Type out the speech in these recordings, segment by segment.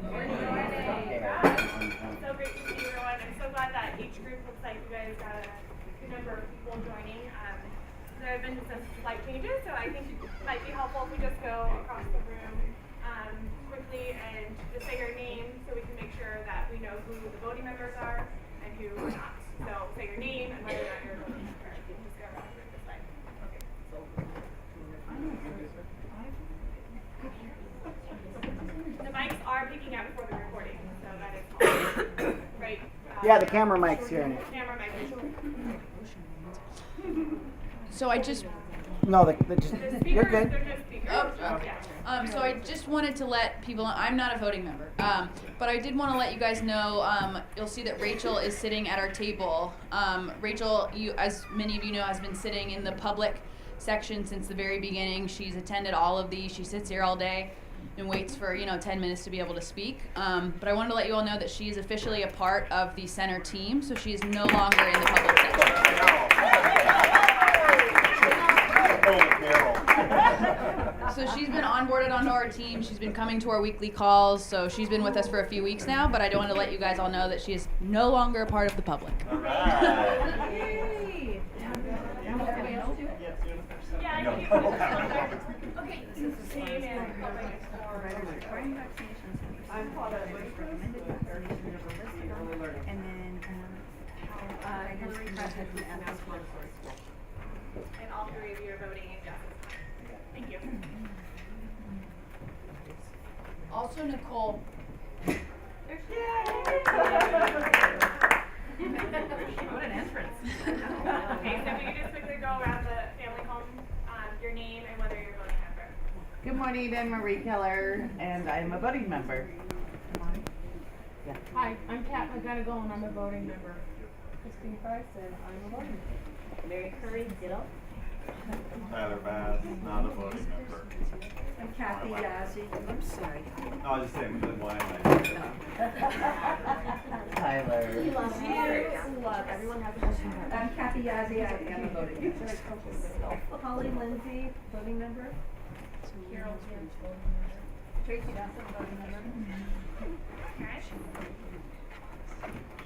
So great to see everyone. I'm so glad that each group looks like you guys got a good number of people joining. There have been some slight changes, so I think it might be helpful if we just go across the room quickly and just say your name so we can make sure that we know who the voting members are and who are not. So say your name and whether or not you're a voting member. Just go around this way. Okay. The mics are picking up for the recording, so that is all. Right. Yeah, the camera mic's here. Camera mic. So I just No, The you're speakers, good. they're just speakers. Oh, okay. Yeah. So I just wanted to let people know, I'm not a voting member, but I did want to let you guys know, you'll see that Rachel is sitting at our table. Rachel, as many of you know, has been sitting in the public section since the very beginning. She's attended all of these. She sits here all day and waits for 10 minutes to be able to speak. But I wanted to let you all know that she is officially a part of the center team, so she is no longer in the public section. So she's been onboarded onto our team. She's been coming to our weekly calls. So she's been with us for a few weeks now, but I do want to let you guys all know that she is no longer a part of the public. Yeah, I think you can just okay. Name and public I'm Paula recommended vaccination and then how Hillary Clinton has been asked for and all three of you are voting in yes. Thank you. Also, Nicole. What an entrance. Okay, so we can just quickly go around the family home, your name and whether you're a voting member. Good morning, I'm Marie Keller, and I'm a voting member. Hi, I'm Kat McGonigal, and I'm a voting member. Christine Price, and I'm a voting member. Mary Curry, ditto. Tyler Bass, not a voting member. I'm Kathy Yazzie. I'm sorry. No, I was just saying, then why am I? Tyler. He loves you. Everyone has a question. I'm Kathy Yazzie. I am a voting member. Holly Lindsay, voting member. Carol James, voting member. Tracy Dawson, voting member. Okay.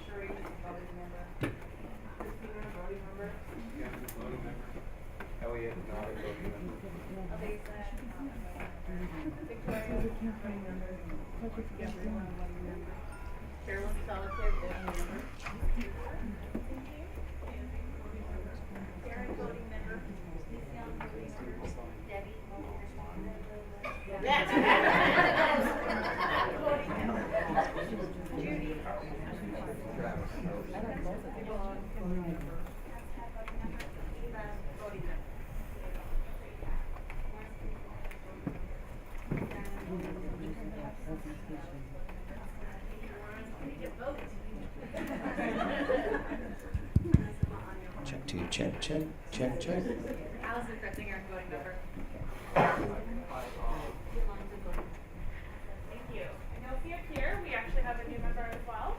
Sherry, voting member. Christina, voting member. Elliot, not a voting member. Elisa, Victoria. voting member. Carolyn Solitaire, voting member. Karen, voting member. Lucian, voting member. Debbie, voting Judy. Check two, check. Allison Kretzinger, voting member. Thank you. And you'll see up here, we actually have a new member as well.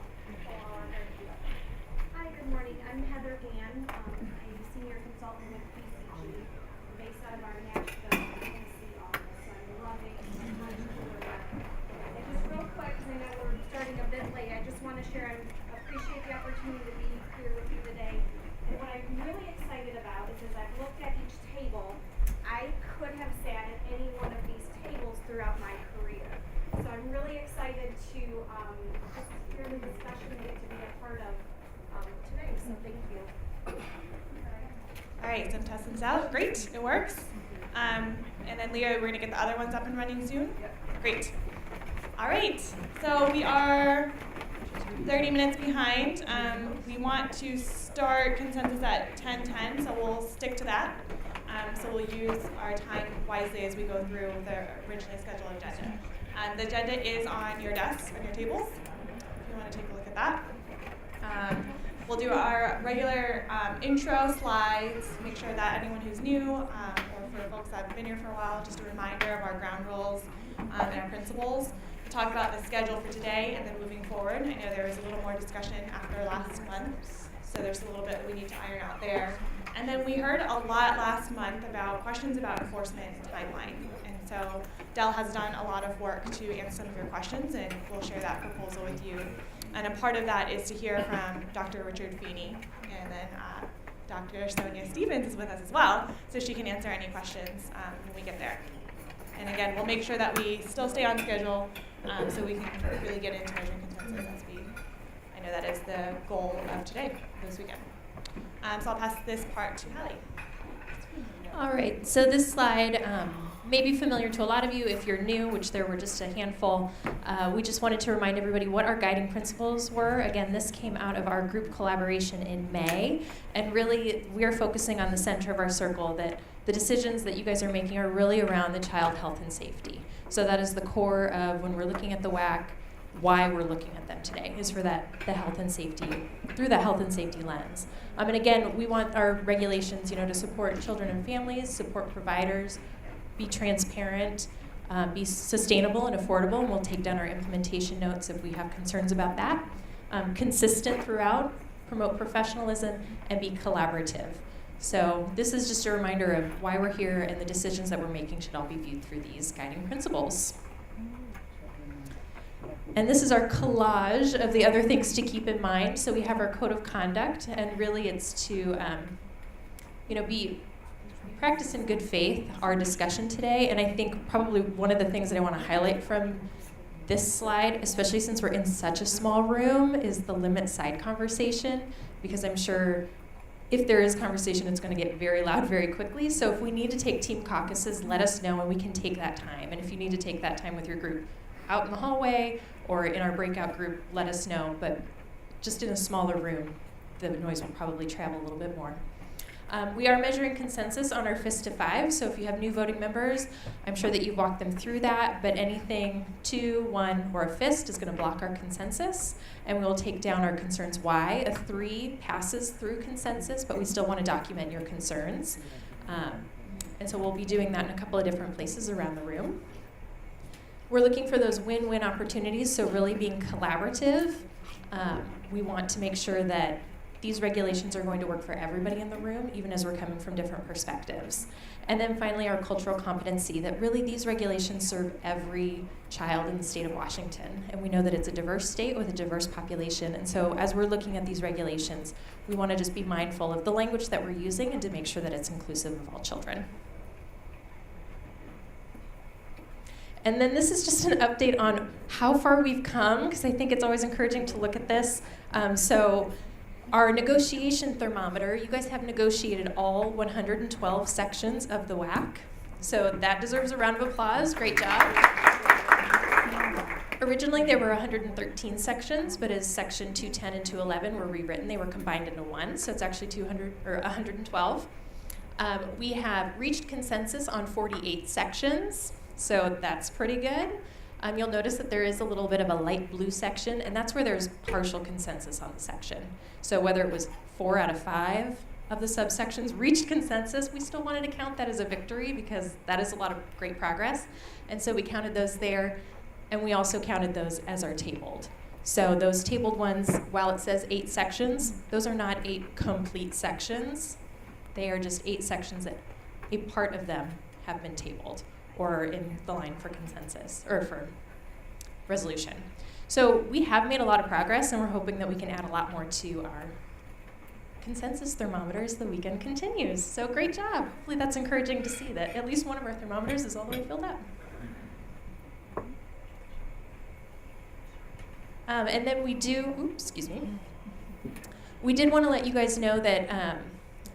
Hi, good morning. I'm Heather Gann. I'm a senior consultant with PCG, based out of our Nashville, Tennessee office. So I'm loving and just real quick, because I know we're starting a bit late, I just want to share, I appreciate the opportunity to be here with you today. And what I'm really excited about is as I've looked at each table, I could have sat at any one of these tables throughout my career. So I'm really excited to just hear the discussion and get to be a part of today. So thank you. All right, so I'm testing this out. Great, it works. And then Leo, we're going to get the other ones up and running soon. Great. All right, so we are 30 minutes behind. We want to start consensus at 10:10, so we'll stick to that. So we'll use our time wisely as we go through the originally scheduled agenda. The agenda is on your desks, on your tables, if you want to take a look at that. We'll do our regular intro slides, make sure that anyone who's new, or for folks that have been here for a while, just a reminder of our ground rules and our principles. Talk about the schedule for today and then moving forward. I know there was a little more discussion after last month, so there's a little bit that we need to iron out there. And then we heard a lot last month about questions about enforcement and timeline. And so Dell has done a lot of work to answer some of your questions, and we'll share that proposal with you. And a part of that is to hear from Dr. Richard Feeney, and then Dr. Sonia Stevens is with us as well, so she can answer any questions when we get there. And again, we'll make sure that we still stay on schedule so we can really get into measuring consensus as I know that is the goal of today, this weekend. So I'll pass this part to Hallie. All right, so this slide may be familiar to a lot of you. If you're new, which there were just a handful, we just wanted to remind everybody what our guiding principles were. Again, this came out of our group collaboration in May, and really we are focusing on the center of our circle that the decisions that you guys are making are really around the child health and safety. So that is the core of when we're looking at the WAC, why we're looking at them today, is for that the health and safety, through the health and safety lens. And again, we want our regulations, to support children and families, support providers, be transparent, be sustainable and affordable, and we'll take down our implementation notes if we have concerns about that. Consistent throughout, promote professionalism, and be collaborative. So this is just a reminder of why we're here, and the decisions that we're making should all be viewed through these guiding principles. And this is our collage of the other things to keep in mind. So we have our code of conduct, and really it's to, be practice in good faith, our discussion today. And I think probably one of the things that I want to highlight from this slide, especially since we're in such a small room, is the limit side conversation, because I'm sure if there is conversation, it's going to get very loud very quickly. So if we need to take team caucuses, let us know, and we can take that time. And if you need to take that time with your group out in the hallway or in our breakout group, let us know. But just in a smaller room, the noise will probably travel a little bit more. We are measuring consensus on our FIST to 5, so if you have new voting members, I'm sure that you've walked them through that, but anything 2, 1, or a FIST is going to block our consensus, and we will take down our concerns why. A 3 passes through consensus, but we still want to document your concerns. And so we'll be doing that in a couple of different places around the room. We're looking for those win-win opportunities, so really being collaborative. We want to make sure that these regulations are going to work for everybody in the room, even as we're coming from different perspectives. And then finally, our cultural competency, that really these regulations serve every child in the state of Washington. And we know that it's a diverse state with a diverse population. And so as we're looking at these regulations, we want to just be mindful of the language that we're using and to make sure that it's inclusive of all children. And then this is just an update on how far we've come, because I think it's always encouraging to look at this. So our negotiation thermometer, you guys have negotiated all 112 sections of the WAC. So that deserves a round of applause. Great job. Originally there were 113 sections, but as section 210 and 211 were rewritten, they were combined into one. So it's actually 112. We have reached consensus on 48 sections. So that's pretty good. You'll notice that there is a little bit of a light blue section, and that's where there's partial consensus on the section. So whether it was 4 out of 5 of the subsections reached consensus, we still wanted to count that as a victory because that is a lot of great progress. And so we counted those there, and we also counted those as our tabled. So those tabled ones, while it says 8 sections, those are not 8 complete sections. They are just 8 sections that a part of them have been tabled, or in the line for consensus, or for resolution. So we have made a lot of progress, and we're hoping that we can add a lot more to our consensus thermometer as the weekend continues. So great job. Hopefully that's encouraging to see that at least one of our thermometers is all the way filled up. And then we do, we did want to let you guys know that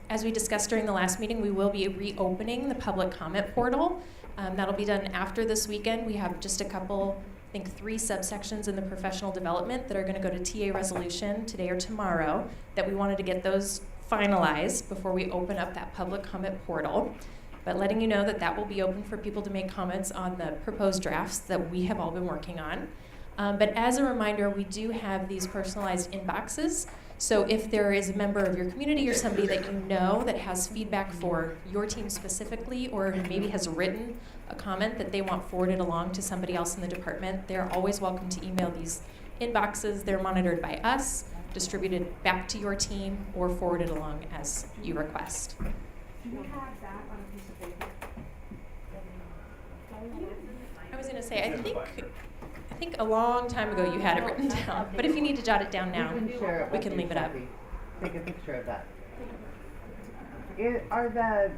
as we discussed during the last meeting, we will be reopening the public comment portal. That'll be done after this weekend. We have just a couple, I think 3 subsections in the professional development that are going to go to TA resolution today or tomorrow, that we wanted to get those finalized before we open up that public comment portal. But letting you know that that will be open for people to make comments on the proposed drafts that we have all been working on. But as a reminder, we do have these personalized inboxes. So if there is a member of your community or somebody that you know that has feedback for your team specifically, or maybe has written a comment that they want forwarded along to somebody else in the department, they're always welcome to email these inboxes. They're monitored by us, distributed back to your team, or forwarded along as you request. Do you have that on a piece of paper? I was going to say, I think a long time ago you had it written down, but if you need to jot it down now, We can share it we with can you, leave it up. Sophie. Take a picture of that. Are the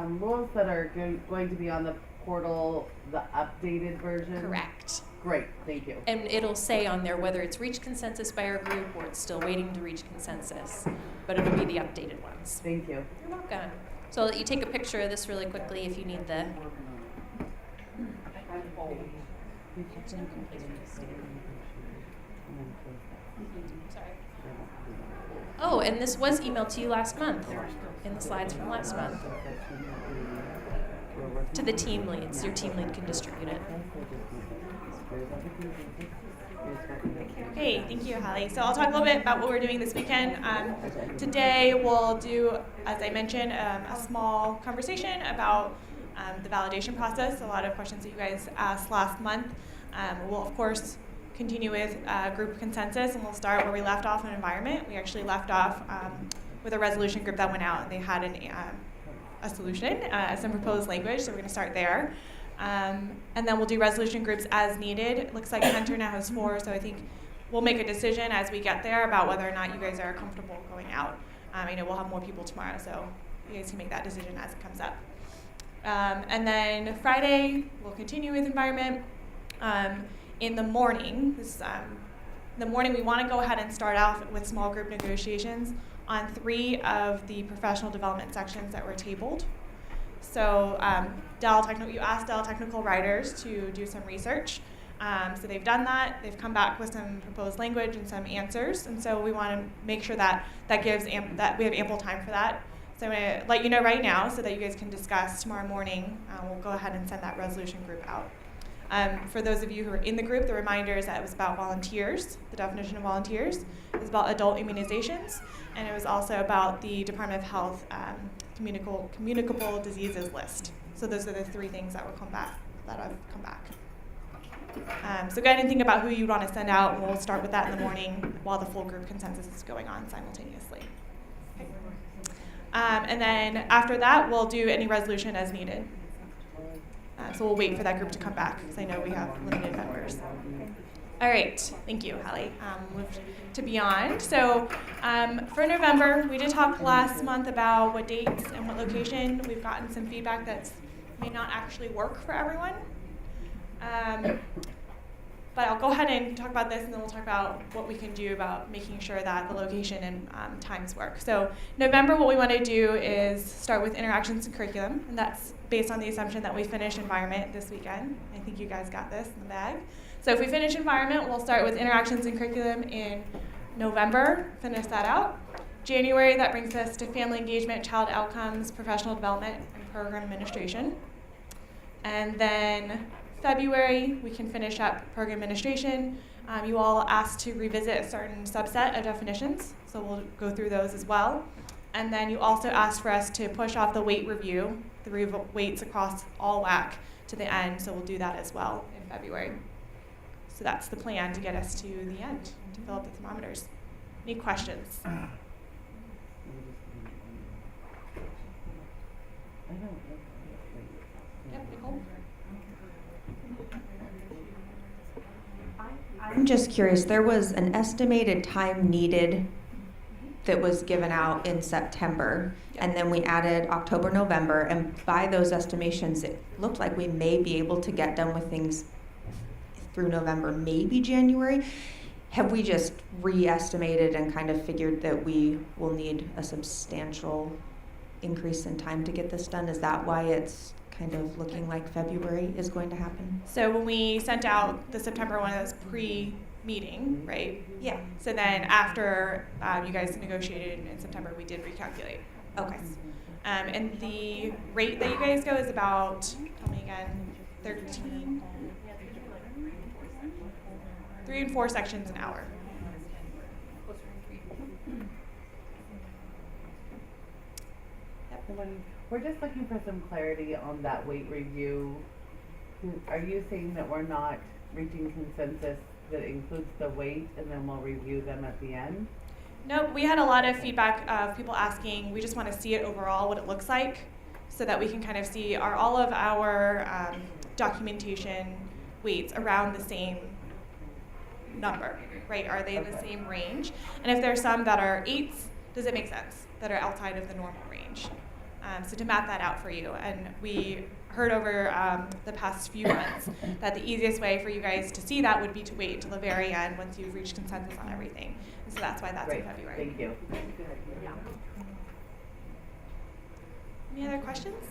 rules that are going to be on the portal the updated version? Correct. Great, thank you. And it'll say on there whether it's reached consensus by our group or it's still waiting to reach consensus, but it'll be the updated ones. Thank you. You're welcome. So I'll let you take a picture of this really quickly if you need the. Sorry. Oh, and this was emailed to you last month in the slides from last month. To the team leads. Your team lead can distribute it. Okay, thank you, Holly. So I'll talk a little bit about what we're doing this weekend. Today we'll do, as I mentioned, a small conversation about the validation process. A lot of questions that you guys asked last month. We'll, of course, continue with group consensus, and we'll start where we left off on environment. We actually left off with a resolution group that went out, and they had a solution, some proposed language, so we're going to start there. And then we'll do resolution groups as needed. It looks like Hunter now has 4, so I think we'll make a decision as we get there about whether or not you guys are comfortable going out. I know we'll have more people tomorrow, so you guys can make that decision as it comes up. And then Friday, we'll continue with environment. In the morning, we want to go ahead and start off with small group negotiations on 3 of the professional development sections that were tabled. So you asked Dell Technical Writers to do some research. So they've done that. They've come back with some proposed language and some answers. And so we want to make sure that that we have ample time for that. So I'm going to let you know right now so that you guys can discuss tomorrow morning. We'll go ahead and send that resolution group out. For those of you who are in the group, the reminder is that it was about volunteers. The definition of volunteers is about adult immunizations, and it was also about the Department of Health communicable diseases list. So those are the 3 things that have come back. So go ahead and think about who you want to send out, and we'll start with that in the morning while the full group consensus is going on simultaneously. Okay. And then after that, we'll do any resolution as needed. So we'll wait for that group to come back because I know we have limited members. All right, thank you, Hallie. Move to Beyond. So for November, we did talk last month about what dates and what location. We've gotten some feedback that may not actually work for everyone. But I'll go ahead and talk about this, and then we'll talk about what we can do about making sure that the location and times work. So November, what we want to do is start with interactions and curriculum, and that's based on the assumption that we finish environment this weekend. I think you guys got this in the bag. So if we finish environment, we'll start with interactions and curriculum in November, finish that out. January, that brings us to family engagement, child outcomes, professional development, and program administration. And then February, we can finish up program administration. You all asked to revisit a certain subset of definitions, so we'll go through those as well. And then you also asked for us to push off the weight review, the weights across all WAC to the end, so we'll do that as well in February. So that's the plan to get us to the end, to fill up the thermometers. Any questions? Yep, Nicole? I'm just curious, there was an estimated time needed that was given out in September, and then we added October, November, and by those estimations, it looked like we may be able to get done with things through November, maybe January. Have we just re-estimated and kind of figured that we will need a substantial increase in time to get this done? Is that why it's kind of looking like February is going to happen? So when we sent out the September one, it was pre-meeting, right? Yeah. So then after you guys negotiated in September, we did recalculate. Okay. And the rate that you guys go is about, tell me again, 13? 3 and 4 sections an hour. We're just looking for some clarity on that weight review. Are you saying that we're not reaching consensus that includes the weight, and then we'll review them at the end? No, we had a lot of feedback of people asking, we just want to see it overall, what it looks like, so that we can kind of see, are all of our documentation weights around the same number, right? Are they in the same range? And if there's some that are 8s, does it make sense that are outside of the normal range? So to map that out for you. And we heard over the past few months that the easiest way for you guys to see that would be to wait until the very end once you've reached consensus on everything. And so that's why that's Great. in February. Thank you. Any other questions?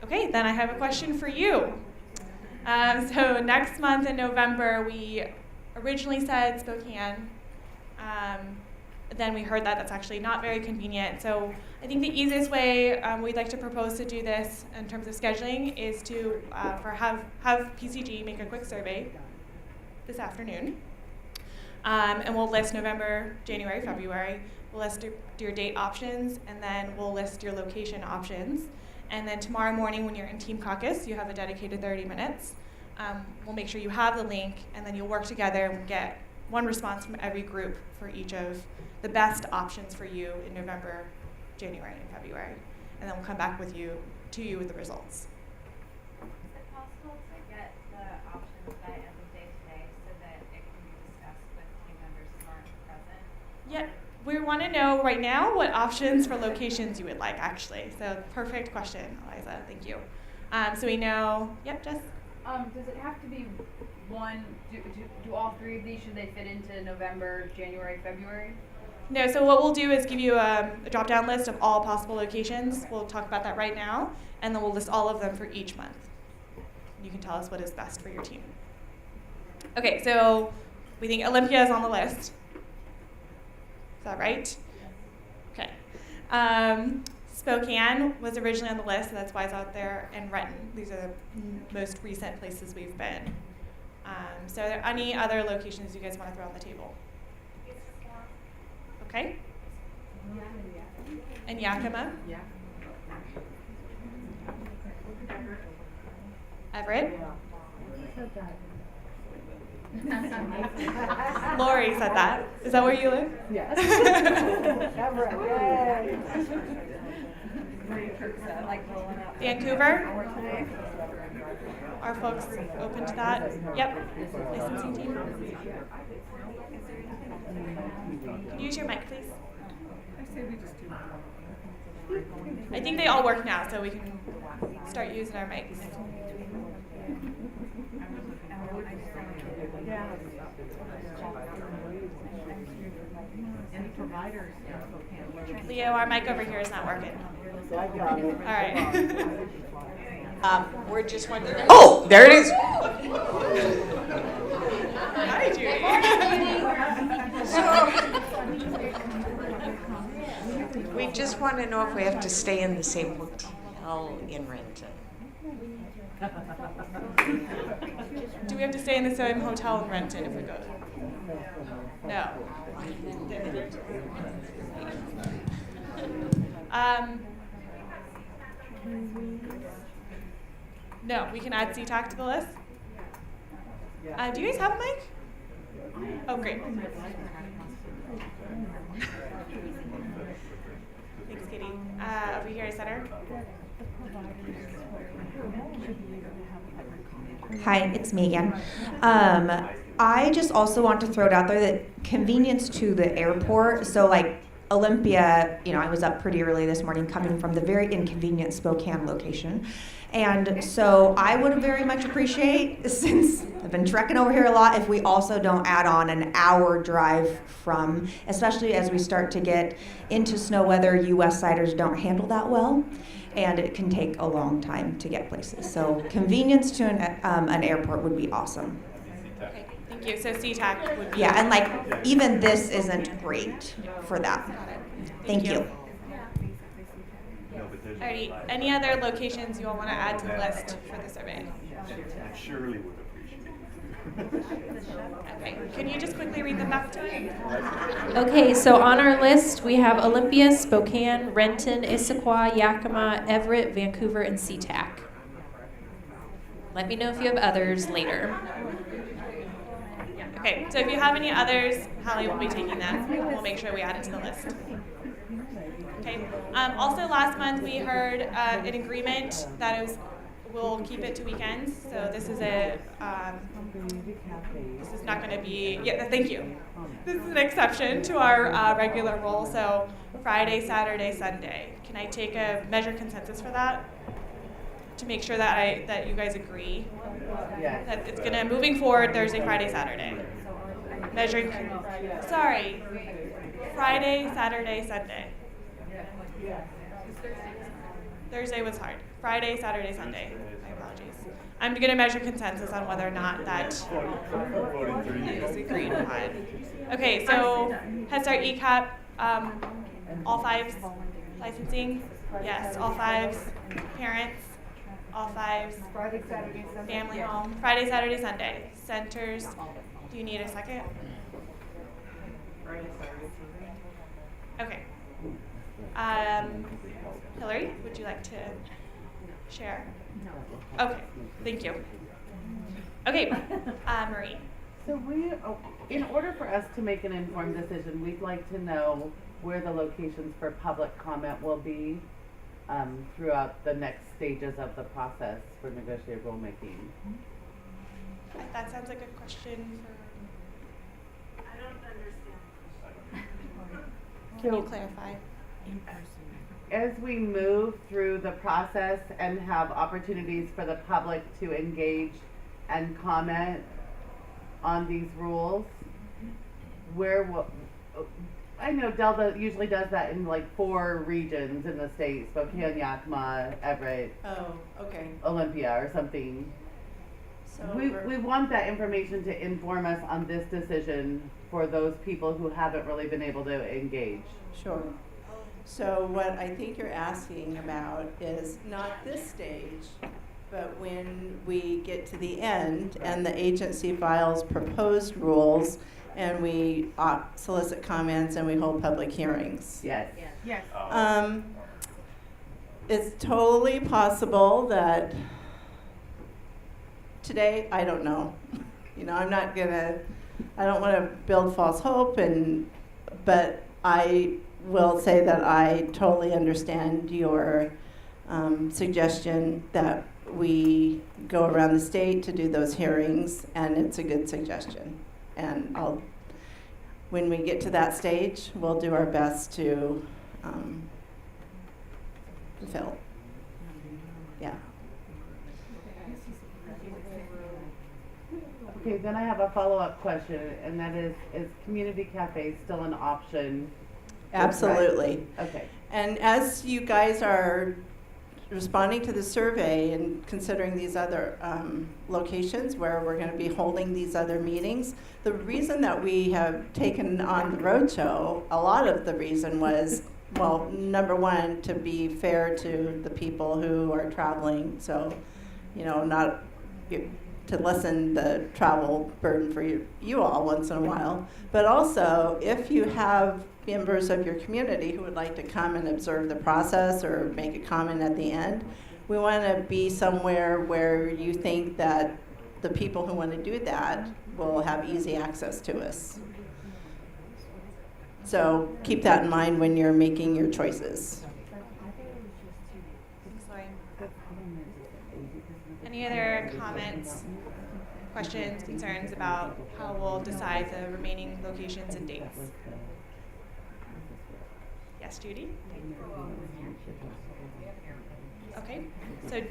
Okay, then I have a question for you. So next month in November, we originally said Spokane. Then we heard that that's actually not very convenient. So I think the easiest way we'd like to propose to do this in terms of scheduling is to have PCG make a quick survey this afternoon. And we'll list November, January, February. We'll list your date options, and then we'll list your location options. And then tomorrow morning when you're in team caucus, you have a dedicated 30 minutes. We'll make sure you have the link, and then you'll work together and get one response from every group for each of the best options for you in November, January, and February. And then we'll come back to you with the results. Is it possible to get the options by end of day today so that it can be discussed with team members who aren't present? Yeah, we want to know right now what options for locations you would like, actually. So perfect question, Eliza. Thank you. So we know, yep, Jess? Does it have to be one, do all 3 of these, should they fit into November, January, February? No, so what we'll do is give you a drop-down list of all possible locations. We'll talk about that right now, and then we'll list all of them for each month. You can tell us what is best for your team. Okay, so we think Olympia is on the list. Is that right? Okay. Spokane was originally on the list, so that's why it's out there, and Renton. These are the most recent places we've been. So are there any other locations you guys want to throw on the table? Okay. And Yakima? Yeah. Everett? Lori said that. Is that where you live? Yes. Everett. Vancouver? Are folks open to that? Yep. Licensing team? Can you use your mic, please? I think they all work now, so we can start using our mics. Any providers? Leo, our mic over here is not working. I got it. All right. We're just wondering. Oh, there it is. Hi, Judy. We just want to know if we have to stay in the same hotel in Renton. Do we have to stay in the same hotel in Renton if we go? No. No, we can add CTAC to the list. Do you guys have a mic? Oh, great. Thanks, Katie. Over here, center. Hi, it's me again. I just also want to throw it out there that convenience to the airport. So like Olympia, I was up pretty early this morning coming from the very inconvenient Spokane location. And so I would very much appreciate, since I've been trekking over here a lot, if we also don't add on an hour drive from, especially as we start to get into snow weather, you West Siders don't handle that well, and it can take a long time to get places. So convenience to an airport would be awesome. Okay, thank you. So CTAC would be. Yeah, and like even this isn't great for that. Thank you. Alrighty, any other locations you all want to add to the list for the survey? I surely would appreciate it. Okay, can you just quickly read them back to me? Okay, so on our list, we have Olympia, Spokane, Renton, Issaquah, Yakima, Everett, Vancouver, and SeaTac. Let me know if you have others later. Okay, so if you have any others, Hallie will be taking them. We'll make sure we add it to the list. Okay. Also, last month we heard an agreement that we'll keep it to weekends. So this is this is not going to be. Yeah, thank you. This is an exception to our regular rule. So Friday, Saturday, Sunday. Can I take a measure consensus for that? To make sure that you guys agree that it's gonna moving forward Thursday, Friday, Saturday. Measuring. Sorry, Friday, Saturday, Sunday. Thursday was hard. Friday, Saturday, Sunday. My apologies. I'm gonna measure consensus on whether or not that is agreed upon. Okay, so Head Start ECAP, all fives licensing. Yes, all fives. Parents. All fives. Friday, Saturday, Sunday. Family home. Friday, Saturday, Sunday. Centers. Do you need a second? Friday, Saturday, Sunday. Okay. Hillary, would you like to share? No. Okay. Thank you. Okay. Marie. So in order for us to make an informed decision, we'd like to know where the locations for public comment will be throughout the next stages of the process for negotiated rulemaking. That sounds like a question for. I don't understand. Can you clarify? As we move through the process and have opportunities for the public to engage and comment on these rules, where will I know Delta usually does that in like 4 regions in the state: Spokane, Yakima, Everett, Olympia, or something. So We want that information to inform us on this decision for those people who haven't really been able to engage. Sure. So what I think you're asking about is not this stage, but when we get to the end and the agency files proposed rules and we solicit comments and we hold public hearings. Yes. Yes. It's totally possible that today, I don't know. You know, I don't want to build false hope, but I will say that I totally understand your suggestion that we go around the state to do those hearings, and it's a good suggestion. And when we get to that stage, we'll do our best to fill. Yeah. Okay, then I have a follow-up question, and that is community cafes still an option? Absolutely. Okay. And as you guys are responding to the survey and considering these other locations where we're going to be holding these other meetings, the reason that we have taken on the roadshow, a lot of the reason was, well, number one, to be fair to the people who are traveling, so, you know, not to lessen the travel burden for you all once in a while, but also if you have members of your community who would like to come and observe the process or make a comment at the end, we want to be somewhere where you think that the people who want to do that will have easy access to us. So keep that in mind when you're making your choices. Thanks, Lori. Any other comments, questions, concerns about how we'll decide the remaining locations and dates? Yes, Judy? Okay, so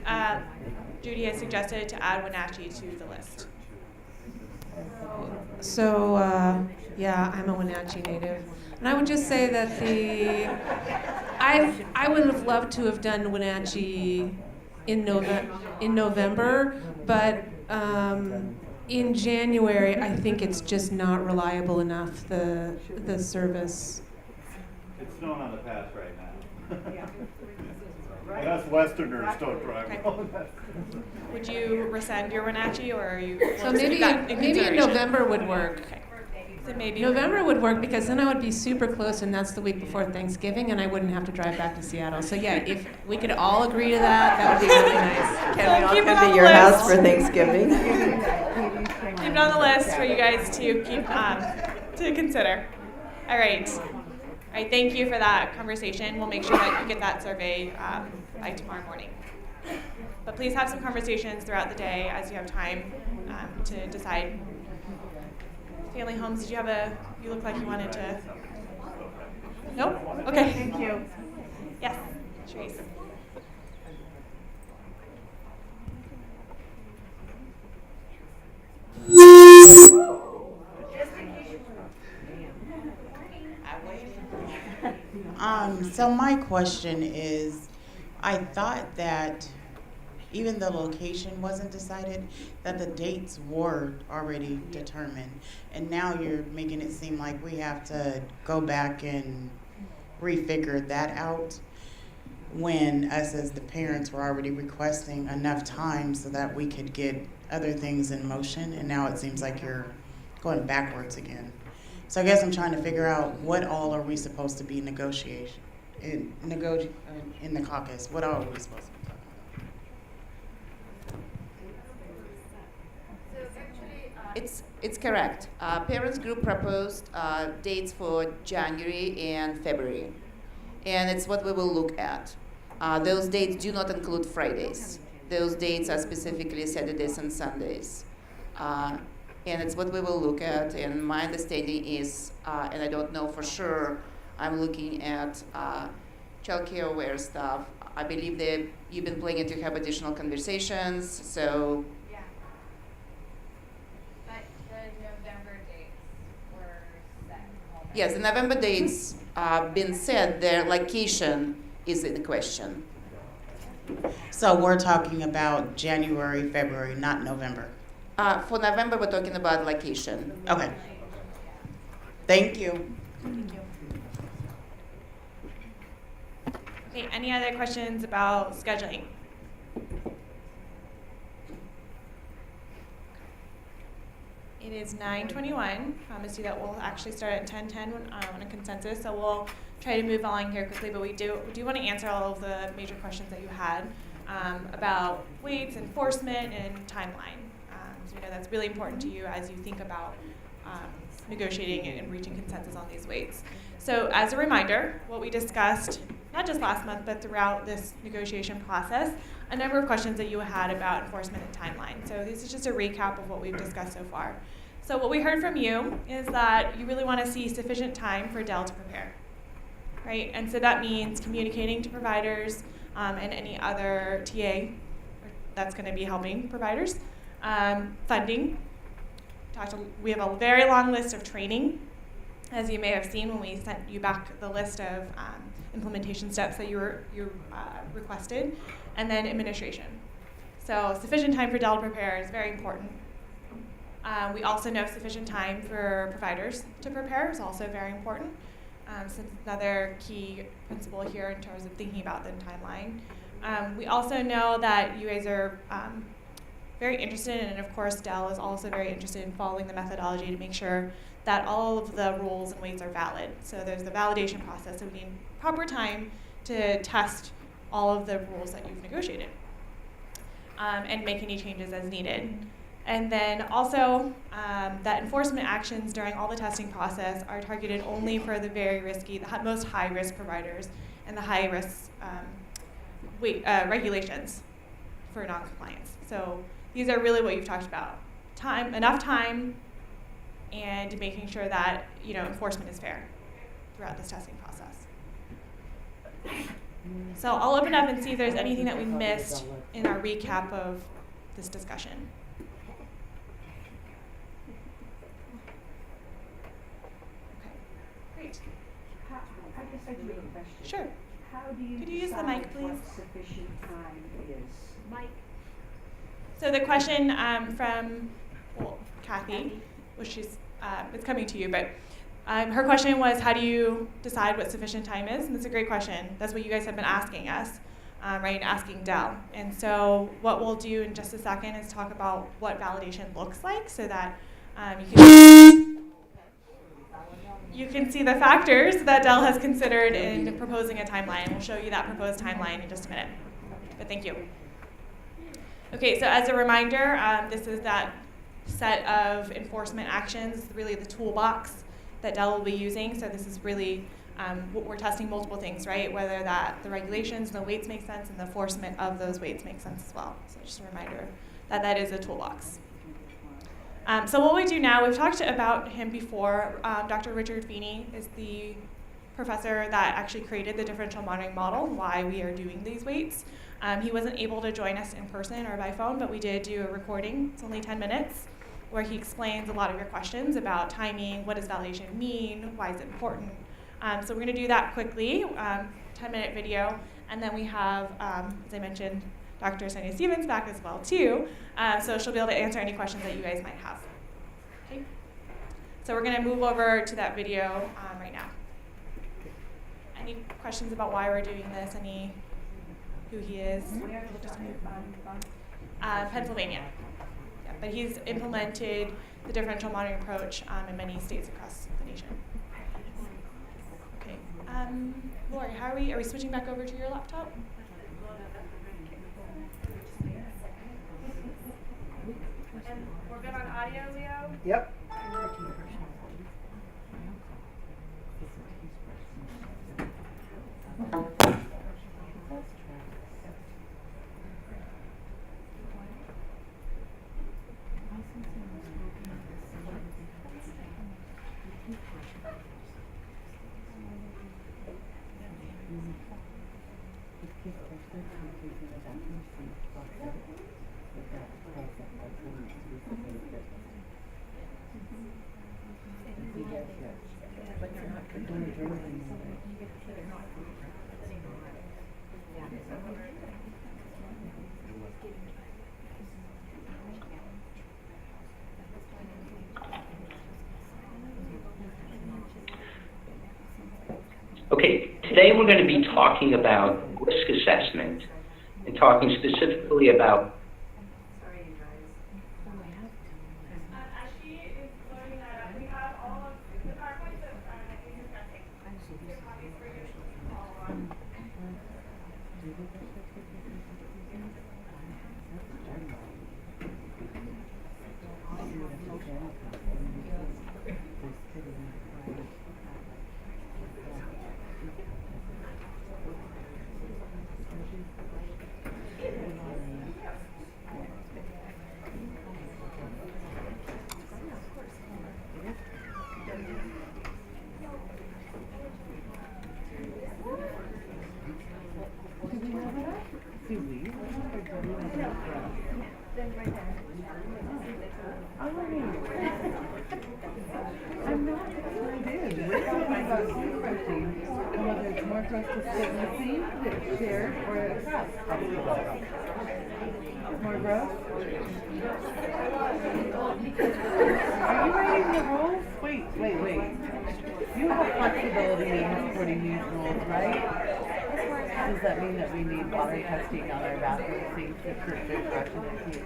Judy has suggested to add Wenatchee to the list. So, yeah, I'm a Wenatchee native. And I would just say that I would have loved to have done Wenatchee in November, but in January, I think it's just not reliable enough, the service. It's snowing on the pass right now. Us Westerners don't drive. Okay. Would you rescind your Wenatchee, or are you? So maybe in consideration? November would work. Okay. So maybe November would work because then I would be super close, and that's the week before Thanksgiving, and I wouldn't have to drive back to Seattle. So yeah, if we could all agree to that, that would be really nice. Can we all keep it come on to the your list. house for Thanksgiving? Keep it on the list for you guys to keep to consider. All right. right, thank you for that conversation. We'll make sure that you get that survey by tomorrow morning. But please have some conversations throughout the day as you have time to decide. Family homes, did you have you look like you wanted to? Nope? Okay. Thank you. Yes, Therese. So my question is, I thought that even the location wasn't decided, that the dates were already determined. And now you're making it seem like we have to go back and refigure that out, when us as the parents were already requesting enough time so that we could get other things in motion, and now it seems like you're going backwards again. So I guess I'm trying to figure out what all are we supposed to be in the caucus. What all are we supposed to be talking about? It's correct. Parents group proposed dates for January and February, and it's what we will look at. Those dates do not include Fridays. Those dates are specifically Saturdays and Sundays. And it's what we will look at, and my understanding is, and I don't know for sure, I'm looking at childcare aware stuff. I believe that you've been planning to have additional conversations, so. Yeah. But the November dates were set already. Yes, the November dates been set, their location is in question. So we're talking about January, February, not November. For November, we're talking about location. Okay. Thank you. Thank you. Okay, any other questions about scheduling? It is 9:21. Promise you that we'll actually start at 10:10 on a consensus. So we'll try to move along here quickly, but we do want to answer all of the major questions that you had about weights, enforcement, and timeline. So we know that's really important to you as you think about negotiating and reaching consensus on these weights. So as a reminder, what we discussed, not just last month, but throughout this negotiation process, a number of questions that you had about enforcement and timeline. So this is just a recap of what we've discussed so far. So what we heard from you is that you really want to see sufficient time for Dell to prepare, right? And so that means communicating to providers and any other TA that's going to be helping providers. Funding. We have a very long list of training, as you may have seen when we sent you back the list of implementation steps that you requested, and then administration. So sufficient time for Dell to prepare is very important. We also know sufficient time for providers to prepare is also very important. So another key principle here in terms of thinking about the timeline. We also know that you guys are very interested in, and of course Dell is also very interested in following the methodology to make sure that all of the rules and weights are valid. So there's the validation process, so we need proper time to test all of the rules that you've negotiated and make any changes as needed. And then also that enforcement actions during all the testing process are targeted only for the very risky, the most high-risk providers and the high-risk regulations for noncompliance. So these are really what you've talked about. Enough time, and making sure that enforcement is fair throughout this testing process. So I'll open up and see if there's anything that we missed in our recap of this discussion. Okay, great. I guess I do have a question. Sure. How do you Could you use the mic, please? what sufficient time is? Mike. So the question from Kathy, which is it's coming to you, but her question was, how do you decide what sufficient time is? And that's a great question. That's what you guys have been asking us, right? Asking Dell. And so what we'll do in just a second is talk about what validation looks like, so that you can see the factors that Dell has considered in proposing a timeline. We'll show you that proposed timeline in just a minute. But thank you. Okay, so as a reminder, this is that set of enforcement actions, really the toolbox that Dell will be using. So this is really we're testing multiple things, right? Whether that the regulations, the weights make sense, and the enforcement of those weights make sense as well. So just a reminder that that is a toolbox. So what we do now, we've talked about him before. Dr. Richard Feeney is the professor that actually created the differential monitoring model, why we are doing these weights. He wasn't able to join us in person or by phone, but we did do a recording. It's only 10 minutes, where he explains a lot of your questions about timing, what does validation mean, why is it important. So we're going to do that quickly, 10-minute video, and then we have, as I mentioned, Dr. Sonia Stevens back as well too, so she'll be able to answer any questions that you guys might have. Okay. So we're going to move over to that video right now. Any questions about why we're doing this? Who he is? Pennsylvania. Yeah, but he's implemented the differential monitoring approach in many states across the nation. Okay. Lori, how are we switching back over to your laptop? And we're good on audio, Leo? Yep. Okay, today we're going to be talking about risk assessment and talking specifically about More growth? Are you writing the rules? Wait. You have flexibility in supporting these rules, right? Does that mean that we need water testing on our bathroom sinks to prove there's brushing their teeth?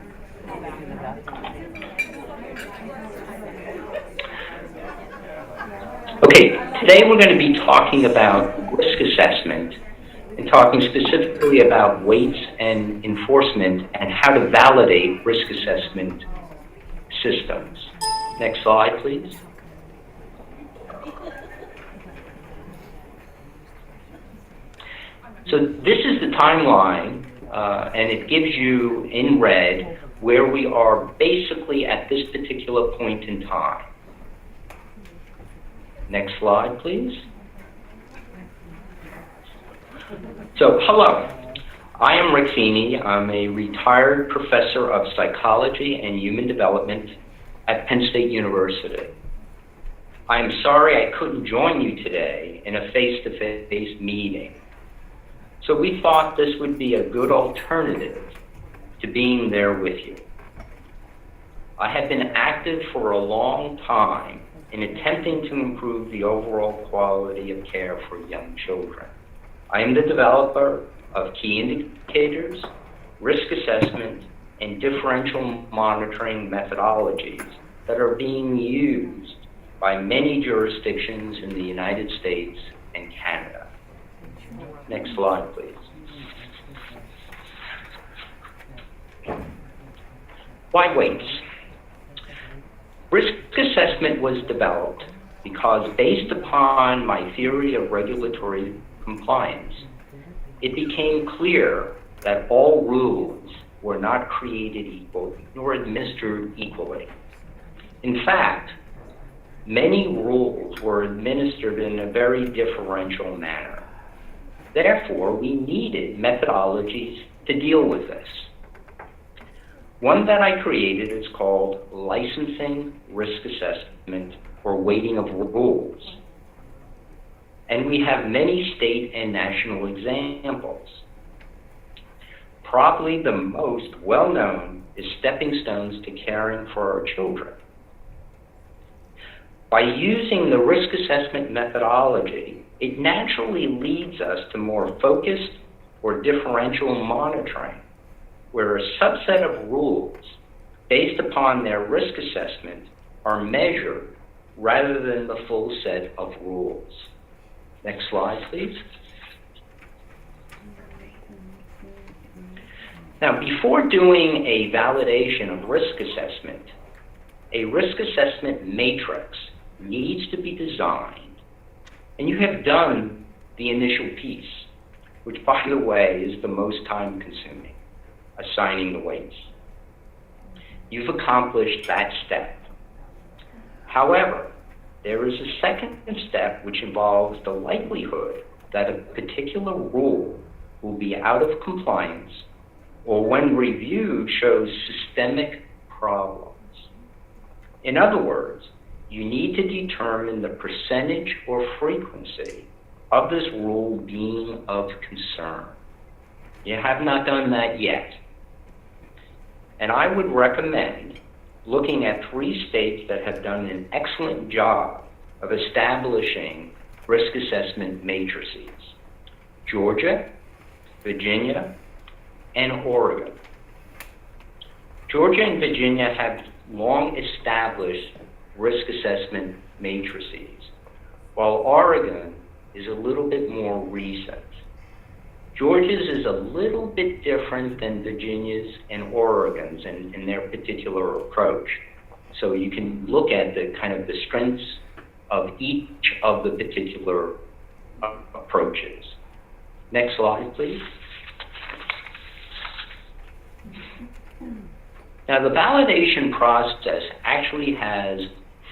Okay, today we're going to be talking about risk assessment and talking specifically about weights and enforcement and how to validate risk assessment systems. Next slide, please. So this is the timeline, and it gives you in red where we are basically at this particular point in time. Next slide, please. So, hello. I am Rick Feeney. I'm a retired professor of psychology and human development at Penn State University. I am sorry I couldn't join you today in a face-to-face meeting. So we thought this would be a good alternative to being there with you. I have been active for a long time in attempting to improve the overall quality of care for young children. I am the developer of key indicators, risk assessment, and differential monitoring methodologies that are being used by many jurisdictions in the United States and Canada. Next slide, please. Why weights? Risk assessment was developed because based upon my theory of regulatory compliance, it became clear that all rules were not created equal nor administered equally. In fact, many rules were administered in a very differential manner. Therefore, we needed methodologies to deal with this. One that I created is called licensing risk assessment or weighting of rules. And we have many state and national examples. Probably the most well-known is Stepping Stones to Caring for Our Children. By using the risk assessment methodology, it naturally leads us to more focused or differential monitoring, where a subset of rules based upon their risk assessment are measured rather than the full set of rules. Next slide, please. Now, before doing a validation of risk assessment, a risk assessment matrix needs to be designed, and you have done the initial piece, which, by the way, is the most time-consuming, assigning the weights. You've accomplished that step. However, there is a second step which involves the likelihood that a particular rule will be out of compliance or when reviewed shows systemic problems. In other words, you need to determine the percentage or frequency of this rule being of concern. You have not done that yet. And I would recommend looking at 3 states that have done an excellent job of establishing risk assessment matrices: Georgia, Virginia, and Oregon. Georgia and Virginia have long established risk assessment matrices, while Oregon is a little bit more recent. Georgia's is a little bit different than Virginia's and Oregon's in their particular approach. So you can look at the kind of the strengths of each of the particular approaches. Next slide, please. Now, the validation process actually has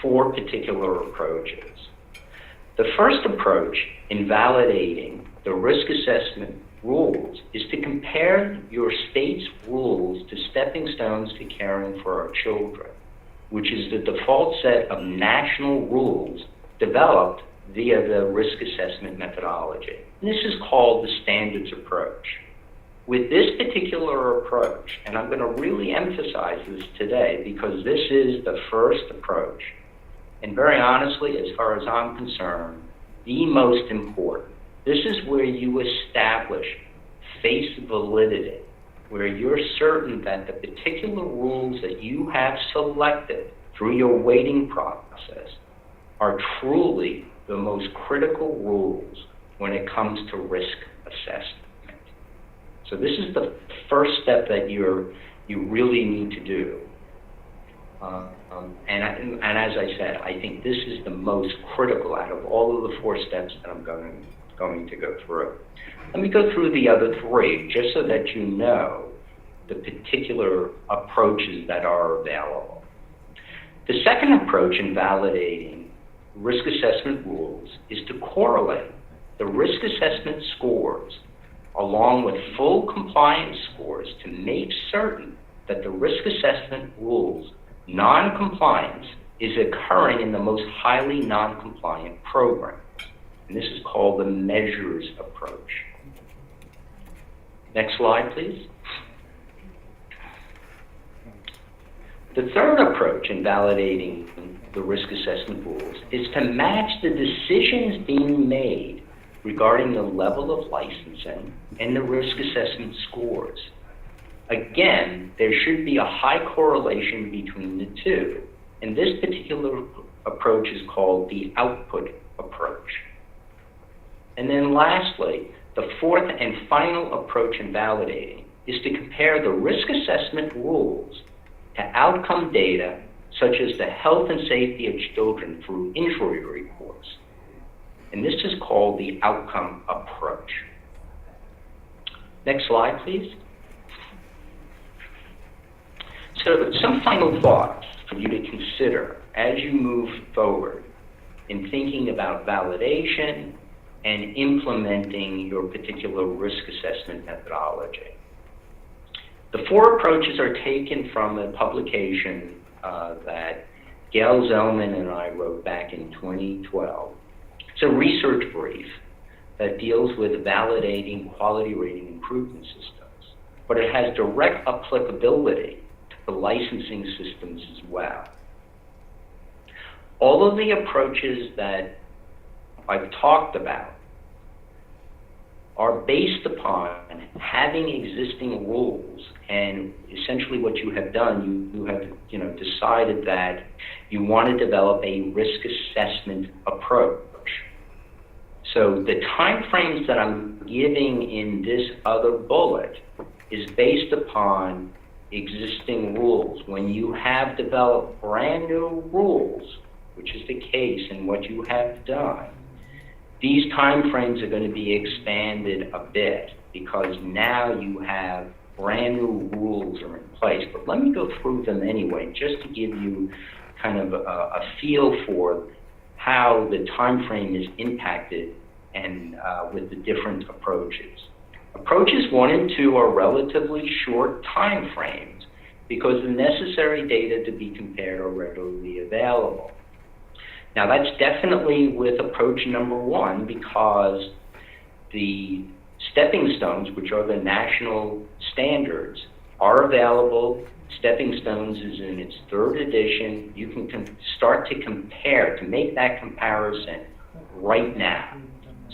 4 particular approaches. The first approach in validating the risk assessment rules is to compare your state's rules to Stepping Stones to Caring for Our Children, which is the default set of national rules developed via the risk assessment methodology. And this is called the standards approach. With this particular approach, and I'm going to really emphasize this today because this is the first approach, and very honestly, as far as I'm concerned, the most important. This is where you establish face validity, where you're certain that the particular rules that you have selected through your weighting process are truly the most critical rules when it comes to risk assessment. So this is the first step that you really need to do. And as I said, I think this is the most critical out of all of the 4 steps that I'm going to go through. Let me go through the other 3, just so that you know the particular approaches that are available. The second approach in validating risk assessment rules is to correlate the risk assessment scores along with full compliance scores to make certain that the risk assessment rules non-compliance is occurring in the most highly non-compliant programs. And this is called the measures approach. Next slide, please. The third approach in validating the risk assessment rules is to match the decisions being made regarding the level of licensing and the risk assessment scores. Again, there should be a high correlation between the 2, and this particular approach is called the output approach. And then lastly, the 4th and final approach in validating is to compare the risk assessment rules to outcome data such as the health and safety of children through injury reports. And this is called the outcome approach. Next slide, please. So some final thoughts for you to consider as you move forward in thinking about validation and implementing your particular risk assessment methodology. The 4 approaches are taken from a publication that Gail Zellman and I wrote back in 2012. It's a research brief that deals with validating quality rating improvement systems, but it has direct applicability to the licensing systems as well. All of the approaches that I've talked about are based upon having existing rules, and essentially what you have done, you have decided that you want to develop a risk assessment approach. So the time frames that I'm giving in this other bullet is based upon existing rules. When you have developed brand new rules, which is the case in what you have done, these time frames are going to be expanded a bit because now you have brand new rules are in place. But let me go through them anyway, just to give you kind of a feel for how the time frame is impacted and with the different approaches. Approaches 1 and 2 are relatively short time frames because the necessary data to be compared are readily available. Now that's definitely with approach number 1 because the stepping stones, which are the national standards, are available. Stepping Stones is in its 3rd edition. You can start to compare, to make that comparison right now.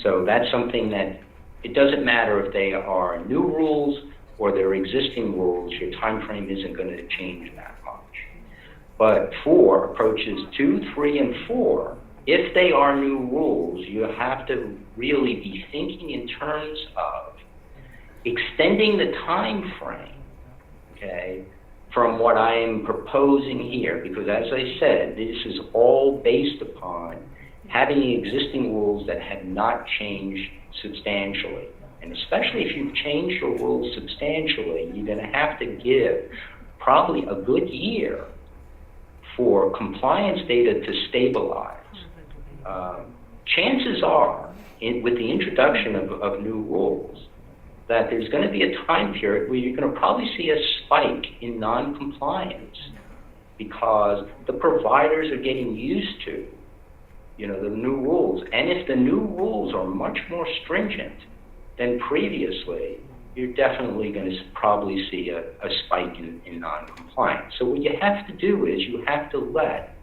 So that's something that it doesn't matter if they are new rules or they're existing rules, your time frame isn't going to change that much. But for approaches 2, 3, and 4, if they are new rules, you have to really be thinking in terms of extending the time frame, okay, from what I am proposing here, because as I said, this is all based upon having existing rules that have not changed substantially. And especially if you've changed your rules substantially, you're going to have to give probably a good year for compliance data to stabilize. Chances are, with the introduction of new rules, that there's going to be a time period where you're going to probably see a spike in non-compliance because the providers are getting used to, the new rules. And if the new rules are much more stringent than previously, you're definitely going to probably see a spike in non-compliance. So what you have to do is you have to let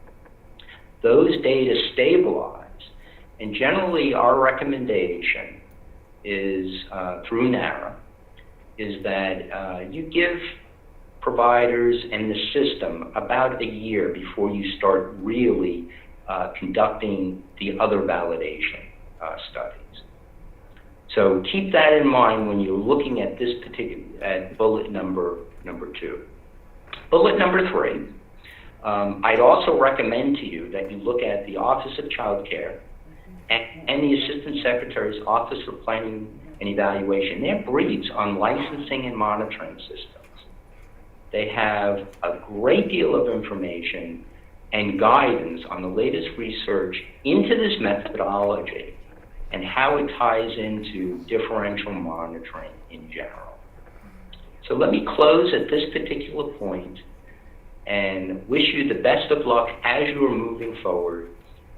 those data stabilize. And generally our recommendation is, through NARA, is that you give providers and the system about a year before you start really conducting the other validation studies. So keep that in mind when you're looking at this particular, bullet number 2. Bullet number 3, I'd also recommend to you that you look at the Office of Child Care and the Assistant Secretary's Office for Planning and Evaluation. Their briefs on licensing and monitoring systems. They have a great deal of information and guidance on the latest research into this methodology and how it ties into differential monitoring in general. So let me close at this particular point and wish you the best of luck as you are moving forward.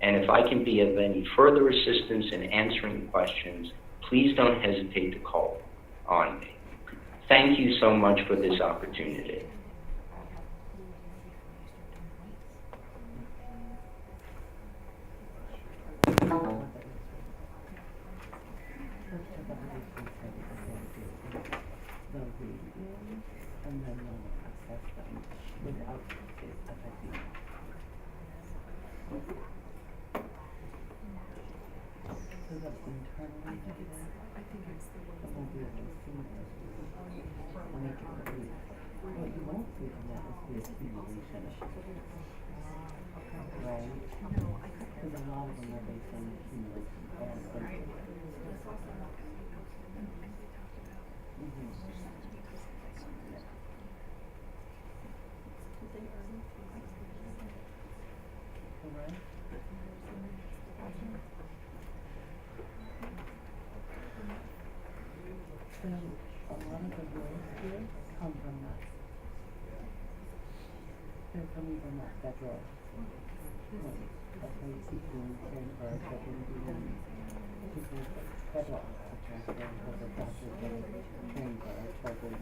And if I can be of any further assistance in answering questions, please don't hesitate to call on me. Thank you so much for this opportunity. What you won't see from that is the accumulation. Right? Because a lot of them are based on accumulation. So a lot of the rules here come from that. They're coming from that federal. That's why you see doing Sandberg, but when you do federal officers, because the doctors are trained by children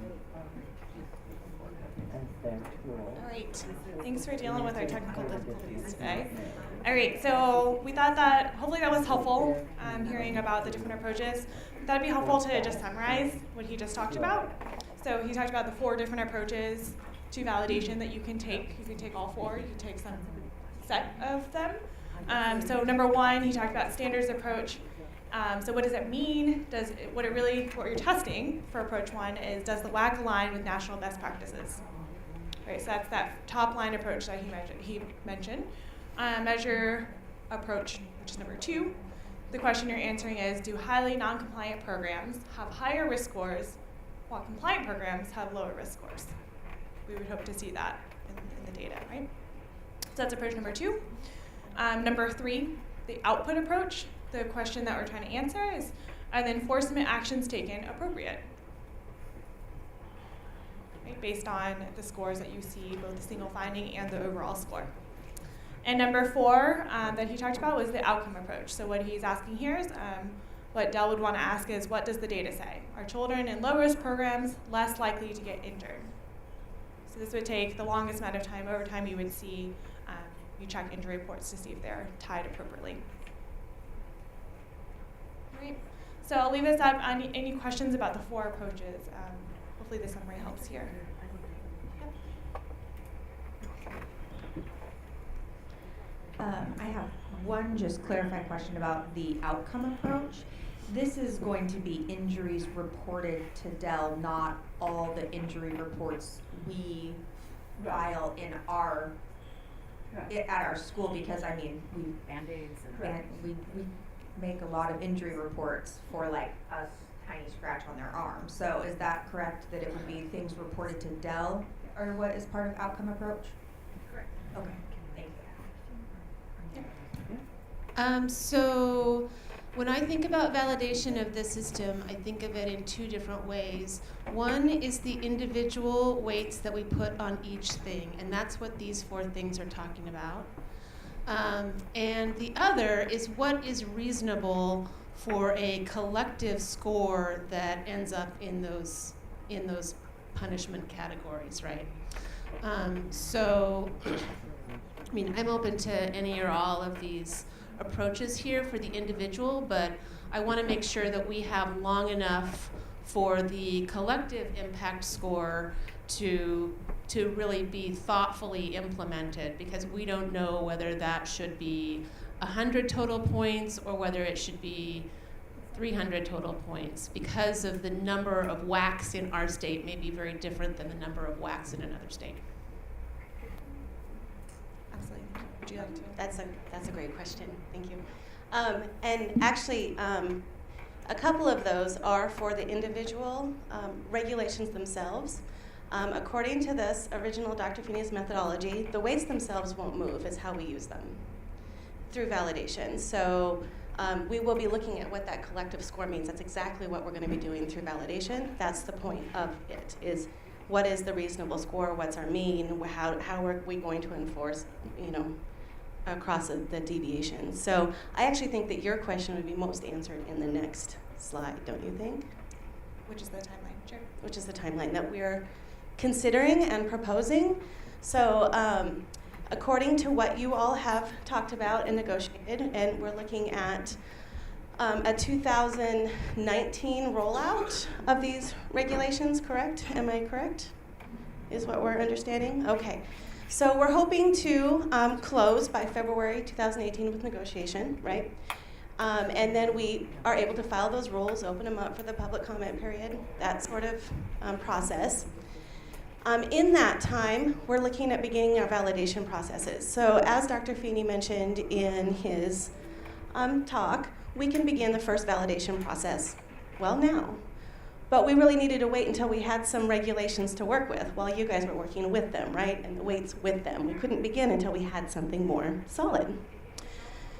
as their tool. All right. Thanks for dealing with our technical difficulties today. All right. So we thought that hopefully that was helpful. Hearing about the different approaches. We thought it'd be helpful to just summarize what he just talked about. So he talked about the 4 different approaches to validation that you can take. You can take all 4. You can take some set of them. So number 1, he talked about standards approach. So what does it mean? What you're testing for approach 1 is, does the WAC align with national best practices? Right, so that's that top line approach that he mentioned. Measure approach, which is number 2. The question you're answering is, do highly non-compliant programs have higher risk scores while compliant programs have lower risk scores? We would hope to see that in the data, right? So that's approach number 2. Number 3, the output approach. The question that we're trying to answer is, are the enforcement actions taken appropriate? Right, based on the scores that you see, both the single finding and the overall score. And number 4 that he talked about was the outcome approach. So what he's asking here is, what Dell would want to ask is, what does the data say? Are children in low-risk programs less likely to get injured? So this would take the longest amount of time. Over time, you would see, you check injury reports to see if they're tied appropriately. All right. So I'll leave this up. Any questions about the 4 approaches? Hopefully the summary helps here. I have one just clarifying question about the outcome approach. This is going to be injuries reported to Dell, not all the injury reports we file in our at our school, because I mean we Band-Aids and we make a lot of injury reports for like a tiny scratch on their arm. So is that correct that it would be things reported to Dell, or what is part of outcome approach? Correct. Okay. So when I think about validation of the system, I think of it in 2 different ways. One is the individual weights that we put on each thing, and that's what these 4 things are talking about. And the other is what is reasonable for a collective score that ends up in those punishment categories, right? So, I mean, I'm open to any or all of these approaches here for the individual, but I want to make sure that we have long enough for the collective impact score to really be thoughtfully implemented, because we don't know whether that should be 100 total points or whether it should be 300 total points, because of the number of WACs in our state may be very different than the number of WACs in another state. Would you like to? That's a great question. Thank you. And actually, a couple of those are for the individual regulations themselves. According to this original Dr. Feeney's methodology, the weights themselves won't move, is how we use them through validation. So we will be looking at what that collective score means. That's exactly what we're going to be doing through validation. That's the point of it, is what is the reasonable score, what's our mean, how are we going to enforce, across the deviation. So I actually think that your question would be most answered in the next slide, don't you think? Which is the timeline, sure. Which is the timeline that we're considering and proposing. So according to what you all have talked about and negotiated, and we're looking at a 2019 rollout of these regulations, correct? Am I correct? Is what we're understanding? Okay. So we're hoping to close by February 2018 with negotiation, right? And then we are able to file those rules, open them up for the public comment period, that sort of process. In that time, we're looking at beginning our validation processes. So as Dr. Feeney mentioned in his talk, we can begin the first validation process well now. But we really needed to wait until we had some regulations to work with while you guys were working with them, right? And the weights with them. We couldn't begin until we had something more solid.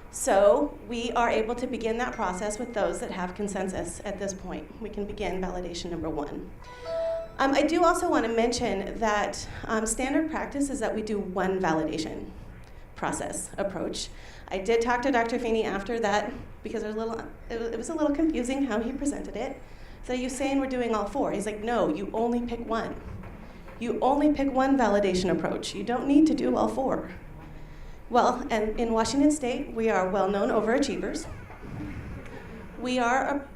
So we are able to begin that process with those that have consensus at this point. We can begin validation number 1. I do also want to mention that standard practice is that we do one validation process approach. I did talk to Dr. Feeney after that because it was a little confusing how he presented it. So you saying we're doing all 4? He's like, no, you only pick one. You only pick one validation approach. You don't need to do all 4. Well, and in Washington State, we are well-known overachievers. We are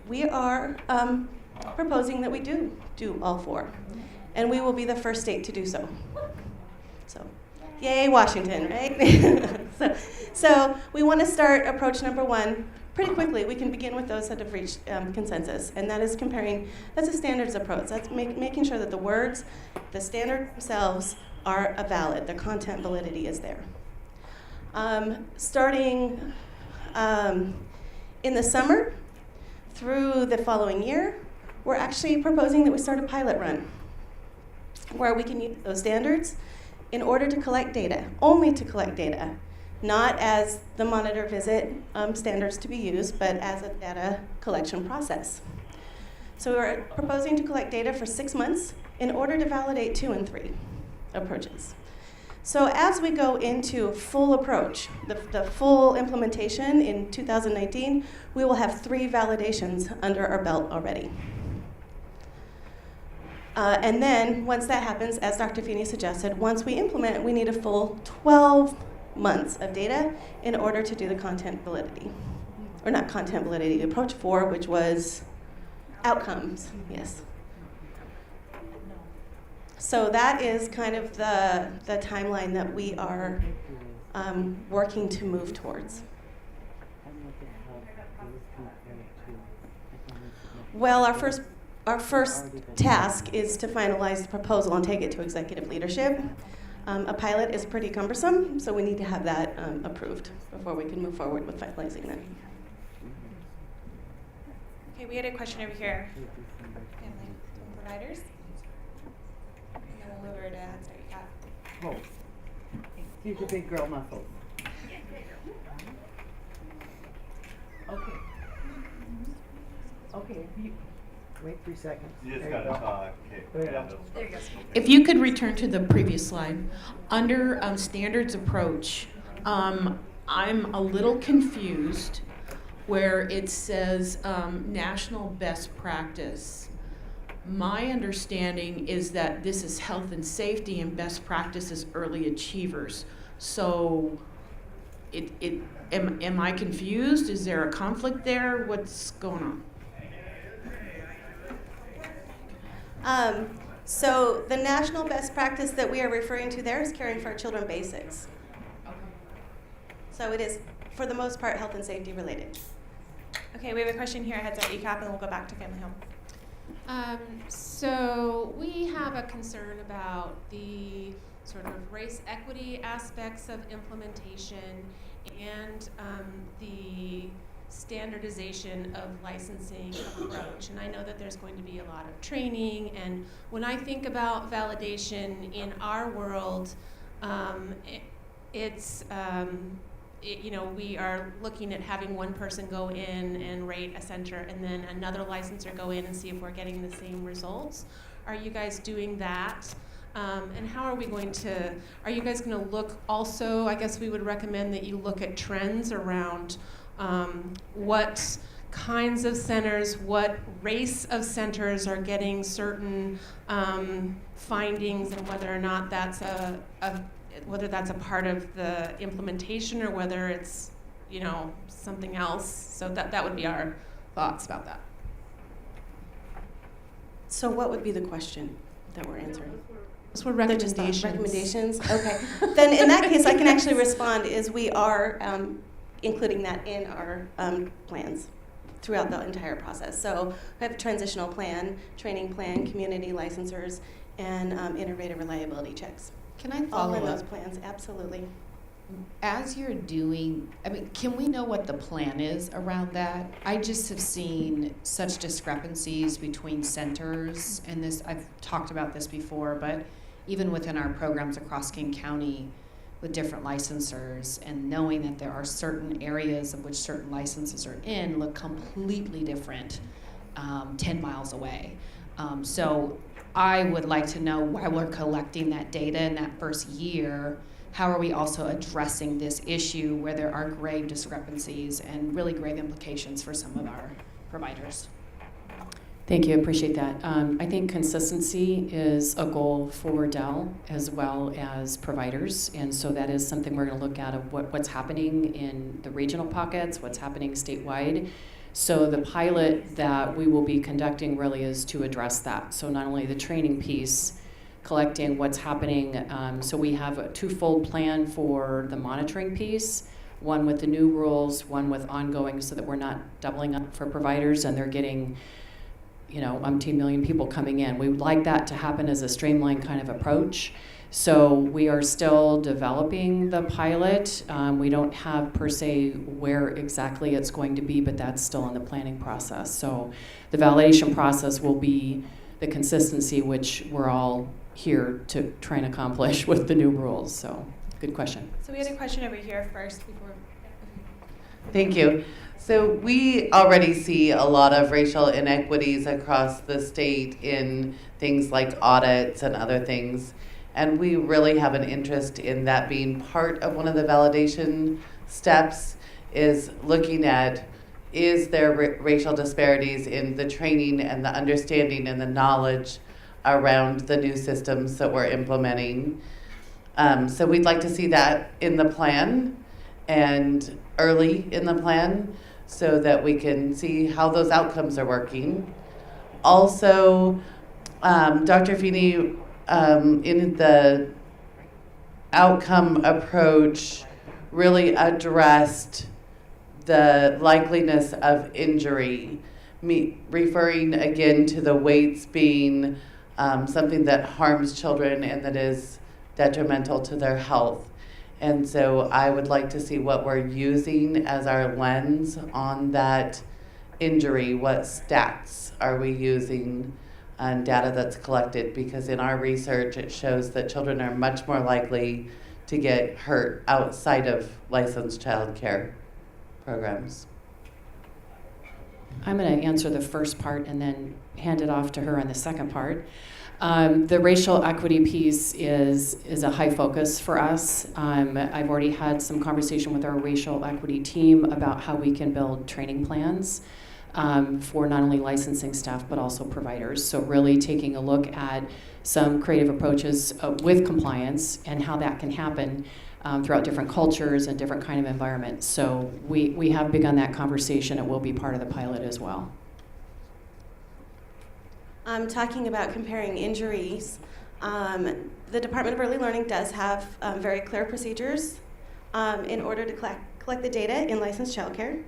proposing that we do all 4, and we will be the first state to do so. So, yay, Washington, right? so we want to start approach number 1 pretty quickly. We can begin with those that have reached consensus, and that is that's a standards approach. That's making sure that the words, the standard themselves are valid, the content validity is there. Starting in the summer through the following year, we're actually proposing that we start a pilot run where we can use those standards in order to collect data, only to collect data, not as the monitor visit standards to be used, but as a data collection process. So we're proposing to collect data for 6 months in order to validate 2 and 3 approaches. So as we go into full approach, the full implementation in 2019, we will have 3 validations under our belt already. And then once that happens, as Dr. Feeney suggested, once we implement, we need a full 12 months of data in order to do the content validity. Or not content validity, approach 4, which was outcomes, yes. So that is kind of the timeline that we are working to move towards. Well, our first task is to finalize the proposal and take it to executive leadership. A pilot is pretty cumbersome, so we need to have that approved before we can move forward with finalizing that. Okay, we had a question over here. Providers. And then we'll move over to Head Start ECAP. Oh, use your big girl muscles. Okay. Wait 3 seconds. You just gotta talk. There you go. There you go. If you could return to the previous slide. Under standards approach, I'm a little confused where it says national best practice. My understanding is that this is health and safety and best practice is early achievers. So am I confused? Is there a conflict there? What's going on? So the national best practice that we are referring to there is Caring for Our Children Basics. So it is, for the most part, health and safety related. Okay, we have a question here at Head Start ECAP, and we'll go back to Family Home. So we have a concern about the sort of race equity aspects of implementation and the standardization of licensing approach. And I know that there's going to be a lot of training, and when I think about validation in our world, we are looking at having one person go in and rate a center and then another licensor go in and see if we're getting the same results. Are you guys doing that? And how are we going to, are you guys going to look also, I guess we would recommend that you look at trends around what kinds of centers, what race of centers are getting certain findings, and whether or not that's whether that's a part of the implementation or whether it's, something else. So that would be our thoughts about that. So what would be the question that we're answering? Those were recommendations. Recommendations? Okay. Then in that case, I can actually respond, is we are including that in our plans throughout the entire process. So we have a transitional plan, training plan, community licensors, and integrated reliability checks. Can I All follow in those up? plans, absolutely. As you're doing, I mean, can we know what the plan is around that? I just have seen such discrepancies between centers, and this, I've talked about this before, but even within our programs across King County with different licensors, and knowing that there are certain areas of which certain licenses are in look completely different 10 miles away. So I would like to know, while we're collecting that data in that first year, how are we also addressing this issue where there are grave discrepancies and really grave implications for some of our providers? Thank you, appreciate that. I think consistency is a goal for Dell as well as providers, and so that is something we're going to look at of what's happening in the regional pockets, what's happening statewide. So the pilot that we will be conducting really is to address that. So not only the training piece, collecting what's happening, so we have a twofold plan for the monitoring piece, one with the new rules, one with ongoing, so that we're not doubling up for providers and they're getting umpteen million people coming in. We would like that to happen as a streamlined kind of approach. So we are still developing the pilot. We don't have per se where exactly it's going to be, but that's still in the planning process. So the validation process will be the consistency, which we're all here to try and accomplish with the new rules. So good question. So we had a question over here first before. Thank you. So we already see a lot of racial inequities across the state in things like audits and other things. And we really have an interest in that being part of one of the validation steps, is looking at, is there racial disparities in the training and the understanding and the knowledge around the new systems that we're implementing. So we'd like to see that in the plan and early in the plan, so that we can see how those outcomes are working. Also, Dr. Feeney, in the outcome approach, really addressed the likeliness of injury, referring again to the weights being something that harms children and that is detrimental to their health. And so I would like to see what we're using as our lens on that injury. What stats are we using on data that's collected? Because in our research, it shows that children are much more likely to get hurt outside of licensed child care programs. I'm going to answer the first part and then hand it off to her on the second part. The racial equity piece is a high focus for us. I've already had some conversation with our racial equity team about how we can build training plans for not only licensing staff but also providers. So really taking a look at some creative approaches with compliance and how that can happen throughout different cultures and different kind of environments. So we have begun that conversation. It will be part of the pilot as well. Talking about comparing injuries, the Department of Early Learning does have very clear procedures in order to collect the data in licensed childcare.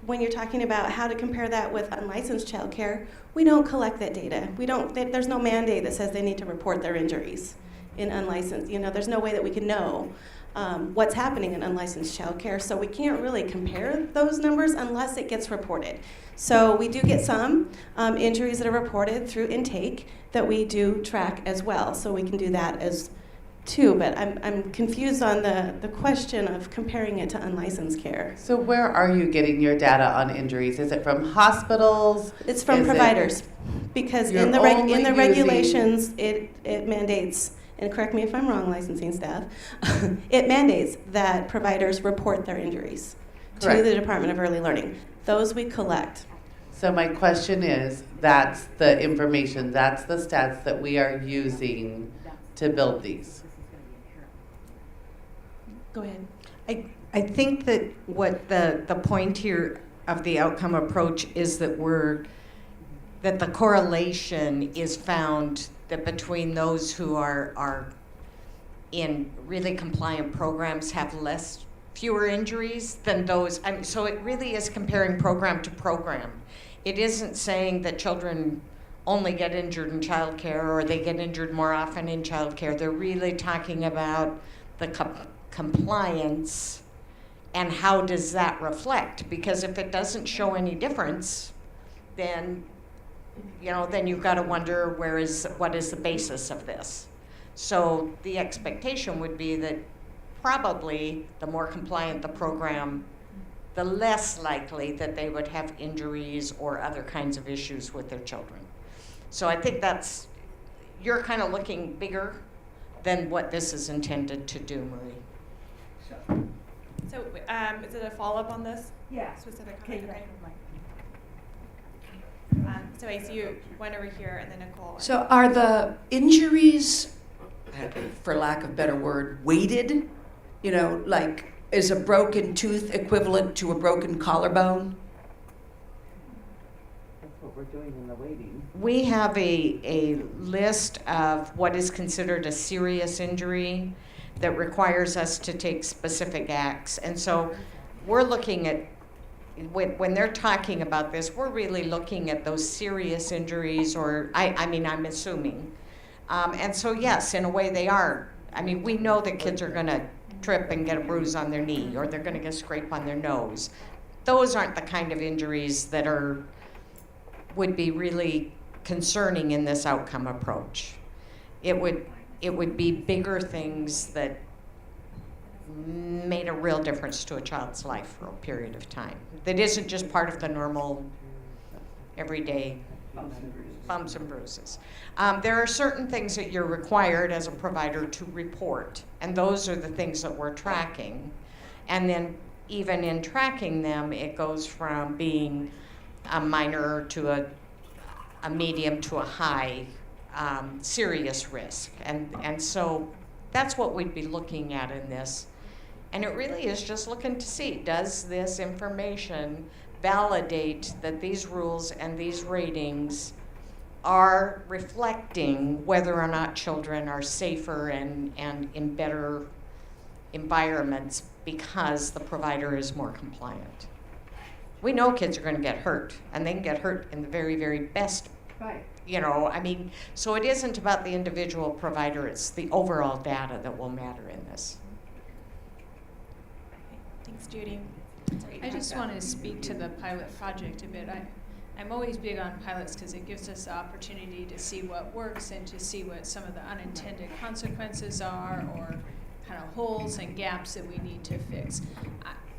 When you're talking about how to compare that with unlicensed childcare, we don't collect that data. There's no mandate that says they need to report their injuries in unlicensed. There's no way that we can know what's happening in unlicensed childcare, so we can't really compare those numbers unless it gets reported. So we do get some injuries that are reported through intake that we do track as well, so we can do that as too. But I'm confused on the question of comparing it to unlicensed care. So where are you getting your data on injuries? Is it from hospitals? It's from providers, because in the regulations it mandates. And correct me if I'm wrong, licensing staff, it mandates that providers report their injuries to the Department of Early Learning. Those we collect. So my question is, that's the information, that's the stats that we are using to build these. Go ahead. I think that what the point here of the outcome approach is that the correlation is found that between those who are in really compliant programs have fewer injuries than those. So it really is comparing program to program. It isn't saying that children only get injured in childcare or they get injured more often in childcare. They're really talking about the compliance and how does that reflect? Because if it doesn't show any difference, then then you've got to wonder what is the basis of this. So the expectation would be that probably the more compliant the program, the less likely that they would have injuries or other kinds of issues with their children. So I think you're kind of looking bigger than what this is intended to do, Marie. So is it a follow-up on this? Yeah. Specific Okay, comment? So I see you went over here and then Nicole. So are the injuries, for lack of a better word, weighted? Like is a broken tooth equivalent to a broken collarbone? That's what we're doing in the waiting. We have a list of what is considered a serious injury that requires us to take specific acts. And so we're looking at, when they're talking about this, we're really looking at those serious injuries, or I'm assuming. And so yes, in a way they are. We know that kids are gonna trip and get a bruise on their knee, or they're gonna get a scrape on their nose. Those aren't the kind of injuries that would be really concerning in this outcome approach. It would be bigger things that made a real difference to a child's life for a period of time. That isn't just part of the normal, everyday bumps and bruises. There are certain things that you're required as a provider to report, and those are the things that we're tracking. And then even in tracking them, it goes from being a minor to a medium to a high serious risk. And so that's what we'd be looking at in this. And it really is just looking to see, does this information validate that these rules and these ratings are reflecting whether or not children are safer and in better environments because the provider is more compliant. We know kids are going to get hurt, and they can get hurt in the very, very best. Right. So it isn't about the individual provider, it's the overall data that will matter in this. Thanks, Judy. Sorry, I just want to speak to the pilot project a bit. I'm always big on pilots because it gives us the opportunity to see what works and to see what some of the unintended consequences are, or kind of holes and gaps that we need to fix.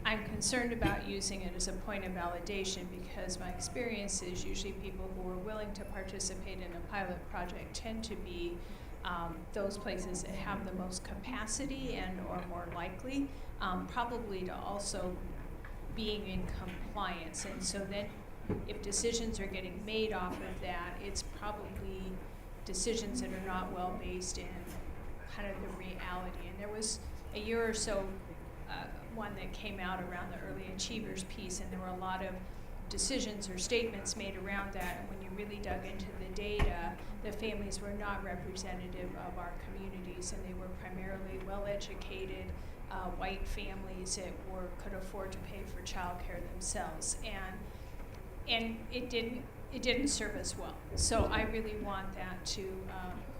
I'm concerned about using it as a point of validation because my experience is usually people who are willing to participate in a pilot project tend to be those places that have the most capacity and or more likely probably to also being in compliance. And so then if decisions are getting made off of that, it's probably decisions that are not well based in kind of the reality. And there was a year or so one that came out around the early achievers piece, and there were a lot of decisions or statements made around that. And when you really dug into the data, the families were not representative of our communities, and they were primarily well-educated white families that could afford to pay for childcare themselves, and it didn't serve us well. So I really want that to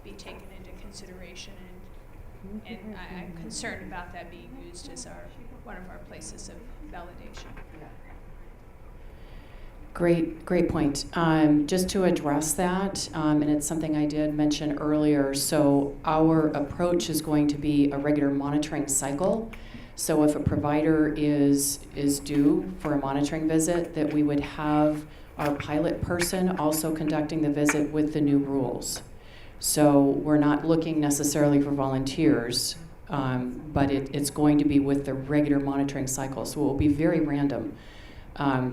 be taken into consideration, and I'm concerned about that being used as one of our places of validation. Great point. Just to address that, and it's something I did mention earlier, so our approach is going to be a regular monitoring cycle. So if a provider is due for a monitoring visit, that we would have our pilot person also conducting the visit with the new rules. So we're not looking necessarily for volunteers, but it's going to be with the regular monitoring cycle. So it will be very random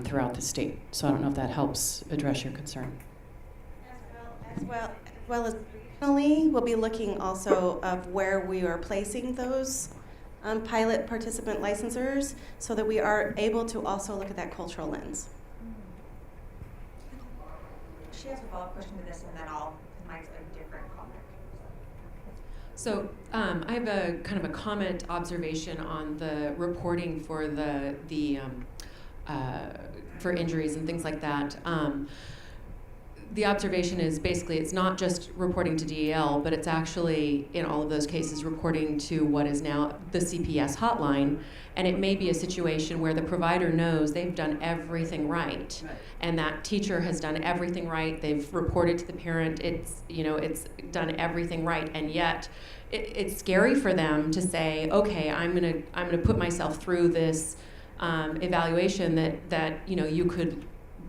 throughout the state. So I don't know if that helps address your concern. As well as regionally, we'll be looking also of where we are placing those pilot participant licensors so that we are able to also look at that cultural lens. She has a follow-up question to this, and then I'll make a different comment. So I have a kind of a comment observation on the reporting for for injuries and things like that. the observation is basically it's not just reporting to DEL, but it's actually, in all of those cases, reporting to what is now the CPS hotline. And it may be a situation where the provider knows they've done everything right, and that teacher has done everything right. They've reported to the parent. It's done everything right, and yet it's scary for them to say, okay, I'm gonna put myself through this evaluation that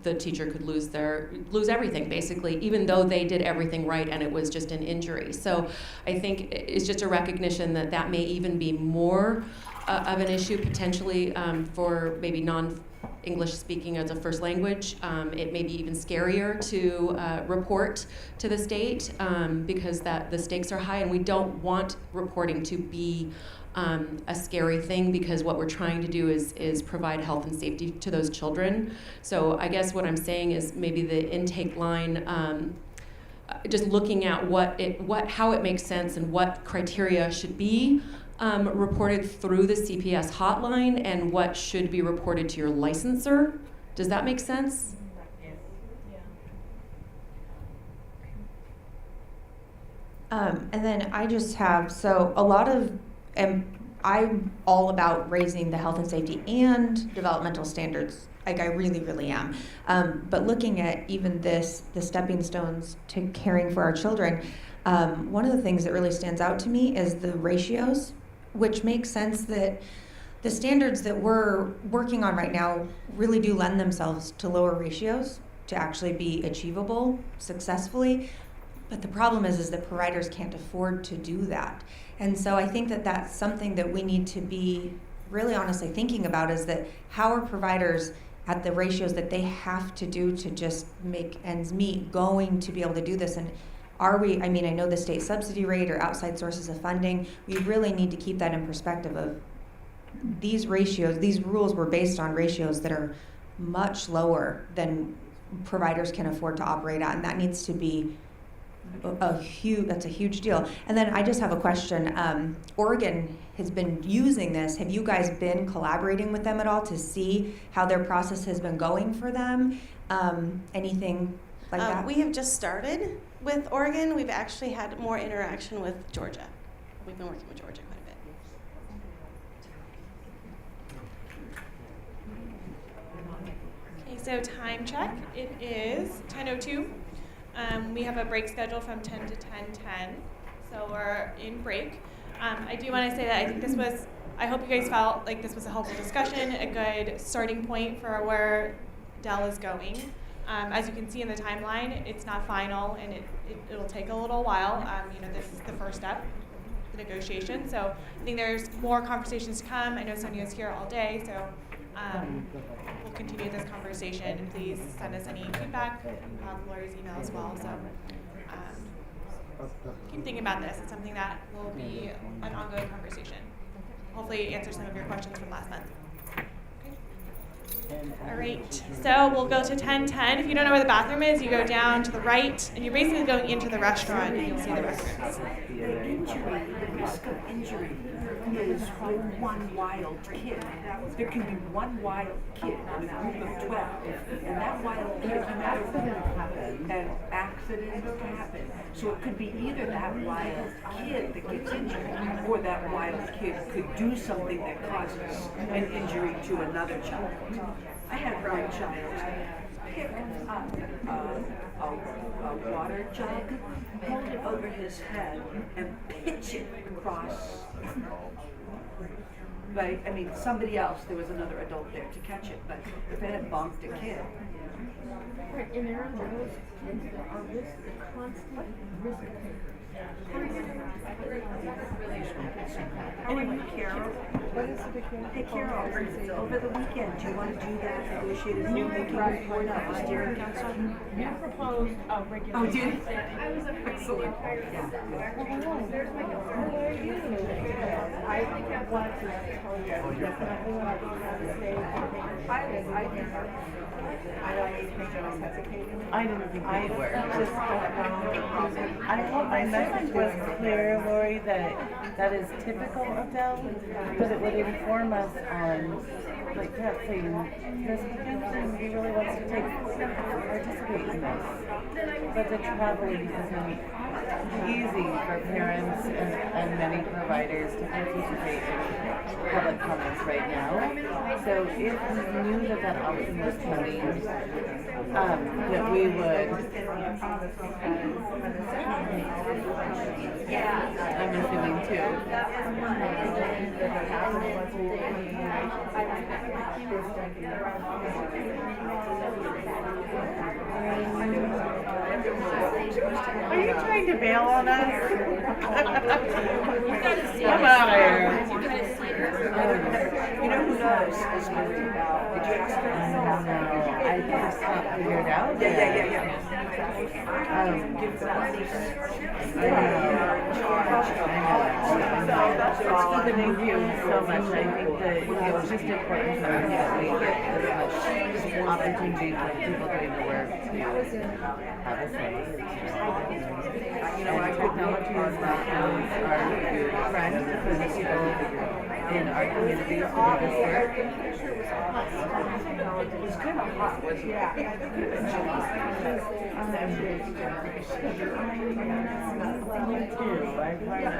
the teacher could lose everything basically, even though they did everything right and it was just an injury. So I think it's just a recognition that may even be more of an issue potentially for maybe non-English speaking as a first language. It may be even scarier to report to the state because the stakes are high, and we don't want reporting to be a scary thing, because what we're trying to do is provide health and safety to those children. So I guess what I'm saying is maybe the intake line, just looking at how it makes sense and what criteria should be reported through the CPS hotline and what should be reported to your licensor. Does that make sense? And then I just have, so a lot of, I'm all about raising the health and safety and developmental standards. Like I really, really am. But looking at even the stepping stones to caring for our children, one of the things that really stands out to me is the ratios, which makes sense that the standards that we're working on right now really do lend themselves to lower ratios to actually be achievable successfully. But the problem is that providers can't afford to do that. And so I think that that's something that we need to be really honestly thinking about, is that how are providers at the ratios that they have to do to just make ends meet going to be able to do this? And are we, I know the state subsidy rate or outside sources of funding, we really need to keep that in perspective of these ratios. These rules were based on ratios that are much lower than providers can afford to operate at, and that needs to be that's a huge deal. And then I just have a question. Oregon has been using this. Have you guys been collaborating with them at all to see how their process has been going for them? Anything like that? We have just started with Oregon. We've actually had more interaction with Georgia. We've been working with Georgia quite a bit. Okay, so time check. It is 10:02. We have a break schedule from 10 to 10:10, so we're in break. I do want to say that I think I hope you guys felt like this was a helpful discussion, a good starting point for where Dell is going. As you can see in the timeline, it's not final, and it'll take a little while. This is the first step, the negotiation. So I think there's more conversations to come. I know Sonia's here all day, so we'll continue this conversation. Please send us any feedback. You have Lori's email as well. So keep thinking about this. It's something that will be an ongoing conversation. Hopefully answer some of your questions from last month. All right, so we'll go to 10:10. If you don't know where the bathroom is, you go down to the right, and you're basically going into the restaurant, and you'll see the restrooms. The injury, the risk of injury is with one wild kid. There can be one wild kid in a group of 12, and that wild kid, no matter what, an accident can happen. So it could be either that wild kid that gets injured, or that wild kid could do something that causes an injury to another child. I had one child pick up a water jug, hold it over his head, and pitch it across. But somebody else, there was another adult there to catch it, but if it had bumped a kid. Right, and there are those kids that are constant risk takers. Anyway, Carol, hey Carol, over the weekend, do you want to do that negotiated rulemaking report of the steering council? You proposed a regulation. Oh, did you? Excellent. I think that's I didn't think they were. I hope my message was clear, Lori, that is typical of Dell, because it would inform us on, like Pat saying, there's potential, he really wants to participate in this. But the traveling isn't easy for parents and many providers to participate in public comments right now. So if we knew that that option was coming, that we would, I'm assuming Are you trying to bail on us? Come out here. You know who knows is moving about. Did you ask her? I just not figured out. Yeah. Thank you so much. I think that it's just important for us that we get as much opportunity for people doing the work to have a say. And technology is not always our friend for the people in our community to do this work. It was kind of hot, wasn't it?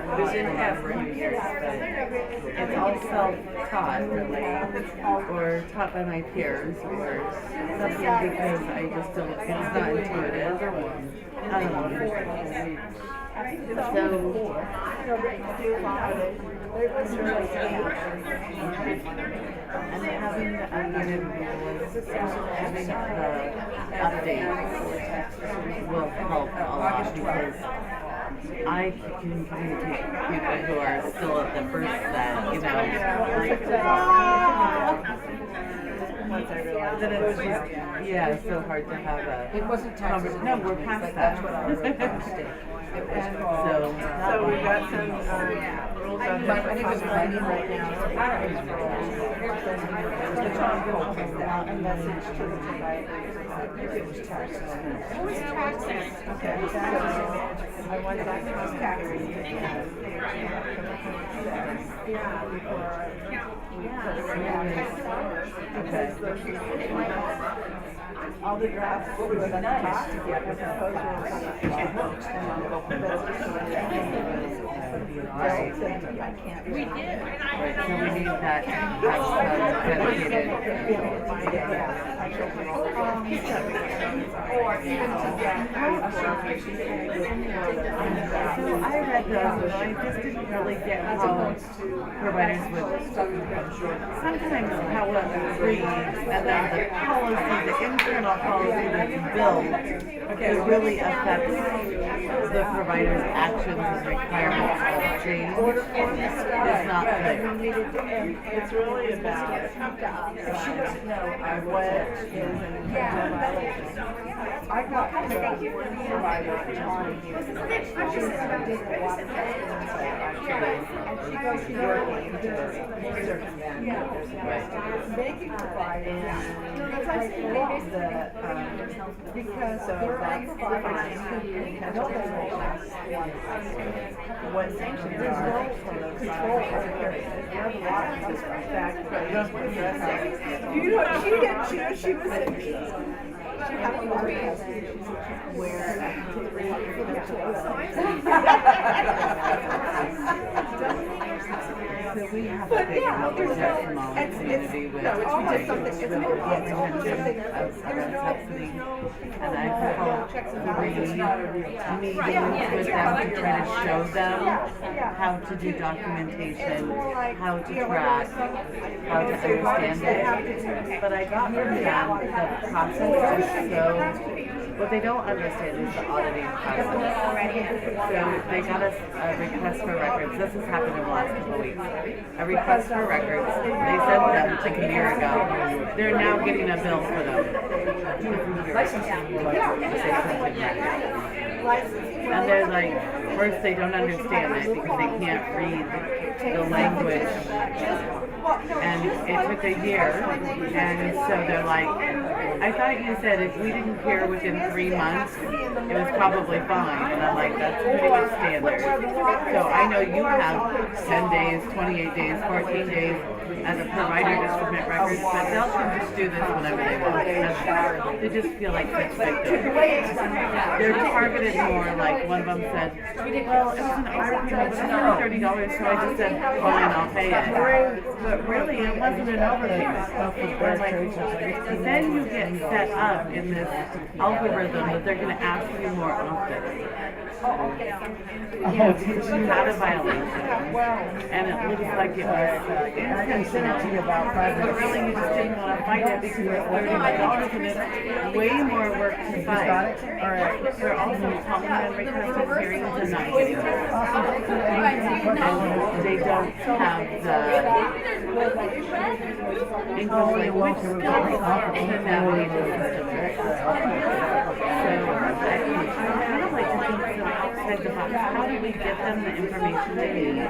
It was in every year, but it's all self-taught, really, or taught by my peers, or something because I just don't, it's not intuitive. And having the updated rules, having the updates will help a lot because I can communicate with people who are still at the first set, you know, then it's just, yeah, it's so hard to have a. It wasn't conversation. No, we're past that. That's what I was going to state. So we got some rules on that. I think it's writing right now. The John Hope a message to the providers. It was taxes. It was taxes. Okay. I wanted that to be taxes. All the drafts were nice to get with proposals. We did. So we need that dedicated. So I read those, and I just didn't really get how providers would sometimes how it reads, and then the policy, the internal policy that you build, it really affects the provider's actions and requirements of change. It's not good. It's really about if she doesn't know what is and I got the provider on here. She did a lot of testing and she goes to working to circumvent. Making providers because they're providers who don't know what sanctions are. There's no control over everything. You have a lot of this fact. You know, she didn't choose. She was in. She had a lot of tests where So we have a big community with subsidy, and I've held 3 meetings with them to try to show them how to do documentation, how to track, how to understand it. But I got from them the process is so. What they don't understand is the auditing process. So they got us a request for records. This has happened in the last couple of weeks. A request for records. They sent them like a year ago. They're now getting a bill for them. And they're like, first they don't understand it because they can't read the language. And it took a year, and so they're like, I thought you said if we didn't cure within 3 months, it was probably fine. And I'm like, that's pretty much standard. So I know you have 10 days, 28 days, 14 days as a provider to submit records, but they'll just do this whenever they want. They just feel like such victims. They're targeted more, like one of them said, well, it was an overpayment, but it's only $30, so I just said, fine, I'll pay it. But really, it wasn't an overpayment. Like, then you get set up in this algorithm that they're going to ask you more often. Yeah, teach you how to violation. And it looks like it was intentional, but really you just didn't want to fight it because it's $30 and it's way more work to fight. They're also complimentary custody hearings and not getting them. And they don't have the English language skills to navigate the system. So I kind of like to think outside the box. How do we get them the information they need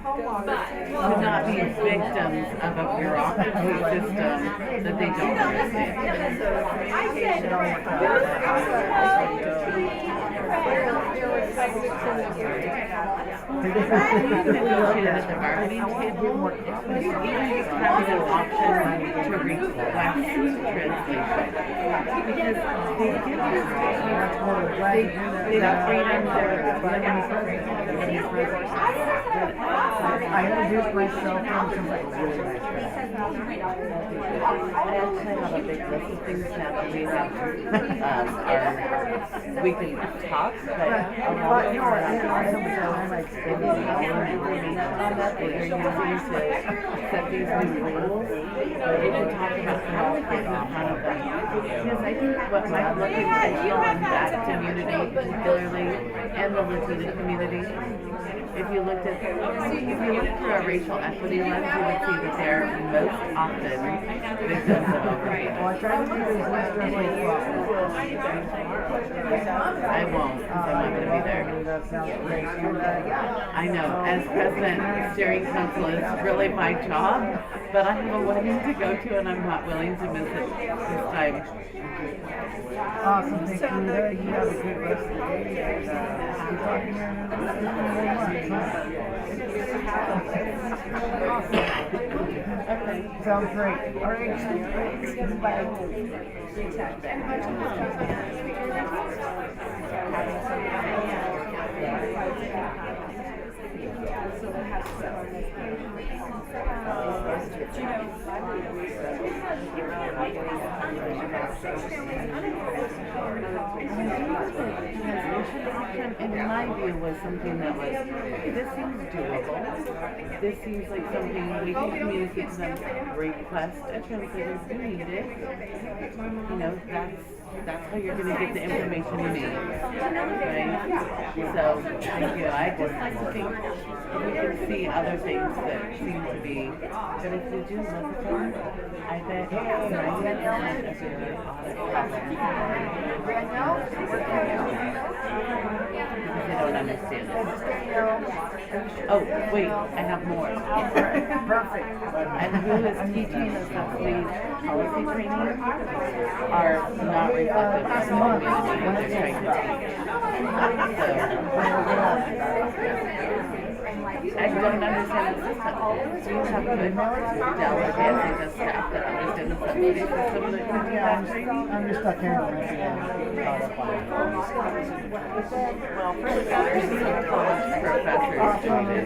to not be victims of a bureaucracy system that they don't understand? Negotiated at the bargaining table, even just having an option to request translation. Because they give you they freedom, I introduced myself and somebody really nice guy. I actually have a big list of things now that we have our weekly talks, but a lot of information on that they're using to set these new rules. We can talk about how to get in front of them. Because I think what might look intentional in that community particularly, and the Latina community, if you looked through a racial equity lens, you would see that they're most often victims of overpayment. I won't, because I'm not going to be there. I know, as president, steering council is really my job, but I have a wedding to go to and I'm not willing to miss it this time. Awesome, thank you. You have a good rest of the day. Okay. Sounds great. All right. Bye. In my view, was something that was, this seems doable. This seems like something we can communicate to them, request a translator if you need it. You know, that's how you're going to get the information you need, right? So, thank you. I just like to think we can see other things that seem to be, but if you do look at them, I bet 90% of your audit problems because they don't understand it. Oh, wait, I have more. Perfect. And who is teaching the subsidy policy training are not reflective of the community they're trying to teach. I don't understand the system. Do you have good delegates and the staff that understand the subsidy system that can do that training? I'm just stuck here. Well, for the college professors doing it.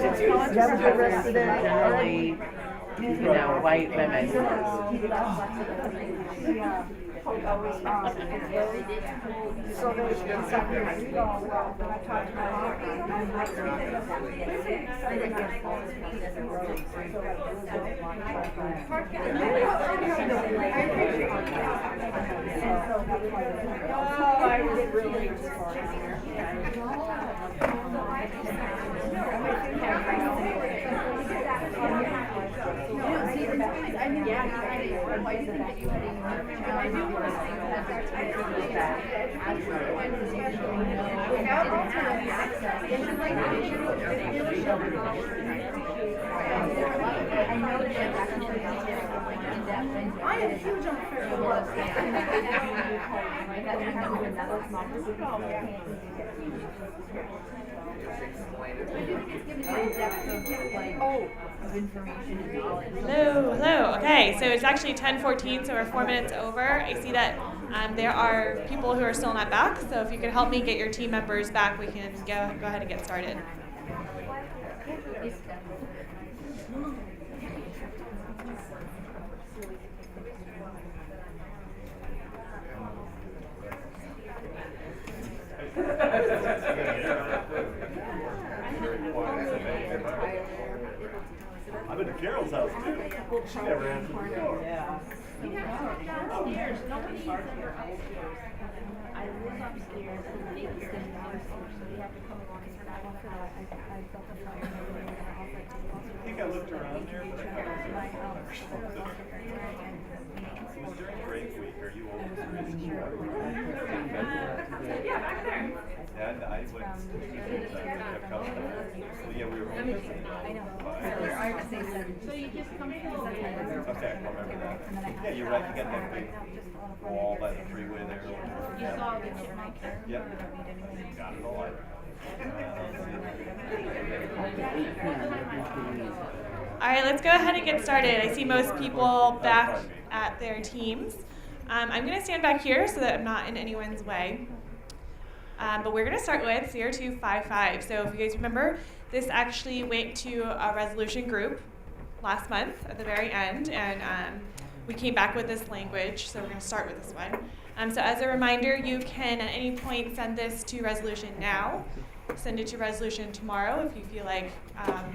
It's college professors generally, you know, white women. So there's something that you don't well, when I talked to my I was really yeah. I am huge on Hello, hello. Okay, so it's actually 10:14, so we're 4 minutes over. I see that there are people who are still not back, so if you could help me get your team members back, we can go ahead and get started. I've been to Carol's house too. She never answered the door. Downstairs, nobody's ever upstairs. I live upstairs and they extend downstairs, so they have to come along and I felt the fire and they were gonna offer to I think I looked around there, but I haven't seen it was during break week. Are you old? Yeah, back there. Yeah, I went. Kept coming. Yeah, we were. I know. So you just come in. Okay, I remember that. Yeah, you're right. You got that big wall by the freeway there. You saw the overnight care? Yep. Got it all. All right, let's go ahead and get started. I see most people back at their teams. I'm going to stand back here so that I'm not in anyone's way. But we're going to start with 0255. So if you guys remember, this actually went to a resolution group last month at the very end, and we came back with this language, so we're going to start with this one. So as a reminder, you can at any point send this to resolution now, send it to resolution tomorrow if you feel like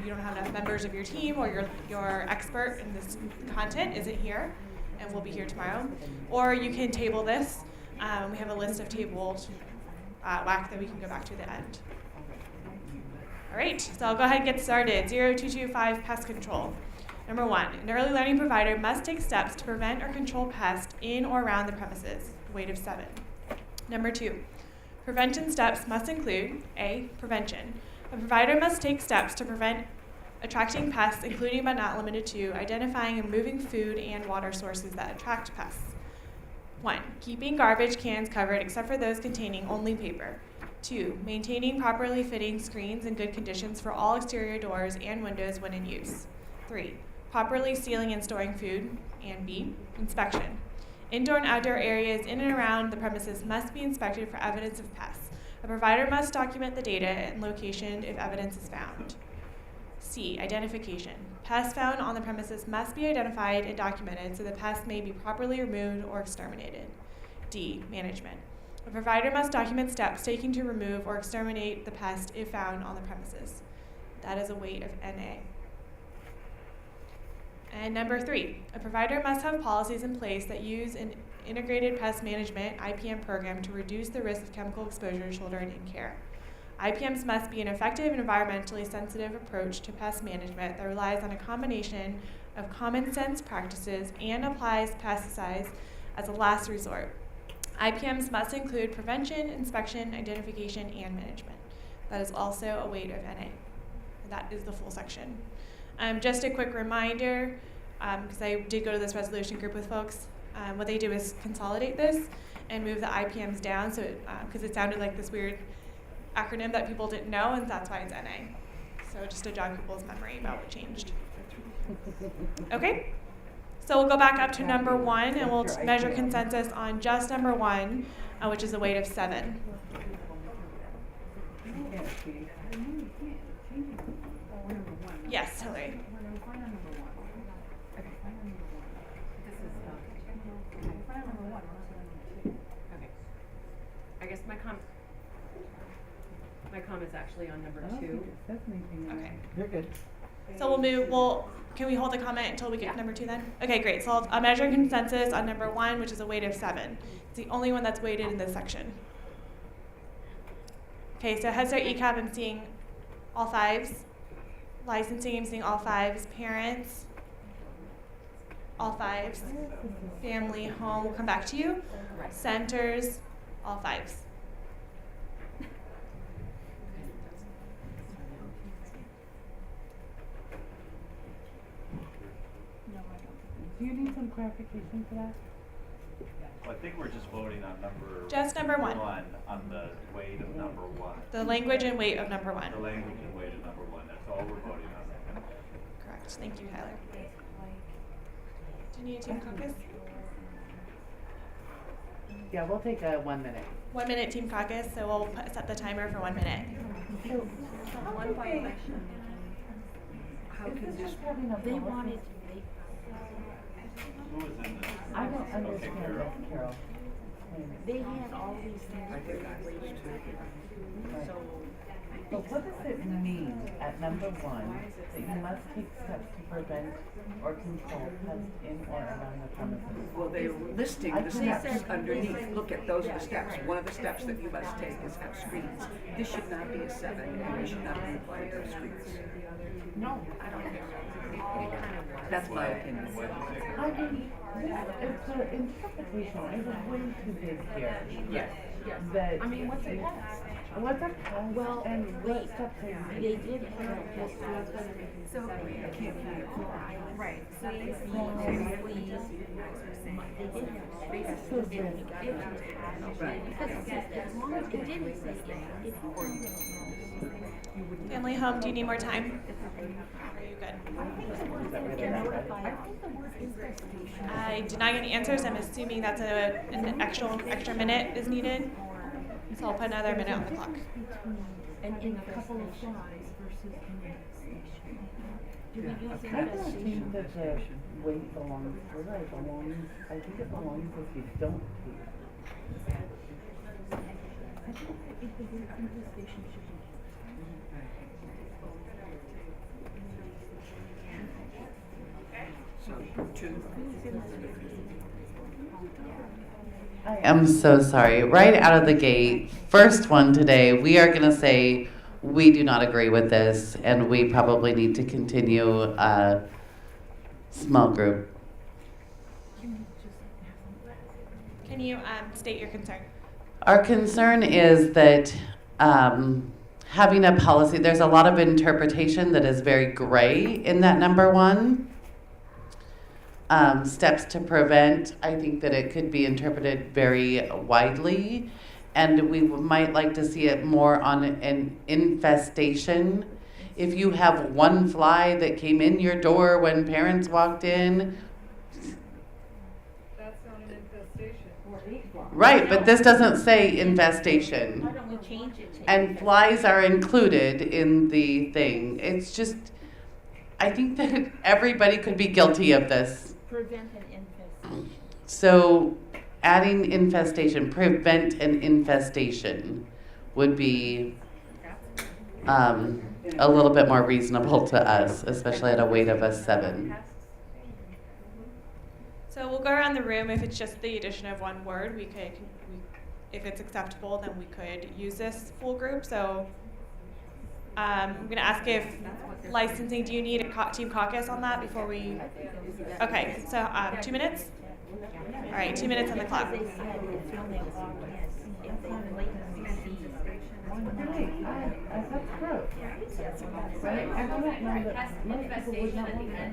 you don't have enough members of your team or your expert in this content isn't here and will be here tomorrow. Or you can table this. We have a list of tabled WAC that we can go back to the end. All right, so I'll go ahead and get started. 0225 pest control. Number 1, an early learning provider must take steps to prevent or control pests in or around the premises, weight of 7. Number 2, prevention steps must include A, prevention. A provider must take steps to prevent attracting pests, including but not limited to identifying and removing food and water sources that attract pests. 1, keeping garbage cans covered except for those containing only paper. 2, maintaining properly fitting screens in good conditions for all exterior doors and windows when in use. 3, properly sealing and storing food. And B, inspection. Indoor and outdoor areas in and around the premises must be inspected for evidence of pests. A provider must document the data and location if evidence is found. C, identification. Pests found on the premises must be identified and documented so the pests may be properly removed or exterminated. D, management. A provider must document steps taken to remove or exterminate the pest if found on the premises. That is a weight of NA. And number 3, a provider must have policies in place that use an integrated pest management IPM program to reduce the risk of chemical exposure to children in care. IPMs must be an effective and environmentally sensitive approach to pest management that relies on a combination of common sense practices and applies pesticides as a last resort. IPMs must include prevention, inspection, identification, and management. That is also a weight of NA. That is the full section. Just a quick reminder, because I did go to this resolution group with folks, what they do is consolidate this and move the IPMs down, so because it sounded like this weird acronym that people didn't know, and that's why it's NA. So just to jog people's memory about what changed. Okay, so we'll go back up to number 1, and we'll measure consensus on just number 1, which is a weight of 7. Yes, Hillary. Okay. I guess my comment's actually on number 2. Okay. You're good. So we'll move, can we hold the comment until we get to number 2 then? Okay, great. So I'll measure consensus on number 1, which is a weight of 7. It's the only one that's weighted in this section. Okay, so Head Start ECAP, I'm seeing all 5s. Licensing, I'm seeing all 5s. Parents. all 5s. Family, home, we'll come back to you. Centers, all 5s. Do you need some clarification for that? Well, I think we're just voting on number. Just number 1. On the weight of number 1. The language and weight of number 1. The language and weight of number 1. That's all we're voting on. Correct. Thank you, Tyler. Do you need a team caucus? Yeah, we'll take a 1 minute. 1 minute team caucus, so we'll set the timer for 1 minute. One violation. How could this, they wanted, Who was in this? I don't understand Carol. that, Carol. they had all these things. I think I was too. So. But what does it mean at number 1 that you must take steps to prevent or control pest in or around the premises? Well, they're listing the steps underneath. Look at those are the steps. One of the steps that you must take is have screens. This should not be a 7, and you should not be required to have screens. No, I don't think so. That's my opinion. I mean, it's an interpretation. I was way too big here. Yes. That I mean, what's a pest? What's a pest? Well, and what steps are you they taking? did have this. So I can't hear. Right. So They did have right. because as long as it didn't say if Family, home, do you need more time? Are you good? I did not get any answers. I'm assuming that's an extra minute is needed. So I'll put another minute on the clock. and in a couple of flies versus infestation. Do we use I don't think that the weight belongs where it belongs. I think it belongs if you don't take it. I think that if the word infestation should be. So 2. I'm so sorry. Right out of the gate, first one today, we are going to say we do not agree with this, and we probably need to continue a small group. Can you state your concern? Our concern is that having a policy, there's a lot of interpretation that is very gray in that number 1. Steps to prevent, I think that it could be interpreted very widely, and we might like to see it more on an infestation. If you have one fly that came in your door when parents walked in. That's not an infestation. Right, but this doesn't say infestation. Why don't we change it to? And flies are included in the thing. It's just, I think that everybody could be guilty of this. Prevent an infestation. So adding infestation, prevent an infestation would be a little bit more reasonable to us, especially at a weight of a 7. So we'll go around the room. If it's just the addition of one word, if it's acceptable, then we could use this full group. So I'm going to ask if licensing, do you need a team caucus on that before we? Okay, so 2 minutes? All right, 2 minutes on the clock. That's gross. Right? I don't know that most people would not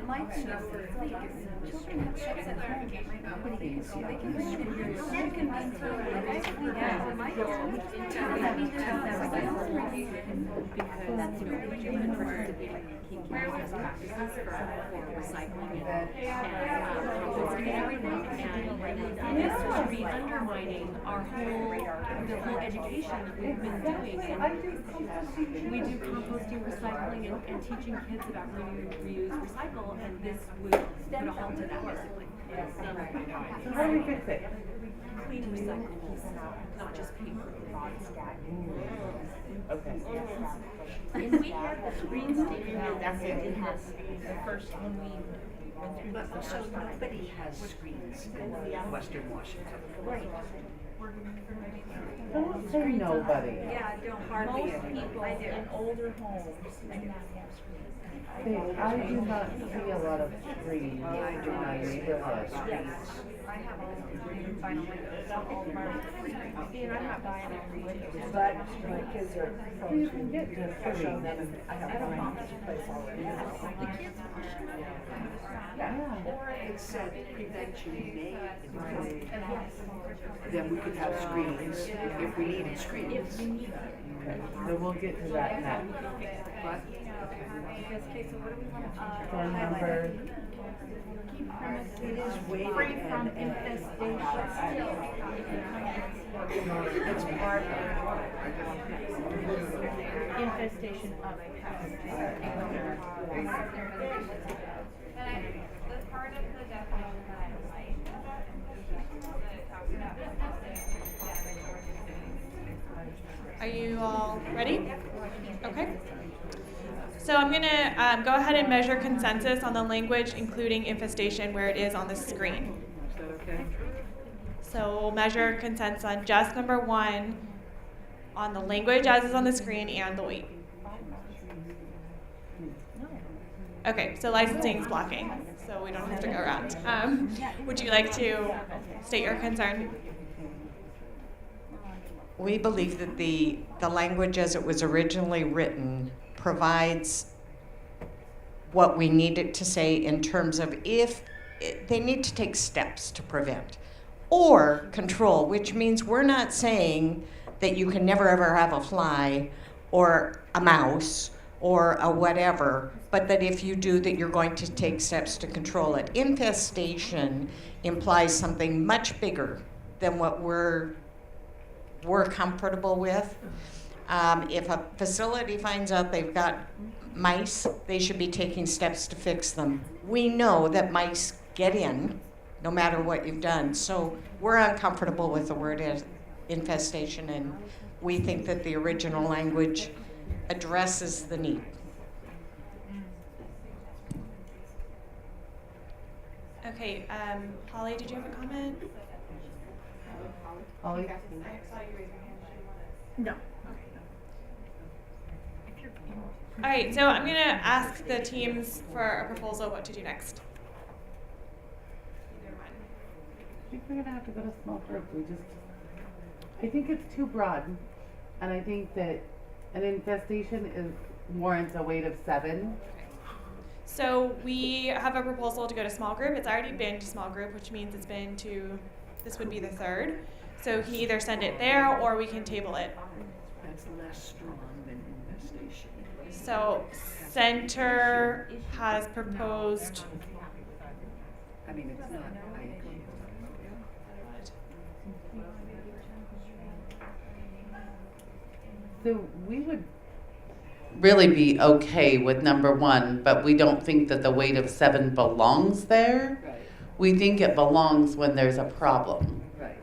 want that. This would be undermining the whole education that we've been doing. And we do composting, recycling, and teaching kids about reuse, recycle, and this would put a halt to that basically. So how do we fix it? Clean recyclables, not just paper. Okay. And we had the screen statement that's in this, the first when we went through But this. so nobody has screens in Western Washington. Right. Don't say nobody. Yeah, I don't hardly. Most people in older homes do not have screens. I do not see a lot of screens in my neighborhood. I have all of mine. See, and I'm not buying it. But my kids are. You can get just I show screens. them, I have mine in place already. The kids Yeah. It said prevention may improve. Then we could have screens if we needed screens. Okay, so we'll get to that next. But Phone number. it is weighted free from and infestation. it's part of Infestation of a Are you all ready? Okay. So I'm gonna go ahead and measure consensus on the language, including infestation, where it is on the screen. Is that okay? So we'll measure consensus on just number 1 on the language as is on the screen and the weight. Okay, so licensing is blocking, so we don't have to go around. Would you like to state your concern? We believe that the language as it was originally written provides what we need it to say in terms of if they need to take steps to prevent or control, which means we're not saying that you can never ever have a fly or a mouse or a whatever, but that if you do, that you're going to take steps to control it. Infestation implies something much bigger than what we're comfortable with. If a facility finds out they've got mice, they should be taking steps to fix them. We know that mice get in no matter what you've done, so we're uncomfortable with the word infestation, and we think that the original language addresses the need. Okay, Holly, did you have a comment? Holly? I saw you raise your hand. No. All right, so I'm gonna ask the teams for a proposal what to do next. I think we're gonna have to go to small group. I think it's too broad, and I think that an infestation warrants a weight of 7. So we have a proposal to go to small group. It's already been to small group, which means it's been to, this would be the 3rd. So we can either send it there or we can table it. That's less strong than infestation. So Center has proposed, I mean, it's not, I agree. So we would Really be okay with number 1, but we don't think that the weight of 7 belongs there. Right. We think it belongs when there's a problem. Right.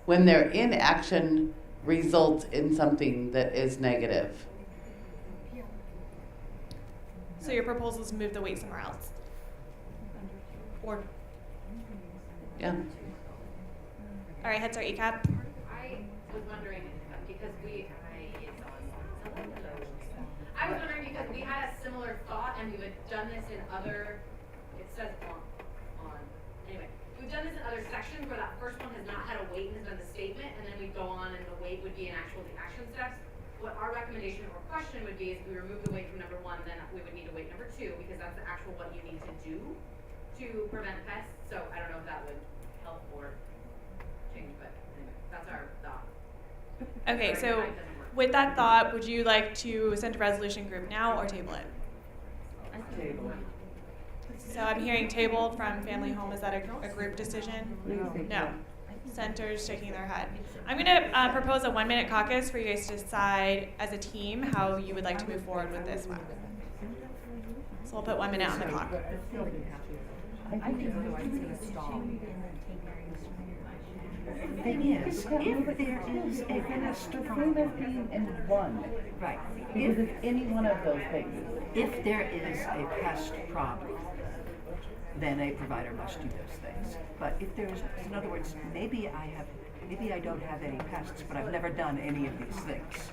When their inaction results in something that is negative. so your proposal is to move the weight somewhere else? Or, Yeah. all right, head start ECAP. I was wondering because we had a similar thought and we had done this in other, it says anyway, we've done this in other sections where that first one has not had a weight and has done the statement, and then we go on and the weight would be an actual the action steps. What our recommendation or question would be is if we remove the weight from number 1, then we would need a weight number 2 because that's the actual what you need to do to prevent pests. So I don't know if that would help or change, but anyway, that's our thought. Okay, so with that thought, would you like to send a resolution group now or table it? Table. So I'm hearing tabled from Family Home. Is that a group decision? No. Center's shaking their head. I'm going to propose a 1-minute caucus for you guys to decide as a team how you would like to move forward with this one. So we'll put 1 minute on the clock. Thing is, if there is a pest problem, in 1. right, Because it's any one of those things. if there is a pest problem, then a provider must do those things. But if there's, in other words, maybe I don't have any pests, but I've never done any of these things.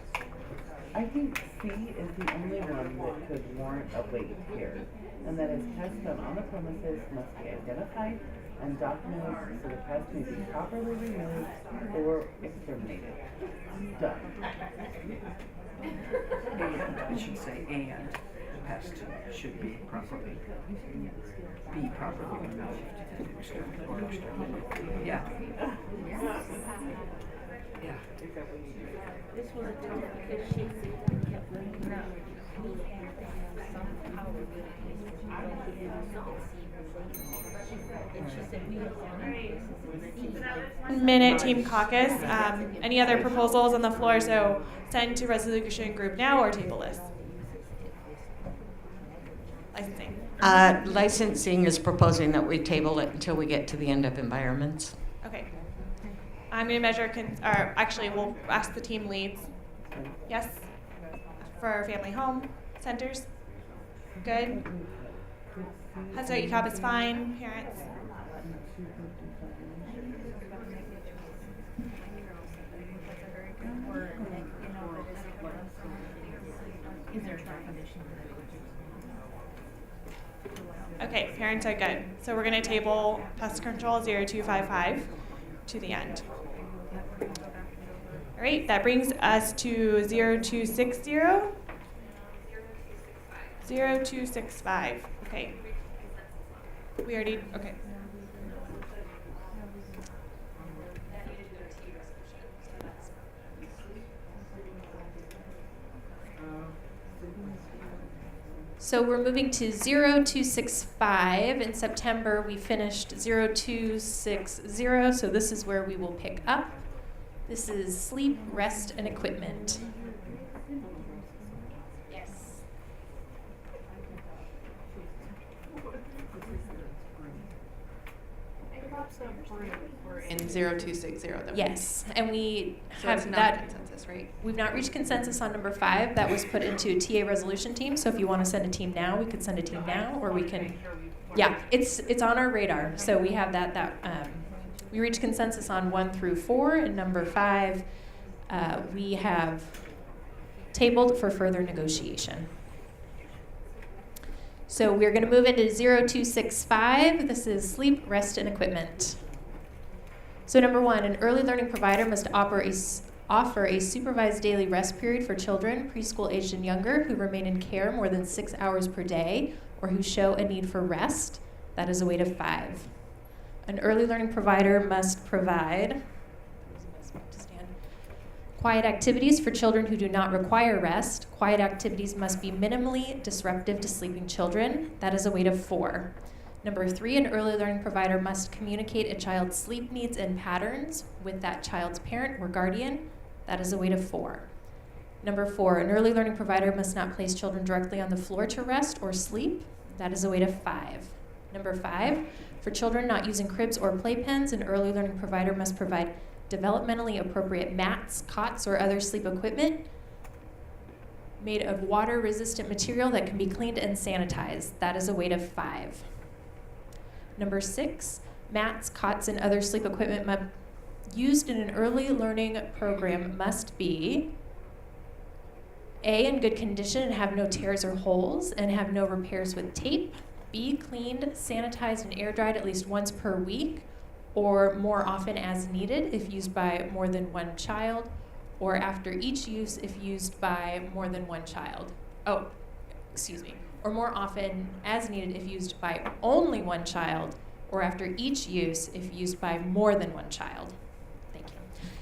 I think C is the only one that could warrant a wait here, and that is pests found on the premises must be identified and documented so the pest may be properly removed or exterminated. Done. It should say and pest should be properly removed or exterminated. Yeah. Yeah. This was a tough because she kept bringing up some power with results. And she said, we have gone over this. Minute Team Caucus. Any other proposals on the floor? So send to resolution group now or table this. Licensing. Licensing is proposing that we table it until we get to the end of environments. Okay. I'm going to measure, or actually we'll ask the team leads. Yes? For family home centers? Good? Husband ECOP is fine. Parents? Okay, parents are good. So we're going to table pest control 0255 to the end. All right, that brings us to 0260. 0265. Okay. We already, okay. So we're moving to 0265. In September, we finished 0260, so this is where we will pick up. This is sleep, rest, and equipment. Yes. In 0260. Yes, and we So have it's not that consensus, right? We've not reached consensus on number 5. That was put into a TA resolution team. So if you want to send a team now, we could send a team now, or we can. Yeah, it's on our radar. So we have that. We reached consensus on 1 through 4, and number 5 we have tabled for further negotiation. So we're going to move into 0265. This is sleep, rest, and equipment. So number 1, an early learning provider must offer a supervised daily rest period for children, preschool aged and younger, who remain in care more than 6 hours per day or who show a need for rest. That is a weight of 5. An early learning provider must provide quiet activities for children who do not require rest. Quiet activities must be minimally disruptive to sleeping children. That is a weight of 4. Number 3, an early learning provider must communicate a child's sleep needs and patterns with that child's parent or guardian. That is a weight of 4. Number 4, an early learning provider must not place children directly on the floor to rest or sleep. That is a weight of 5. Number 5, for children not using cribs or playpens, an early learning provider must provide developmentally appropriate mats, cots, or other sleep equipment made of water-resistant material that can be cleaned and sanitized. That is a weight of 5. Number 6, mats, cots, and other sleep equipment used in an early learning program must be A, in good condition and have no tears or holes and have no repairs with tape. B, cleaned, sanitized, and air dried at least once per week or more often as needed if used by more than one child, or after each use if used by more than one child. Or more often as needed if used by only one child, or after each use if used by more than one child. Thank you.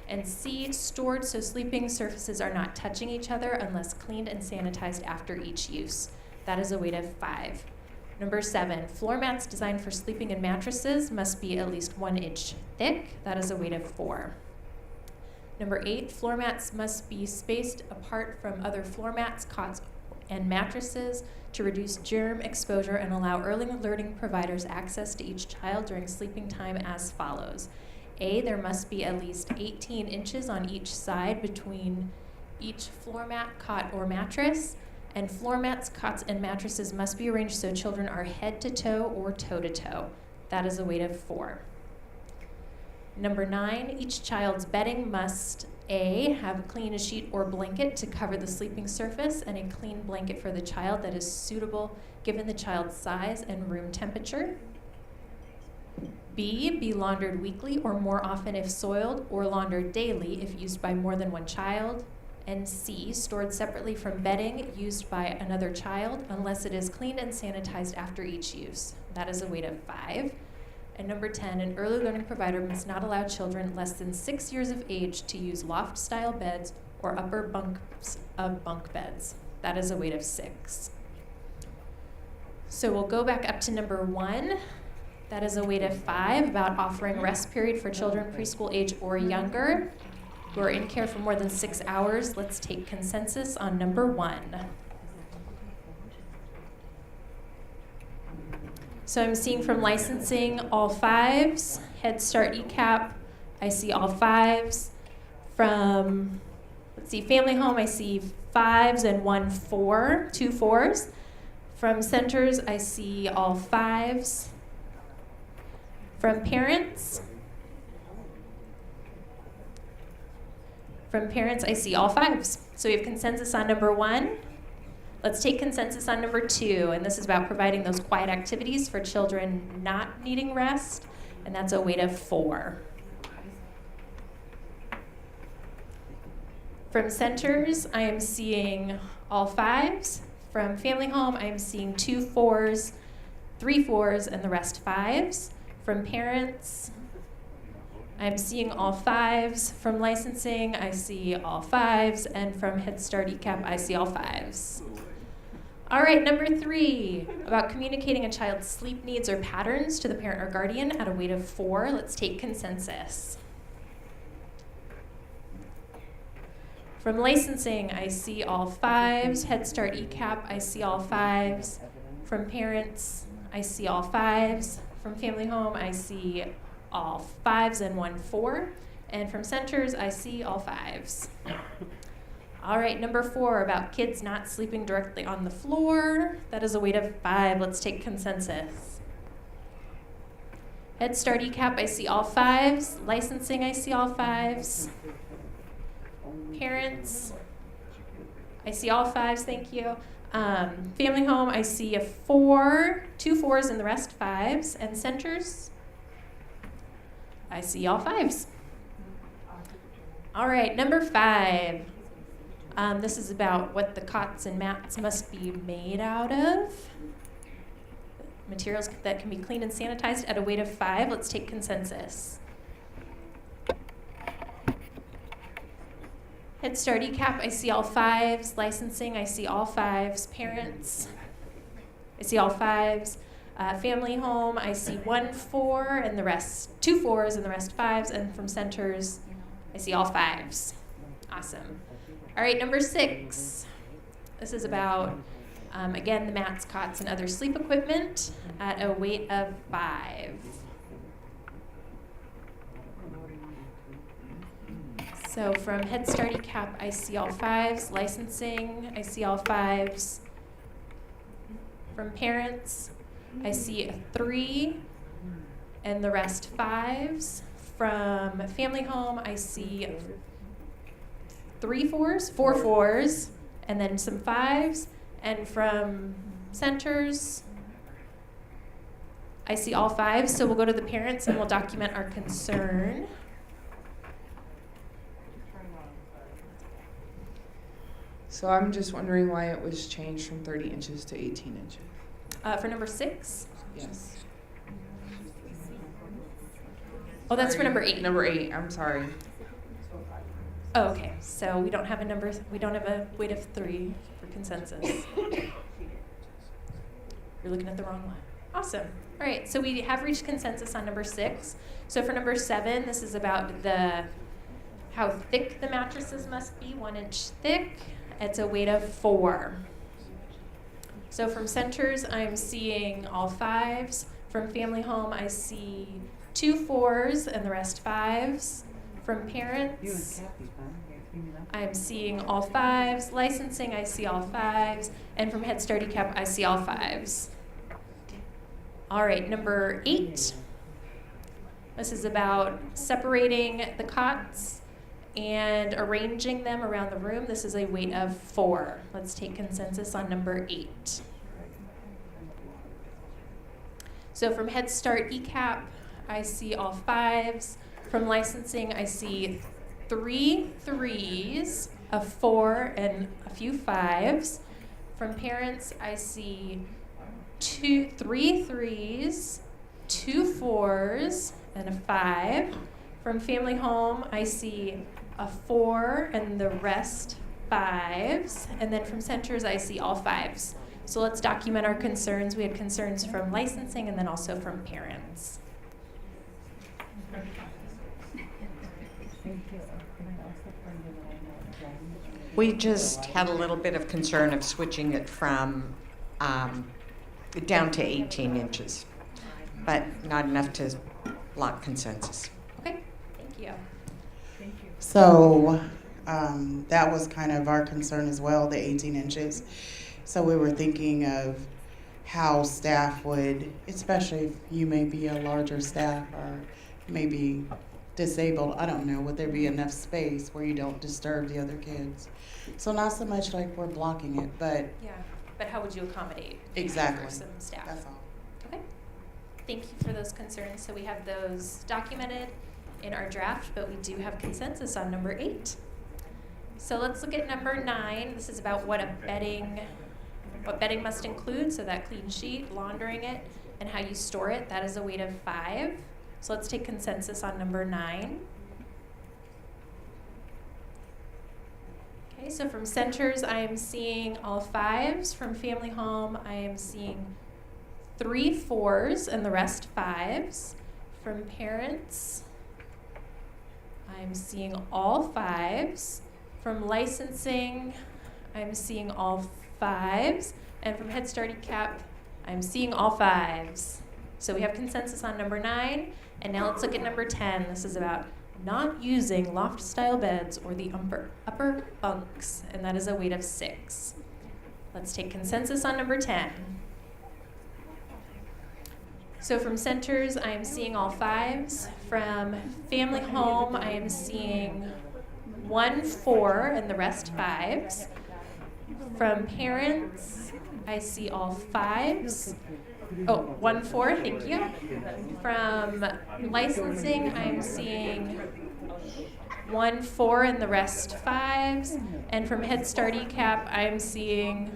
And C, stored so sleeping surfaces are not touching each other unless cleaned and sanitized after each use. That is a weight of 5. Number 7, floor mats designed for sleeping in mattresses must be at least 1 inch thick. That is a weight of 4. Number 8, floor mats must be spaced apart from other floor mats, cots, and mattresses to reduce germ exposure and allow early learning providers access to each child during sleeping time as follows. A, there must be at least 18 inches on each side between each floor mat, cot, or mattress. And floor mats, cots, and mattresses must be arranged so children are head to toe or toe to toe. That is a weight of 4. Number 9, each child's bedding must A, have a clean sheet or blanket to cover the sleeping surface and a clean blanket for the child that is suitable given the child's size and room temperature. B, be laundered weekly or more often if soiled, or laundered daily if used by more than one child. And C, stored separately from bedding used by another child unless it is cleaned and sanitized after each use. That is a weight of 5. And number 10, an early learning provider must not allow children less than 6 years of age to use loft-style beds or upper bunks of bunk beds. That is a weight of 6. So we'll go back up to number 1. That is a weight of 5, about offering rest period for children preschool age or younger who are in care for more than 6 hours. Let's take consensus on number 1. So I'm seeing from licensing all 5s, Head Start ECAP, I see all 5s. From, let's see, Family Home, I see 5s and 1 4, 2 4s. From centers, I see all 5s. From parents, I see all 5s. So we have consensus on number 1. Let's take consensus on number 2, and this is about providing those quiet activities for children not needing rest, and that's a weight of 4. From centers, I am seeing all 5s. From Family Home, I am seeing 2 4s, 3 4s, and the rest 5s. From parents, I'm seeing all 5s. From licensing, I see all 5s. And from Head Start ECAP, I see all 5s. All right, number 3, about communicating a child's sleep needs or patterns to the parent or guardian at a weight of 4. Let's take consensus. From licensing, I see all 5s. Head Start ECAP, I see all 5s. From parents, I see all 5s. From Family Home, I see all 5s and 1 4. And from centers, I see all 5s. All right, number 4, about kids not sleeping directly on the floor. That is a weight of 5. Let's take consensus. Head Start ECAP, I see all 5s. Licensing, I see all 5s. Parents, I see all 5s, thank you. Family Home, I see a 4, 2 4s, and the rest 5s. And centers, I see all 5s. All right, number 5. This is about what the cots and mats must be made out of. Materials that can be cleaned and sanitized at a weight of 5. Let's take consensus. Head Start ECAP, I see all 5s. Licensing, I see all 5s. Parents, I see all 5s. Family Home, I see 1 4 and the rest 2 4s and the rest 5s. And from centers, I see all 5s. Awesome. All right, number 6. This is about, again, the mats, cots, and other sleep equipment at a weight of 5. So from Head Start ECAP, I see all 5s. Licensing, I see all 5s. From parents, I see a 3 and the rest 5s. From Family Home, I see 3 4s, 4 4s, and then some 5s. And from centers, I see all 5s. So we'll go to the parents and we'll document our concern. So I'm just wondering why it was changed from 30 inches to 18 inches. For number 6? Yes. Oh, that's for number 8. Number 8, I'm sorry. Oh, okay. So we don't have a number, we don't have a weight of 3 for consensus. You're looking at the wrong one. Awesome. All right, so we have reached consensus on number 6. So for number 7, this is about how thick the mattresses must be, 1 inch thick. It's a weight of 4. So from centers, I'm seeing all 5s. From Family Home, I see 2 4s and the rest 5s. From parents, I'm seeing all 5s. Licensing, I see all 5s. And from Head Start ECAP, I see all 5s. All right, number 8. This is about separating the cots and arranging them around the room. This is a weight of 4. Let's take consensus on number 8. So from Head Start ECAP, I see all 5s. From licensing, I see 3 3s, a 4, and a few 5s. From parents, I see 3 3s, 2 4s, and a 5. From family home, I see a 4 and the rest 5s. And then from centers, I see all 5s. So let's document our concerns. We had concerns from licensing and then also from parents. We just had a little bit of concern of switching it from down to 18 inches, but not enough to lock consensus. Okay, thank you. So that was kind of our concern as well, the 18 inches. So we were thinking of how staff would, especially if you may be a larger staff or maybe disabled, I don't know, would there be enough space where you don't disturb the other kids? So not so much like we're blocking it, but Yeah, but how would you accommodate exactly. for some staff? That's all. Okay, thank you for those concerns. So we have those documented in our draft, but we do have consensus on number 8. So let's look at number 9. This is about what bedding must include. So that clean sheet, laundering it, and how you store it. That is a weight of 5. So let's take consensus on number 9. Okay, so from centers, I am seeing all 5s. From family home, I am seeing 3 4s and the rest 5s. From parents, I'm seeing all 5s. From licensing, I'm seeing all 5s. And from Head Start ECAP, I'm seeing all 5s. So we have consensus on number 9. And now let's look at number 10. This is about not using loft-style beds or the upper bunks, and that is a weight of 6. Let's take consensus on number 10. So from centers, I am seeing all 5s. From family home, I am seeing 1 4 and the rest 5s. From parents, I see all 5s. Oh, 1 4, thank you. From licensing, I'm seeing 1 4 and the rest 5s. And from Head Start ECAP, I'm seeing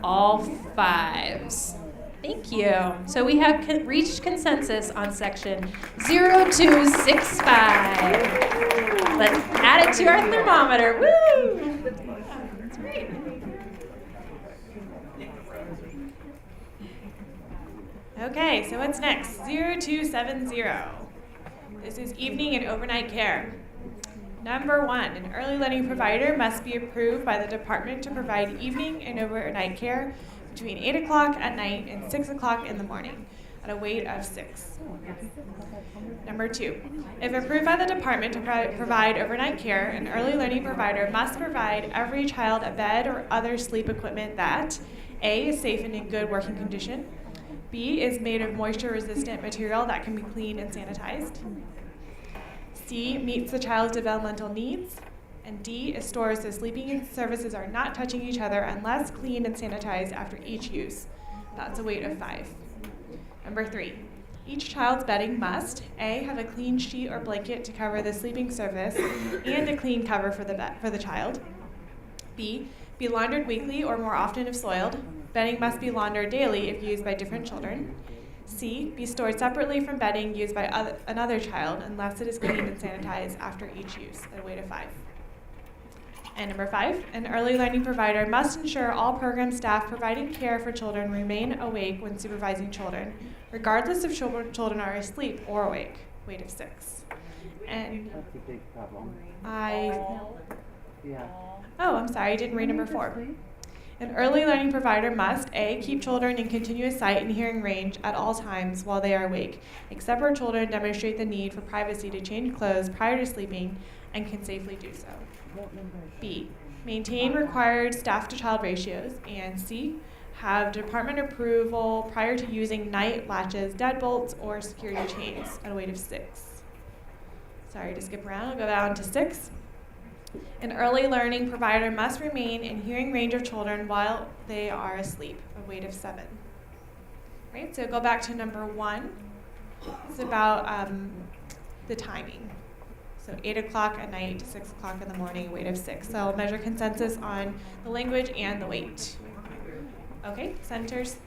all 5s. Thank you. So we have reached consensus on section 0265. Let's add it to our thermometer. Woo! That's great. Okay, so what's next? 0270. This is evening and overnight care. Number 1, an early learning provider must be approved by the department to provide evening and overnight care between 8 o'clock at night and 6 o'clock in the morning at a weight of 6. Number 2, if approved by the department to provide overnight care, an early learning provider must provide every child a bed or other sleep equipment that A, is safe and in good working condition, B, is made of moisture-resistant material that can be cleaned and sanitized, C, meets the child's developmental needs, and D, stores so sleeping surfaces are not touching each other unless cleaned and sanitized after each use. That's a weight of 5. Number 3, each child's bedding must A, have a clean sheet or blanket to cover the sleeping surface and a clean cover for the child. B, be laundered weekly or more often if soiled. Bedding must be laundered daily if used by different children. C, be stored separately from bedding used by another child unless it is cleaned and sanitized after each use at a weight of 5. And number 5, an early learning provider must ensure all program staff providing care for children remain awake when supervising children, regardless if children are asleep or awake. Weight of 6. And That's a big problem. Oh, I'm sorry, I didn't read number 4. An early learning provider must A, keep children in continuous sight and hearing range at all times while they are awake, except where children demonstrate the need for privacy to change clothes prior to sleeping and can safely do so. B, maintain required staff-to-child ratios, and C, have department approval prior to using night latches, deadbolts, or security chains at a weight of 6. Sorry to skip around, I'll go down to 6. An early learning provider must remain in hearing range of children while they are asleep, a weight of 7. Right, so go back to number 1. It's about the timing. So 8 o'clock at night to 6 o'clock in the morning, a weight of 6. So I'll measure consensus on the language and the weight. Okay, centers.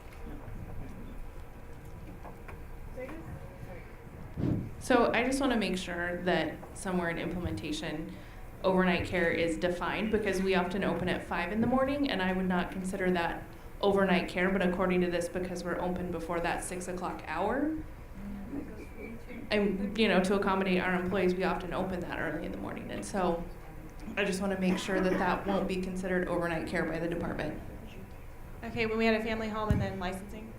So I just want to make sure that somewhere in implementation, overnight care is defined, because we often open at 5 in the morning, and I would not consider that overnight care, but according to this, because we're open before that 6 o'clock hour, and to accommodate our employees, we often open that early in the morning. And so I just want to make sure that that won't be considered overnight care by the department. Okay, when we had a family home and then licensing.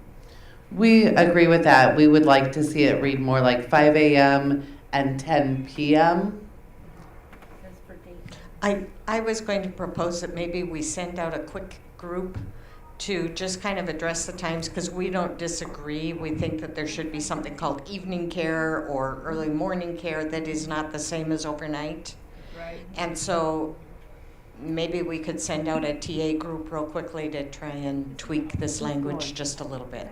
We agree with that. We would like to see it read more like 5 a.m. and 10 p.m. I was going to propose that maybe we send out a quick group to just kind of address the times, because we don't disagree. We think that there should be something called evening care or early morning care that is not the same as overnight. Right. And so maybe we could send out a TA group real quickly to try and tweak this language just a little bit.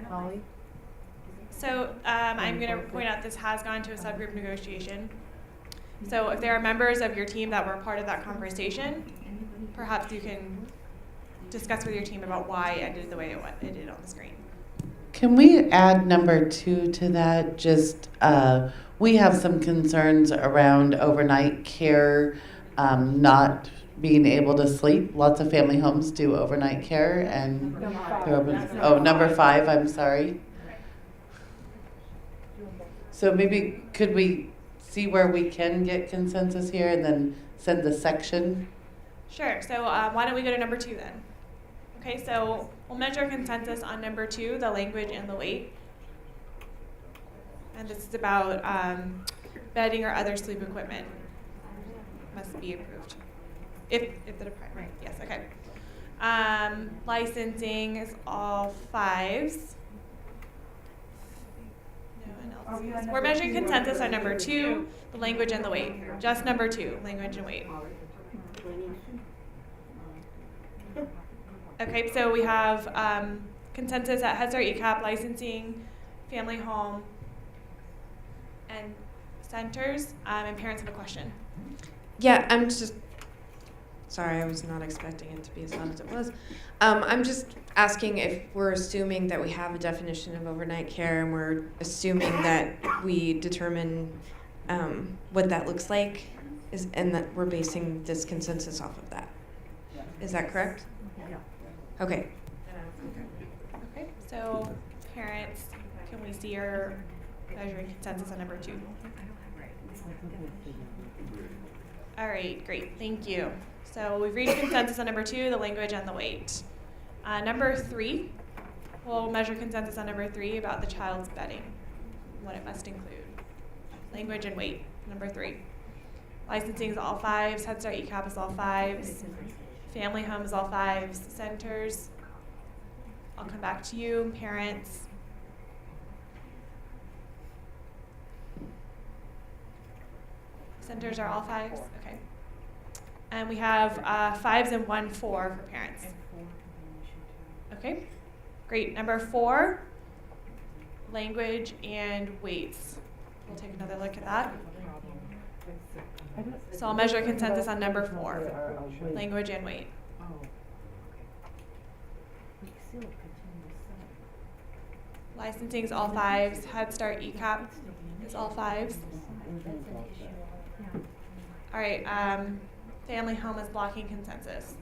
So I'm going to point out this has gone to a subgroup negotiation. So if there are members of your team that were part of that conversation, perhaps you can discuss with your team about why it did the way it did on the screen. Can we add number 2 to that? Just, we have some concerns around overnight care, not being able to sleep. Lots of family homes do overnight care, and they're open. Number 5, I'm sorry. So maybe could we see where we can get consensus here and then send the section? Sure, so why don't we go to number 2 then? Okay, so we'll measure consensus on number 2, the language and the weight. And this is about bedding or other sleep equipment must be approved. If the department, yes, okay. Licensing is all 5s. No one else. We're measuring consensus on number 2, the language and the weight. Just number 2, language and weight. Okay, so we have consensus at Head Start, ECAP, licensing, family home, and centers. And parents have a question. Yeah, I'm just sorry, I was not expecting it to be as loud as it was. I'm just asking if we're assuming that we have a definition of overnight care, and we're assuming that we determine what that looks like, and that we're basing this consensus off of that. Is that correct? Okay. Okay, so parents, can we see your measuring consensus on number 2? All right, great, thank you. So we've reached consensus on number 2, the language and the weight. Number 3, we'll measure consensus on number 3 about the child's bedding, what it must include. Language and weight, number 3. Licensing is all 5s, Head Start ECAP is all 5s. Family home is all 5s. Centers, I'll come back to you. Parents. Centers are all 5s? Okay. And we have 5s and 1 4 for parents. Okay, great. Number 4, language and weights. We'll take another look at that. So I'll measure consensus on number 4, language and weight. Licensing is all 5s. Head Start ECAP is all 5s. All right, family home is blocking consensus.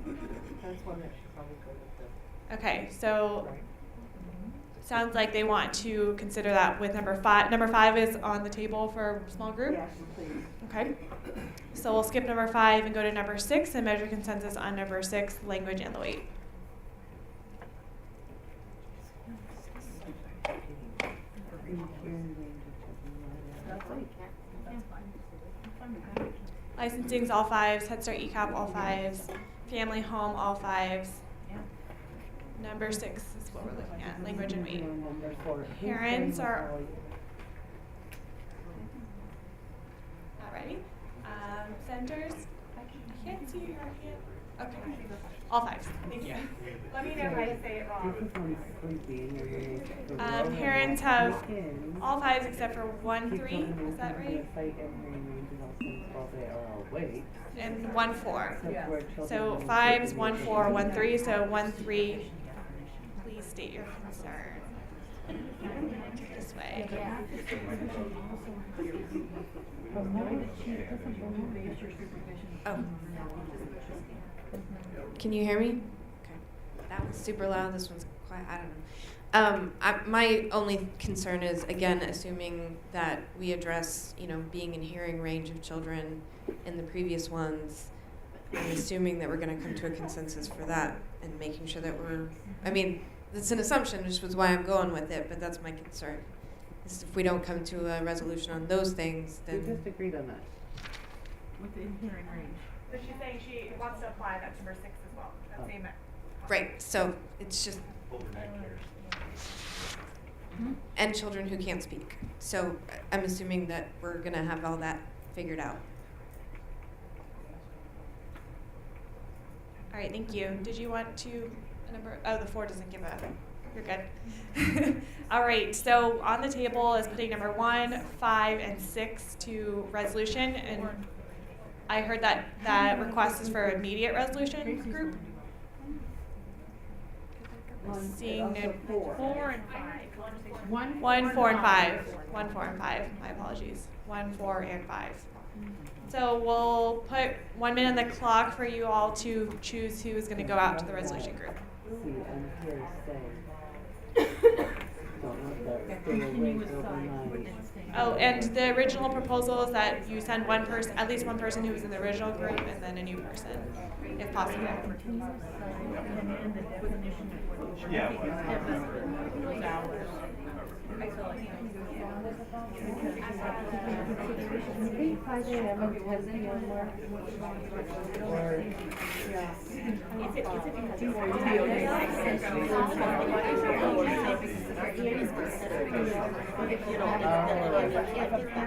Okay, so sounds like they want to consider that with number 5. Number 5 is on the table for a small group? Yes, please. Okay. So we'll skip number 5 and go to number 6 and measure consensus on number 6, language and the weight. Licensing is all 5s, Head Start ECAP all 5s, family home all 5s. Number 6 is what we're looking at, language and weight. Number 4. Parents are not ready. Centers, I can't see your hand. Okay, all 5s, thank you. Let me know if I say it wrong. This is when sleepy and you're really Parents have all 5s except for 1, 3, is that right? And 1, 4. So 5s, 1, 4, 1, 3. So 1, 3. Please state your concern. This way. Oh. Can you hear me? Okay. That one's super loud. This one's quiet. I don't know. My only concern is, again, assuming that we address, being in hearing range of children in the previous ones, and assuming that we're going to come to a consensus for that, and making sure that it's an assumption, which was why I'm going with it, but that's my concern. Is if we don't come to a resolution on those things, then... We just agreed on that. Within hearing range. So she's saying she wants to apply that to number 6 as well. That's same. Right, so it's just... And children who can't speak. So I'm assuming that we're going to have all that figured out. All right, thank you. Did you want to number? Oh, the 4 doesn't give a. You're good. All right. So on the table is putting number 1, 5, and 6 to resolution, and I heard that request is for immediate resolution group. Seeing no 4 and 5. 1, 4, and 5. 1, 4, and 5. My apologies. 1, 4, and 5. So we'll put 1 minute on the clock for you all to choose who is going to go out to the resolution group. Oh, and the original proposal is that you send one person, at least one person who was in the original group, and then a new person, if possible. Yeah.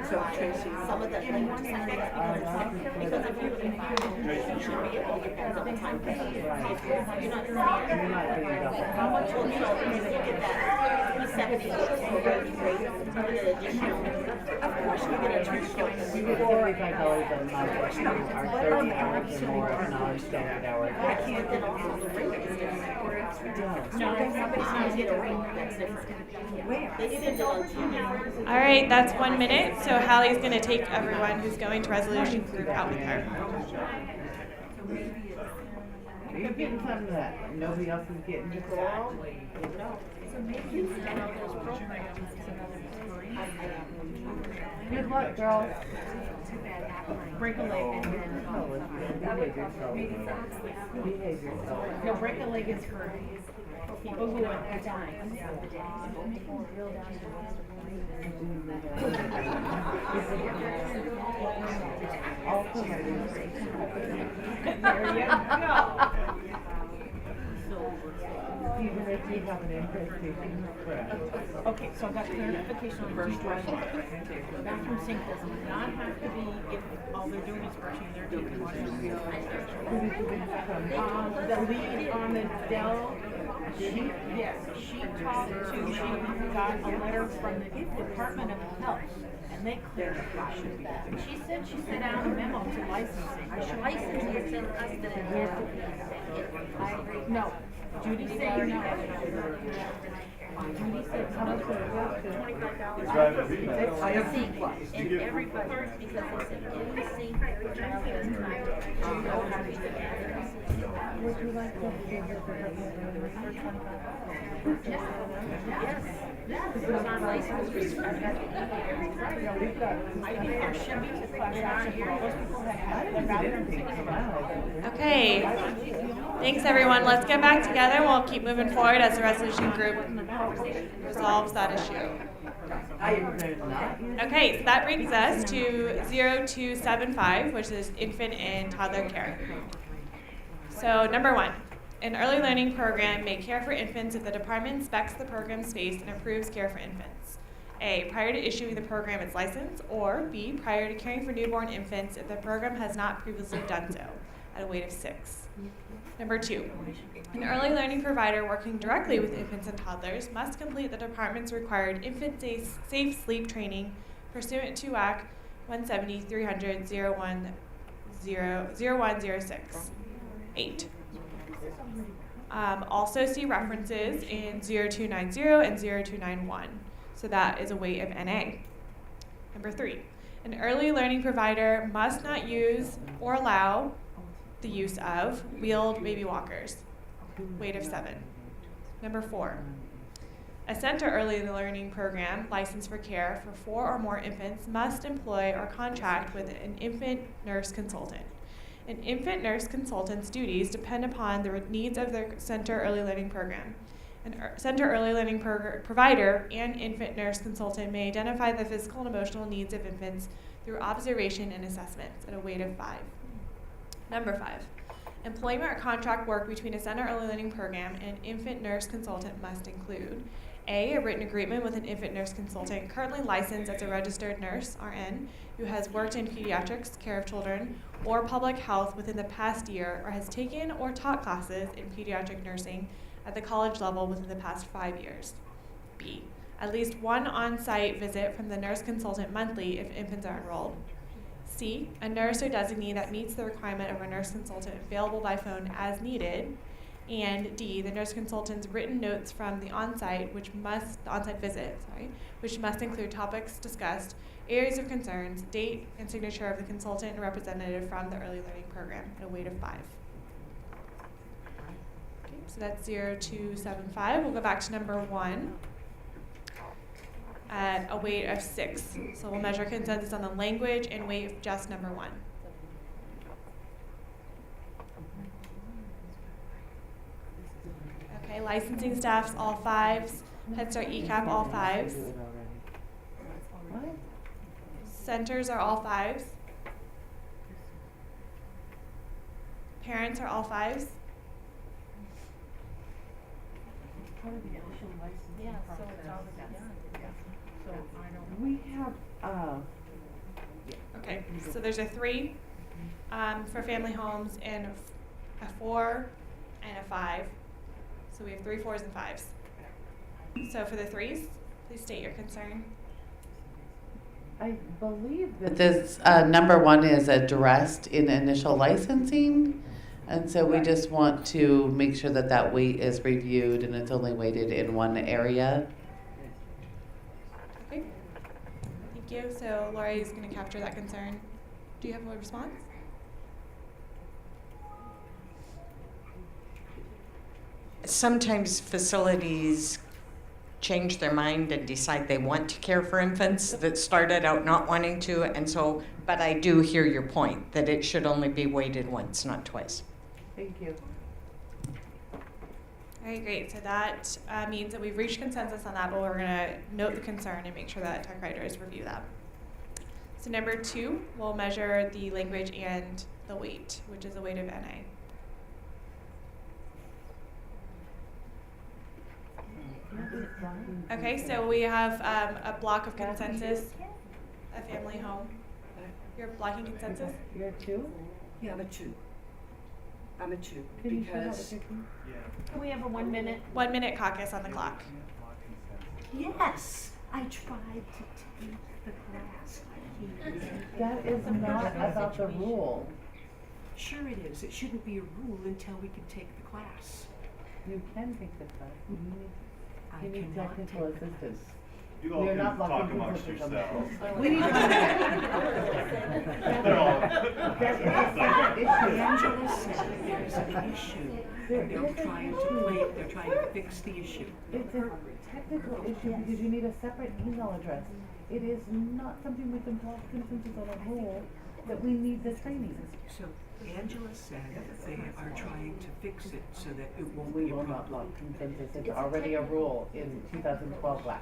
So Tracy, some of that language because if you should be able to get that the time. You're not how much will you get that 70 of course you get a $75 a month, or 30 hours or more of non-standard hours. I can't get all the rate. No, somebody's get a rate that's different. They send it on 10 hours. All right, that's 1 minute. So Hallie's going to take everyone who's going to resolution group out with her. You're getting some of that. Nobody else is getting it. Good luck, girls. Break a leg and Behave yourself. no, break a leg is for people who are at time. There you go. Even if you have an infestation. Okay, so I got clarification on verse 1. Bathroom sink does not have to be if all they're doing is brushing their teeth and washing their the lead on the Dell, she got a letter from the Department of Health, and they clarified. She said she sent out a memo to licensing. Licensing is in us that No. Judy said no. Judy said no. I think, and everybody, because they said every single child has Would you like to figure for Yes. Because our license was I think there should be a class action for all those people that have the bathroom sink. Okay. Thanks, everyone. Let's get back together. We'll keep moving forward as the resolution group resolves that issue. Okay, so that brings us to 0275, which is infant and toddler care. So number 1, An early learning program may care for infants if the department inspects the program space and approves care for infants. A, prior to issuing the program its license, or B, prior to caring for newborn infants if the program has not previously done so, at a weight of 6. Number 2, an early learning provider working directly with infants and toddlers must complete the department's required infant safe sleep training pursuant to WAC 170-300-0106. 8. Also see references in 0290 and 0291. So that is a weight of NA. Number 3, an early learning provider must not use or allow the use of wheeled baby walkers, weight of 7. Number 4, a center early learning program licensed for care for 4 or more infants must employ or contract with an infant nurse consultant. An infant nurse consultant's duties depend upon the needs of their center early learning program. An center early learning provider and infant nurse consultant may identify the physical and emotional needs of infants through observation and assessments at a weight of 5. Number 5, employment or contract work between a center early learning program and an infant nurse consultant must include A, a written agreement with an infant nurse consultant currently licensed as a registered nurse, RN, who has worked in pediatrics, care of children, or public health within the past year or has taken or taught classes in pediatric nursing at the college level within the past 5 years. B, at least one on-site visit from the nurse consultant monthly if infants are enrolled. C, a nurse or designee that meets the requirement of a nurse consultant available by phone as needed. And D, the nurse consultant's written notes from the on-site visit, which must include topics discussed, areas of concerns, date and signature of the consultant and representative from the early learning program at a weight of 5. Okay, so that's 0275. We'll go back to number 1 at a weight of 6. So we'll measure consensus on the language and weight of just number 1. Okay, licensing staffs, all 5s. Head Start ECAP, all 5s. Centers are all 5s. Parents are all 5s. Yeah, so it's already done. So I don't. We have, Okay, so there's a 3 for family homes and a 4 and a 5. So we have 3 4s and 5s. So for the 3s, please state your concern. I believe that this number 1 is addressed in initial licensing, and so we just want to make sure that that weight is reviewed and it's only weighted in one area. Okay, thank you. So Lori is going to capture that concern. Do you have a response? Sometimes facilities change their mind and decide they want to care for infants that started out not wanting to, and so, but I do hear your point that it should only be weighted once, not twice. Thank you. All right, great. So that means that we've reached consensus on that, but we're going to note the concern and make sure that tech writers review that. So number 2, we'll measure the language and the weight, which is a weight of NA. Okay, so we have a block of consensus, a family home. You're blocking consensus? You're 2? Yeah, I'm a 2. I'm a 2 Can you show that because. with your Can we have a 1 minute? 1 minute caucus on the clock. Yes, I tried to take the class. That is not about the rule. Sure it is. It shouldn't be a rule until we can take the class. You can take the class. I You need cannot technical take the assistance. You all We're can not talk blocking amongst consensus on yourselves. that. We need to They're all- Angela said there's an issue. They're trying to play it, they're trying to fix the issue. It's a technical issue because you need a separate email address. It is not something we can block consensus on a rule that we need the training. So Angela said they are trying to fix it so that it won't We be a will not problem. block consensus. It's already a rule in 2012 WAC.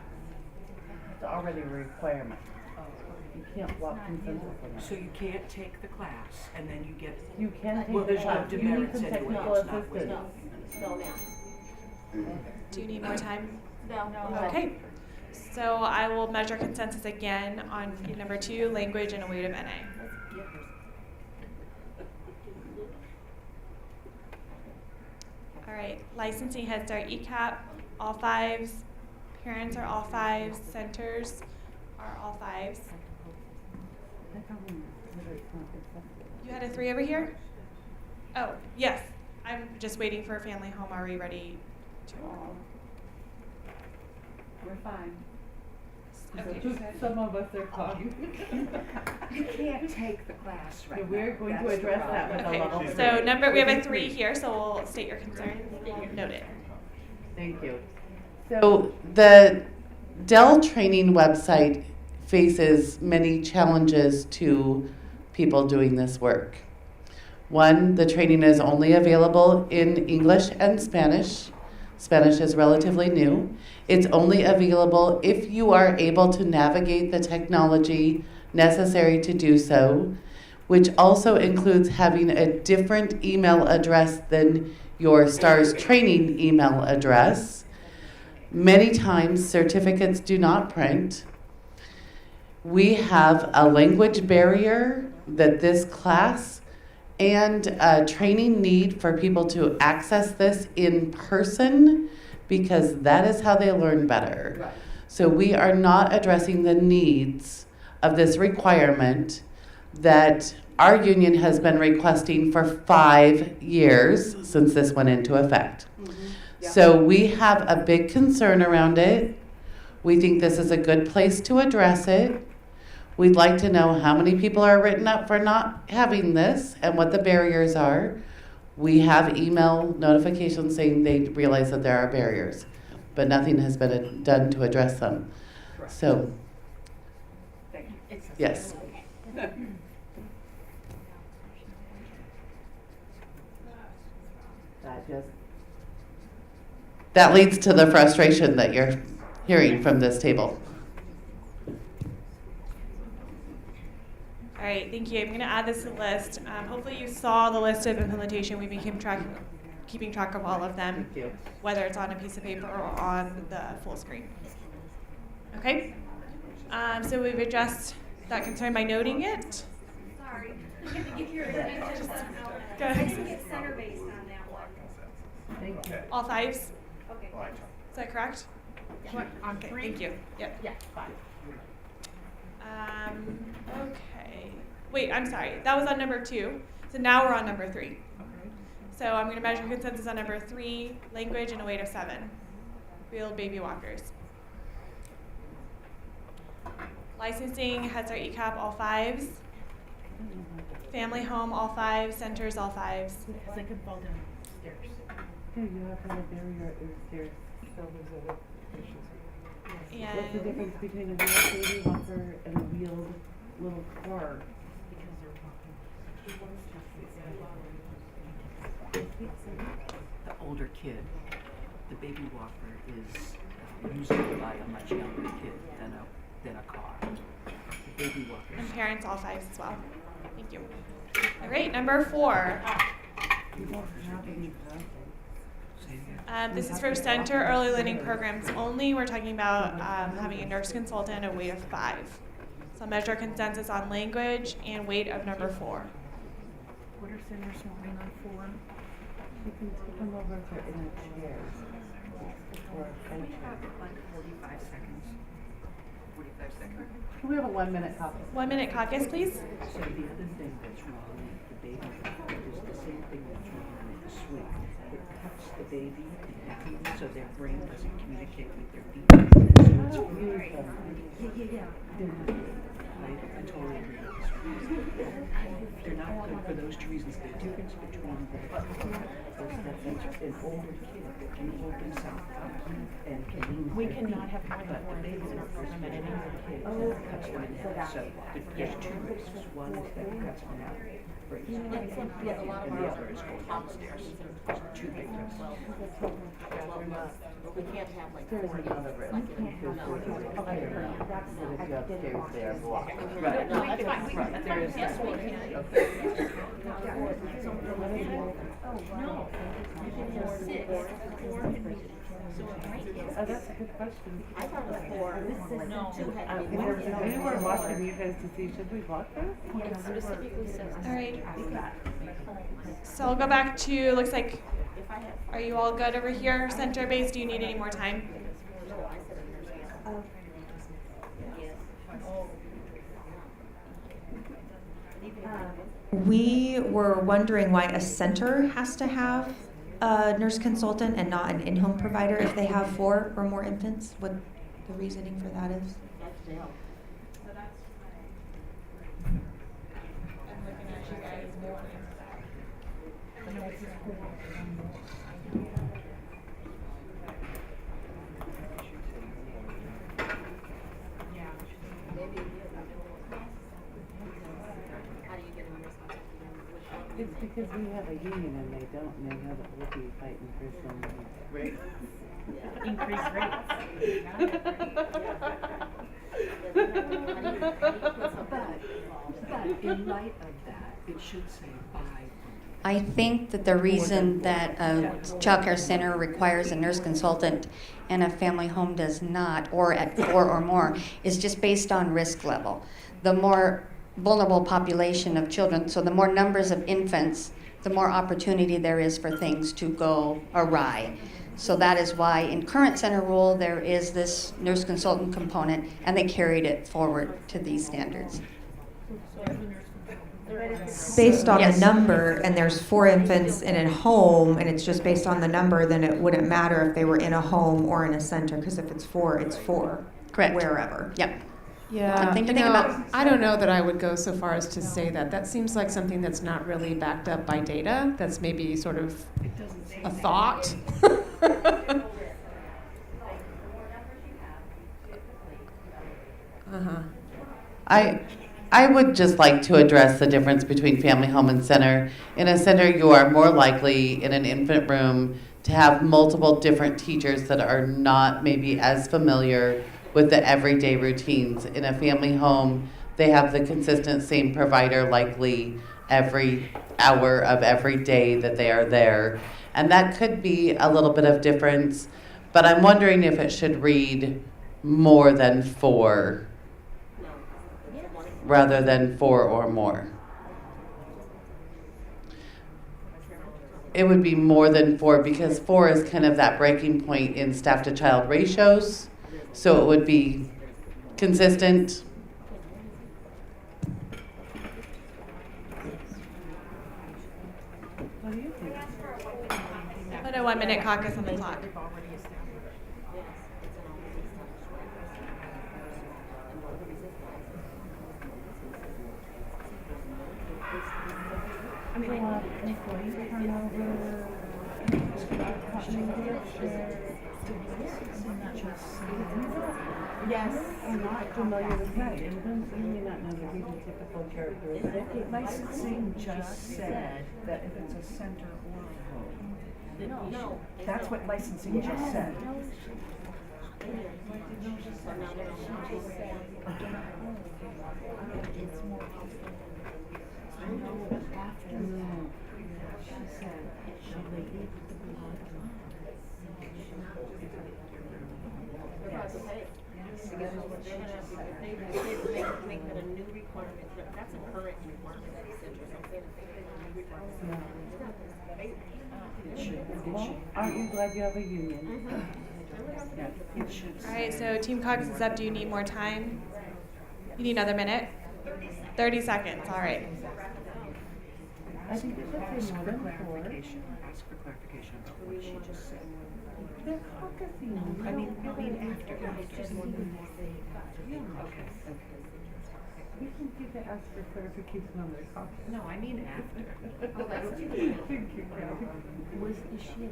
It's already a requirement. You can't block consensus on that. So you can't take the class and then you get. You can take Well, the there's no class. You need demerits some anyway, technical it's not with assistance. No, ma'am. Do you need more time? No. Okay. So I will measure consensus again on number 2, language and a weight of NA. All right, licensing Head Start ECAP, all 5s. Parents are all 5s. Centers are all 5s. You had a 3 over here? Oh, yes. I'm just waiting for family home. Are we ready to all? We're fine. Okay. Some of us are calling. You can't take the class right now. We're going to That's the address that with problem. a level So we have a 3 here, so we'll state your concern. Noted. Thank you. So the Dell training website faces many challenges to people doing this work. One, the training is only available in English and Spanish. Spanish is relatively new. It's only available if you are able to navigate the technology necessary to do so, which also includes having a different email address than your STARS training email address. Many times, certificates do not print. We have a language barrier that this class and a training need for people to access this in person because that is how they learn better. Right. So we are not addressing the needs of this requirement that our union has been requesting for 5 years since this went into effect. So we have a big concern around it. We think this is a good place to address it. We'd like to know how many people are written up for not having this and what the barriers are. We have email notifications saying they realize that there are barriers, but nothing has been done to address them. So, Thank you. yes. That leads to the frustration that you're hearing from this table. All right, thank you. I'm going to add this to the list. Hopefully you saw the list of implementation. We became keeping track of all of them, whether it's on a piece of paper or on the full screen. Okay? So we've addressed that concern by noting it. Sorry. If you're Go I ahead. didn't get center based on that one. Thank you. All 5s? Okay. Is that correct? What, on Okay, 3? thank you. Yep. Yeah, 5. Okay. Wait, I'm sorry. That was on number 2. So now we're on number 3. So I'm going to measure consensus on number 3, language and a weight of 7. Wheeled baby walkers. Licensing, Head Start ECAP, all 5s. Family home, all 5s. Centers, all 5s. Because I could fall down the stairs. Yeah, you have to have a barrier at your stairs. What's the And difference between a wheeled baby walker and a wheeled little car? Because they're walking. The older kid, the baby walker is used by a much younger kid than a car. The baby walker. and parents, all 5s as well. Thank you. All right, number 4. You don't have any classes. This is for center early learning programs only. We're talking about having a nurse consultant, a weight of 5. So measure consensus on language and weight of number 4. What are centers moving on for? You can take them over if they're in a chair. Or a We chair. have like 45 seconds. 45 seconds. Can we have a 1-minute caucus? 1 minute caucus, please. So the other thing that's wrong with the baby walker is the same thing that's wrong with the swing. It cuts the baby in half, so their brain doesn't communicate with their feet. So it's really, yeah. They're not good. I totally agree with this. They're not good for those two reasons. The difference between the that's an older kid that can hold himself up and can lean. We cannot have more than 4 babies in our program at any kid cuts them in half. So there's two races. One is that cuts them out. And the other is going downstairs. There's two big races. We can't have like There's 40. another risk because there's the upstairs there blocked. Right. No, that's fine. Right. There is Yes, that. we can. No, you can have 6 or 4. So it might be. Oh, that's a good question. I thought it was 4. No. 2 had to be We were watching you guys to see, should we block this? It specifically says. All right. So I'll go back to, looks like, are you all good over here, center base? Do you need any more time? We were wondering why a center has to have a nurse consultant and not an in-home provider if they have 4 or more infants. What the reasoning for that is? It's because we have a union and they don't, and they know that we'll be fighting for some rates. Increased But in light of that, it should say by. I think that the reason that a child care center requires a nurse consultant and a family home does not, or at 4 or more, is just based on risk level. The more vulnerable population of children, so the more numbers of infants, the more opportunity there is for things to go awry. So that is why in current center rule there is this nurse consultant component, and they carried it forward to these standards. Based on Yes. the number, and there's 4 infants in a home, and it's just based on the number, then it wouldn't matter if they were in a home or in a center, because if it's 4, it's 4. Correct. Wherever. Yep. Yeah, Something to think about. I don't know that I would go so far as to say that. That seems like something that's not really backed up by data. That's maybe sort of a thought. I would just like to address the difference between family home and center. In a center, you are more likely in an infant room to have multiple different teachers that are not maybe as familiar with the everyday routines. In a family home, they have the consistent same provider likely every hour of every day that they are there. And that could be a little bit of difference, but I'm wondering if it should read more than 4 rather than 4 or more. It would be more than 4 because 4 is kind of that breaking point in staff to child ratios. So it would be consistent. Put a 1-minute caucus on the clock. Yes, I'm not familiar with that. You may not know the really typical characteristics. Licensing just said that if it's a center or a home. No. That's what licensing just said. Make that a new requirement. That's a current requirement. Aren't you glad you have a union? Yeah, it should All right, so Team Cogs is up. Do you need more time? You need another minute? 30 seconds, all right. I think it should say more than 4. Ask for clarification about what she just said. They're caucusing. I mean after. Okay. We can give it ask for clarification on the caucus. No, I mean after. Thank you, Kathy. Is she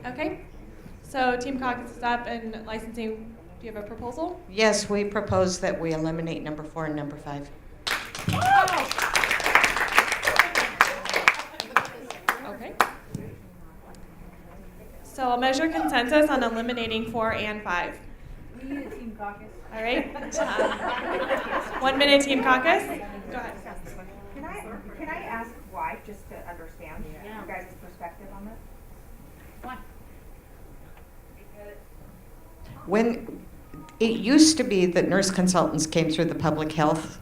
a Okay, So Team Caucus is up, and licensing, do you have a proposal? Yes, we propose that we eliminate number 4 and number 5. Okay. So I'll measure consensus on eliminating 4 and 5. We need a team caucus. All right. 1 minute Team Caucus. Go ahead. Can I ask why, just to understand your guys' perspective on this? Why? When it used to be that nurse consultants came through the public health,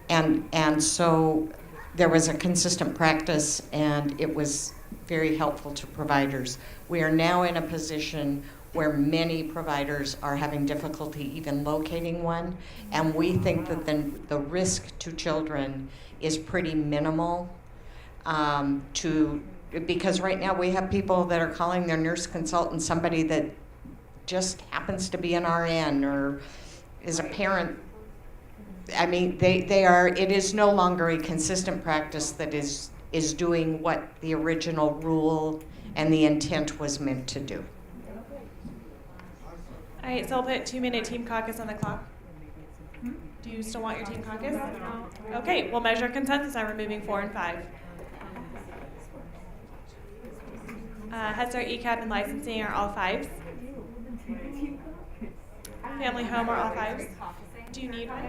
and so there was a consistent practice, and it was very helpful to providers. We are now in a position where many providers are having difficulty even locating one, and we think that the risk to children is pretty minimal. Because right now we have people that are calling their nurse consultant somebody that just happens to be an RN or is a parent. I mean, it is no longer a consistent practice that is doing what the original rule and the intent was meant to do. All right, so I'll put 2 minute Team Caucus on the clock. Do you still want your Team Caucus? Okay, we'll measure consensus on removing 4 and 5. Head Start, ECAP, and licensing are all 5s. Family Home are all 5s. Do you need one?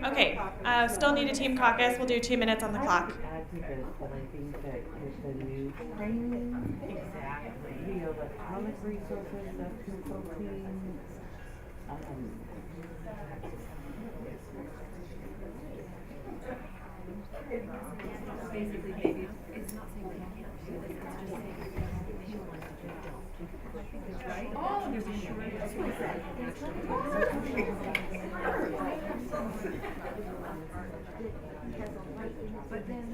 Okay, still need a Team Caucus. We'll do 2 minutes on the clock. Add to this, but I think that with the new training, the electronic resources of consulting, Basically, maybe it's not saying we can't do this, it's just saying right? Oh, there's a short. That's what I said. But then,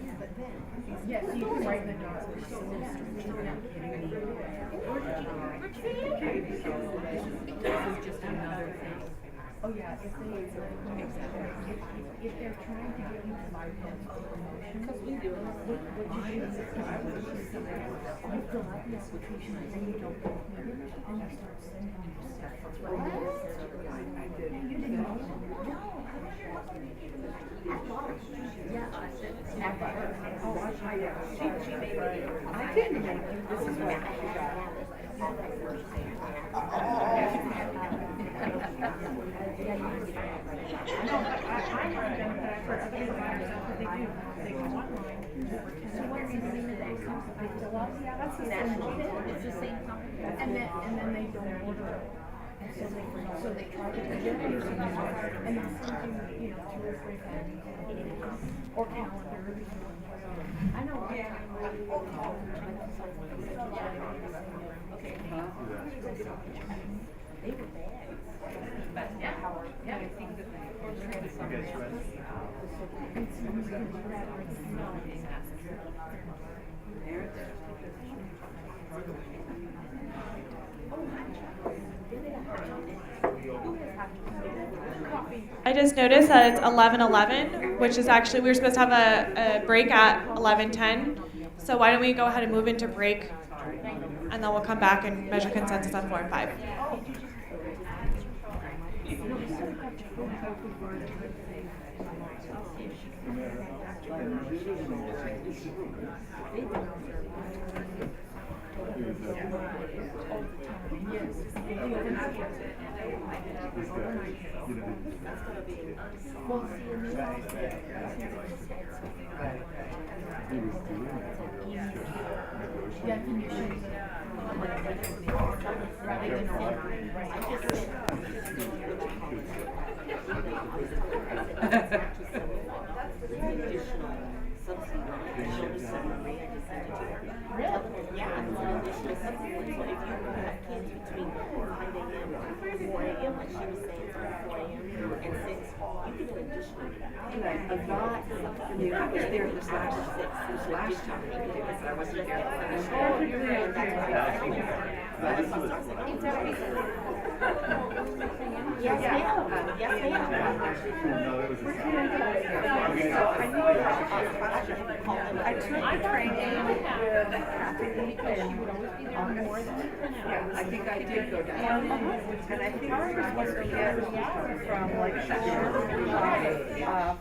yes, you can write in the dark. This is just another thing. Oh yeah, if they're trying to get you to buy because we do what you do is you fill out the application and you don't get it, and you start sending you stuff. I did. You didn't know? No. She made it. I didn't make you. This is what she got. No, I learned them that for other providers, that's what they do. They go online. So what's the name of that company? Yeah, that's the national. It's the same company. And then they don't order it. And so they try to do it. And then send you, 2 or 3 things. Or calendar. I know. Yeah. Okay. They were bad. But yeah, I think that I just noticed that it's 11:11, which is actually, we were supposed to have a break at 11:10. So why don't we go ahead and move into break, and then we'll come back and measure consensus on 4 and 5. I was there this last time. I wasn't there. Yes, ma'am. Yes, ma'am. No, it was a I took the training with Kathy and on more than, yeah, I think I did go down. And I think we're supposed to get from like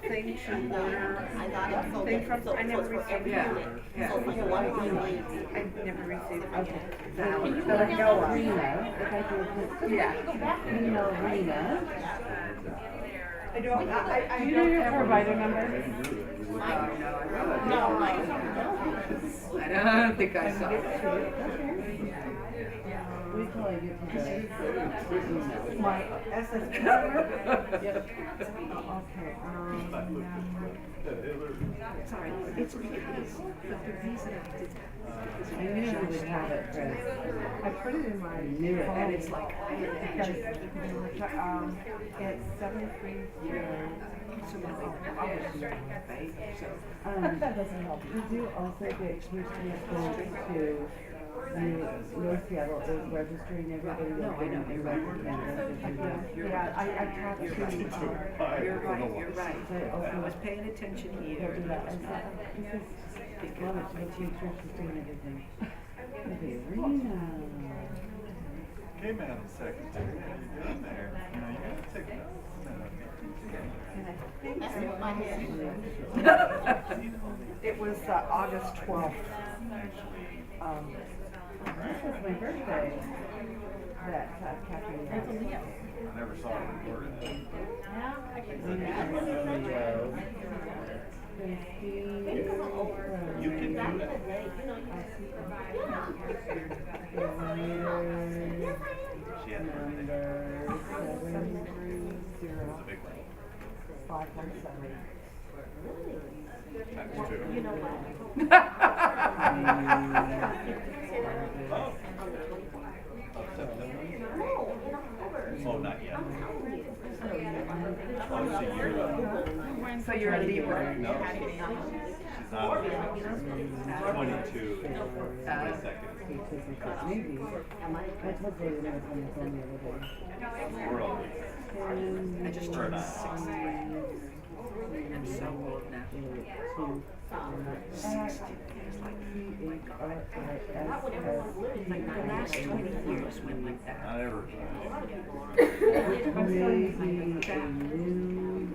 thing to order, thing from, I never received it. Yeah. I never received it. Okay. Do you know your provider number? No, I don't think I saw it. Wait till I get to My SSP number? Yep. Sorry, it's because, but the reason I did that is I knew you would have it, Chris. I put it in my phone, and it's like, because, it's 730. So that doesn't help. Did you also get Houston to North Seattle is registering everybody that getting their record and yeah, I talked to, you're right. I was paying attention here. Well, it's my teacher, she's doing everything. Okay, Rena. Okay, Madam Secretary, how you doing there? You know, you gotta take notes. It was August 12th. This was my birthday. That Kathy. I never saw it recorded. You can do it. She had Number 730-517. You know what? Oh, not yet. Oh, it's a year though. So you're a Libra? No, she's not a Libra. She's 22 in 22nd. Maybe. I told you when I was on the phone the other day. We're all Libra. I just turned 60. I'm so old now. 60. Like the last 20 years went like that. Not ever.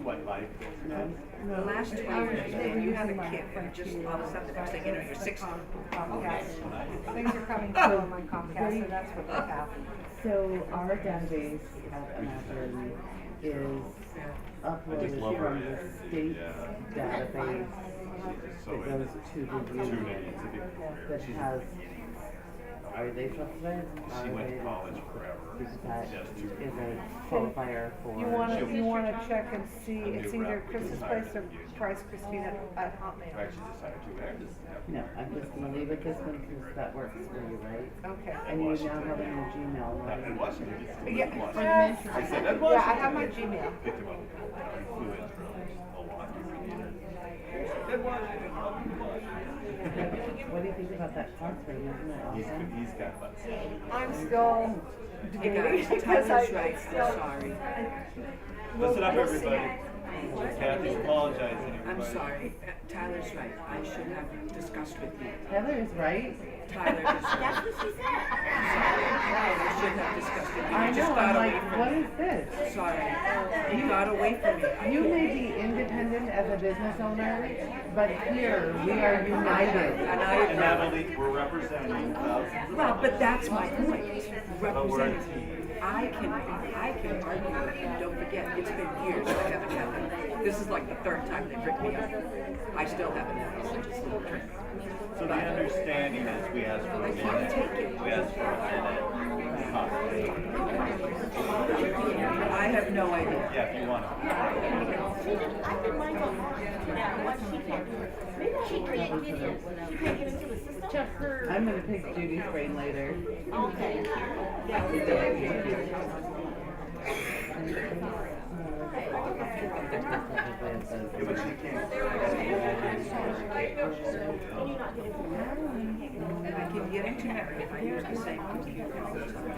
What, life? The last 20 years, when you have a kid, and just all of a sudden, the next thing you know, you're 60. Things are coming through on my Comcast, so that's what happened. So our database at Annapolis is uploaded from the state database that goes to the union that has, are they subsidized? She went to college forever. That is a qualifier for. You wanna check and see, it's either Chris's Place or Price Christina at Hotmail. Actually decided to. No, I'm just gonna leave it this one because that works for you, right? Okay. And you now have it in your Gmail, right? It wasn't. Yeah. I said that was. Yeah, I have my Gmail. Picked him up. Flew in a lot. It was. What do you think about that classroom? Isn't it awesome? He's got butts. I'm still debating because Tyler's right, I'm sorry. Listen up, everybody. Kathy's apologizing, I'm everybody. sorry. Tyler's right. I should have discussed with you. Tyler is right. Tyler is right. That's what she said. I should have discussed with you. I You just know, got I'm away like, from what me. is this? Sorry. You got away from me. You may be independent as a business owner, but here we are united. And Natalie, we're representing thousands of Well, but that's my point. But we're a Representative. team. I can argue, and don't forget, it's been years I haven't had them. This is like the third time they've picked me up. I still haven't had such a slow trip. So the understanding is we asked for a minute. We asked for a minute. I have no idea. Yeah, if you want to. I can mind what she can do. Maybe she can't get in. She can't get into the system. I'm gonna pick Judy's brain later. Okay. I keep getting to use the same computer all the time.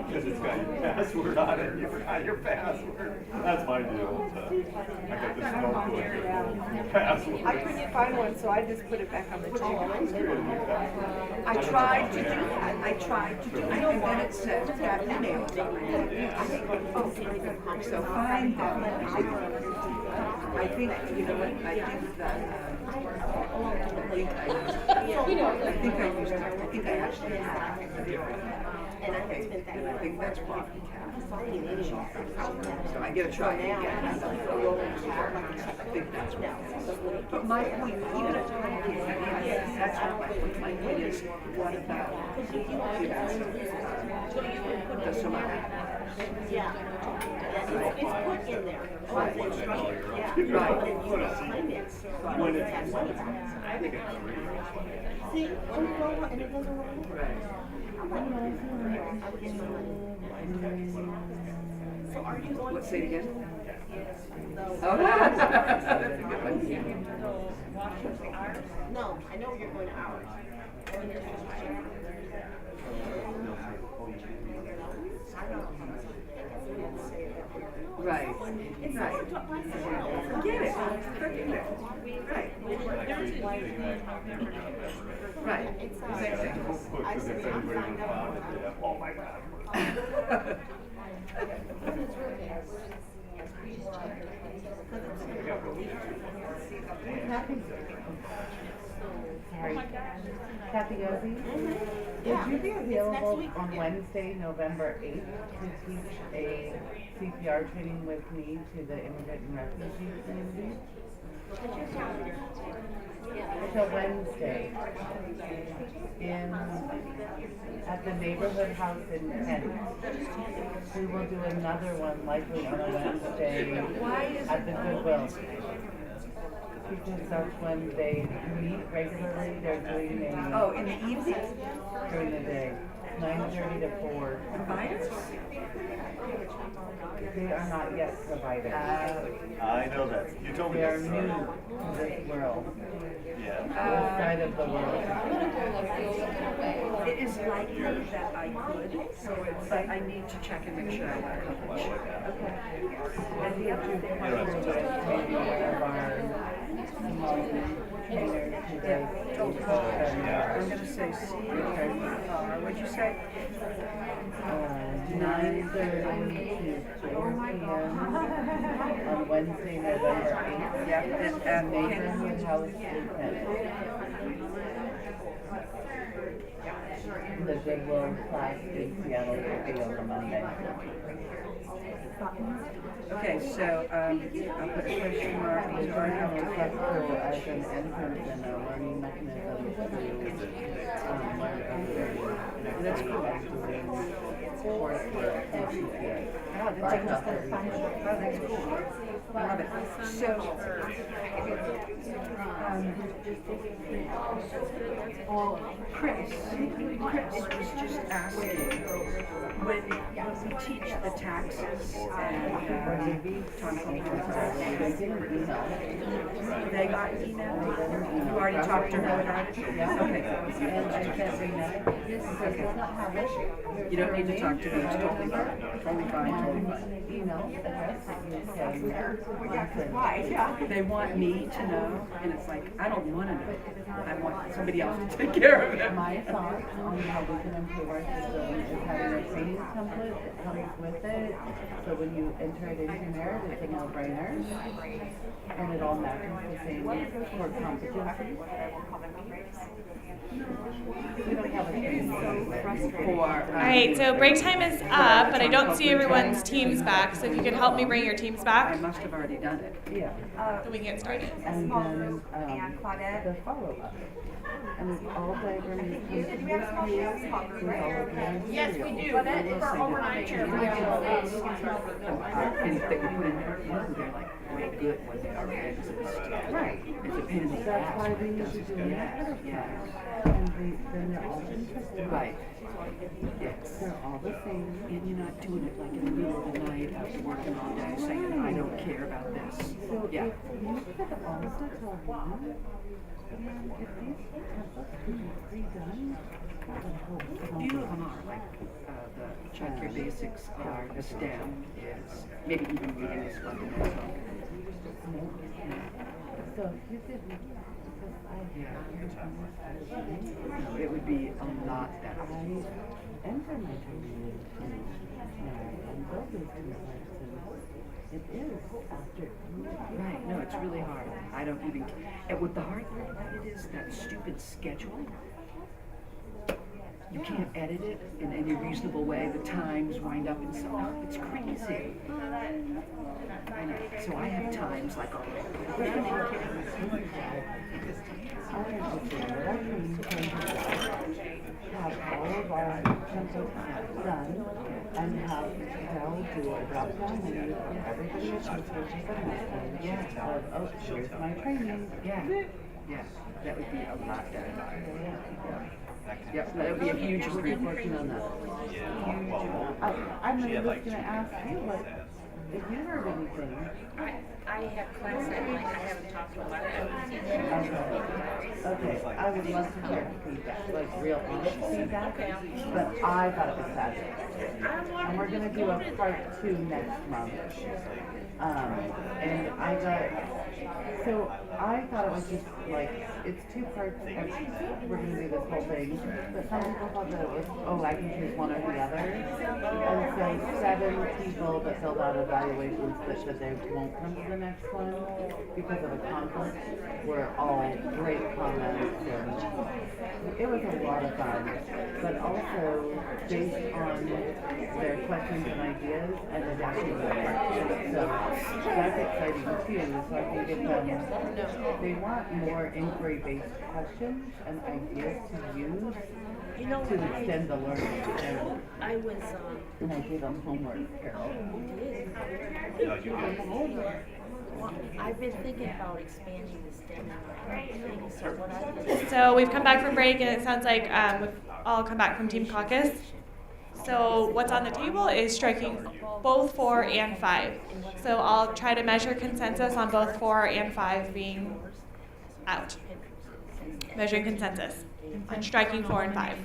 Because it's got your password on it, you forgot your password. That's my deal. I got this notebook with passwords. I couldn't find one, so I just put it back on the table. I tried to do that. I tried to do that, and then it said that email. So find them. I think, you know what, I think that, I think I actually have. And I think that's probably so I get a try again. I think that's right. But my point, even if I can't, that's not my point. My point is, what about, does somebody? Yeah. It's put in there. Right. See, when you go and it doesn't work. So are you going Let's say it again. Oh, that's a good one. No, I know you're going to ours. Right. Right. Forget it. Right. Right. Same thing. Oh my God. Sorry. Kathy Yossi, would you be available on Wednesday, November 8th to teach a CPR training with me to the immigrant and refugee community? So Wednesday, at the neighborhood house in Kent. We will do another one likely on a Wednesday at the Goodwill. Because that's when they meet regularly. They're doing a in the evening? During the day, 9:30 to 4. Providers? They are not yet provided. I know that. You told me They are this. new to this world. Yeah. This side of the world. It is likely that I could, but I need to check and make sure I have coverage. Okay. And we have to partner with maybe one of our trainers who does I'm gonna say what'd you say? 9:30 to 4 p.m. on Wednesday, November 8th. Yep, At Neighborhood House in Kent. The Goodwill class in Seattle will be on the Monday. Okay, so I'll put a question mark. It's very helpful as an entrance and a learning mechanism to learn other That's cool. coursework in CPA. Oh, that's cool. Love it. So, Chris was just asking, when we teach the taxes and they got email? You already talked to her about it? Okay. You don't need to talk to me, it's totally fine. Totally fine, totally fine. They want me to know, and it's like, I don't want to know. I want somebody else to take care of it. My thoughts on how we can improve our system is having a training template that comes with it. So when you enter it into there, it's a no-brainer. And it all matches the same core competencies. We don't have a training All right, so break time is up, but I don't see everyone's teams back. So if you could help me bring your teams back. I must have already done it. Yeah. Then we can get started. And then the follow-up. And it's all diagrams from this page with all of the material. Yes, we do. For overnight care. Things that you put in there, they're like way good when they already exist. Right. It's a pain in the That's ass. why we need to do an ahead of time. And then they're all interested. Right. Yes. They're all the same. And you're not doing it like in the middle of the night after working all day saying, I don't care about this. So Yeah. if you could also tell them A few of them are, like the childcare basics are, the STEM is, maybe even reading is fundamental. So if you did, No, it would be a lot better. I enter my training and go through things it is after. Right, no, it's really hard. I don't even, and what the hard part about it is that stupid schedule. You can't edit it in any reasonable way. The times wind up in some, it's crazy. I know. So I have times like, have all of our templates done and have Dell do a drop down menu for everybody who participates in the oh, here's my training. Yeah, that would be a lot better. Yep, that would be a huge improvement. Working on that. I'm just gonna ask you what, if you heard anything. I have class at night, I haven't talked to a lot of Okay, I would love to hear feedback, like real honest feedback, but I thought it was fabulous. And we're gonna do a part 2 next month. And I thought it was just like, it's 2 parts, we're gonna do this whole thing, but some people thought that it was, oh, I can choose one or the other. And so 7 people that filled out evaluations that said they won't come to the next one because of a conflict were all great comments, and it was a lot of fun, but also based on their questions and ideas and adapting their practice. So that's exciting too. So I think if they want more inquiry-based questions and ideas to use to extend the learning. And I was, and I gave them homework, Carol. Well, I've been thinking about expanding the STEM thing, so what I So we've come back from break, and it sounds like we've all come back from Team Caucus. So what's on the table is striking both 4 and 5. So I'll try to measure consensus on both 4 and 5 being out. Measuring consensus on striking 4 and 5.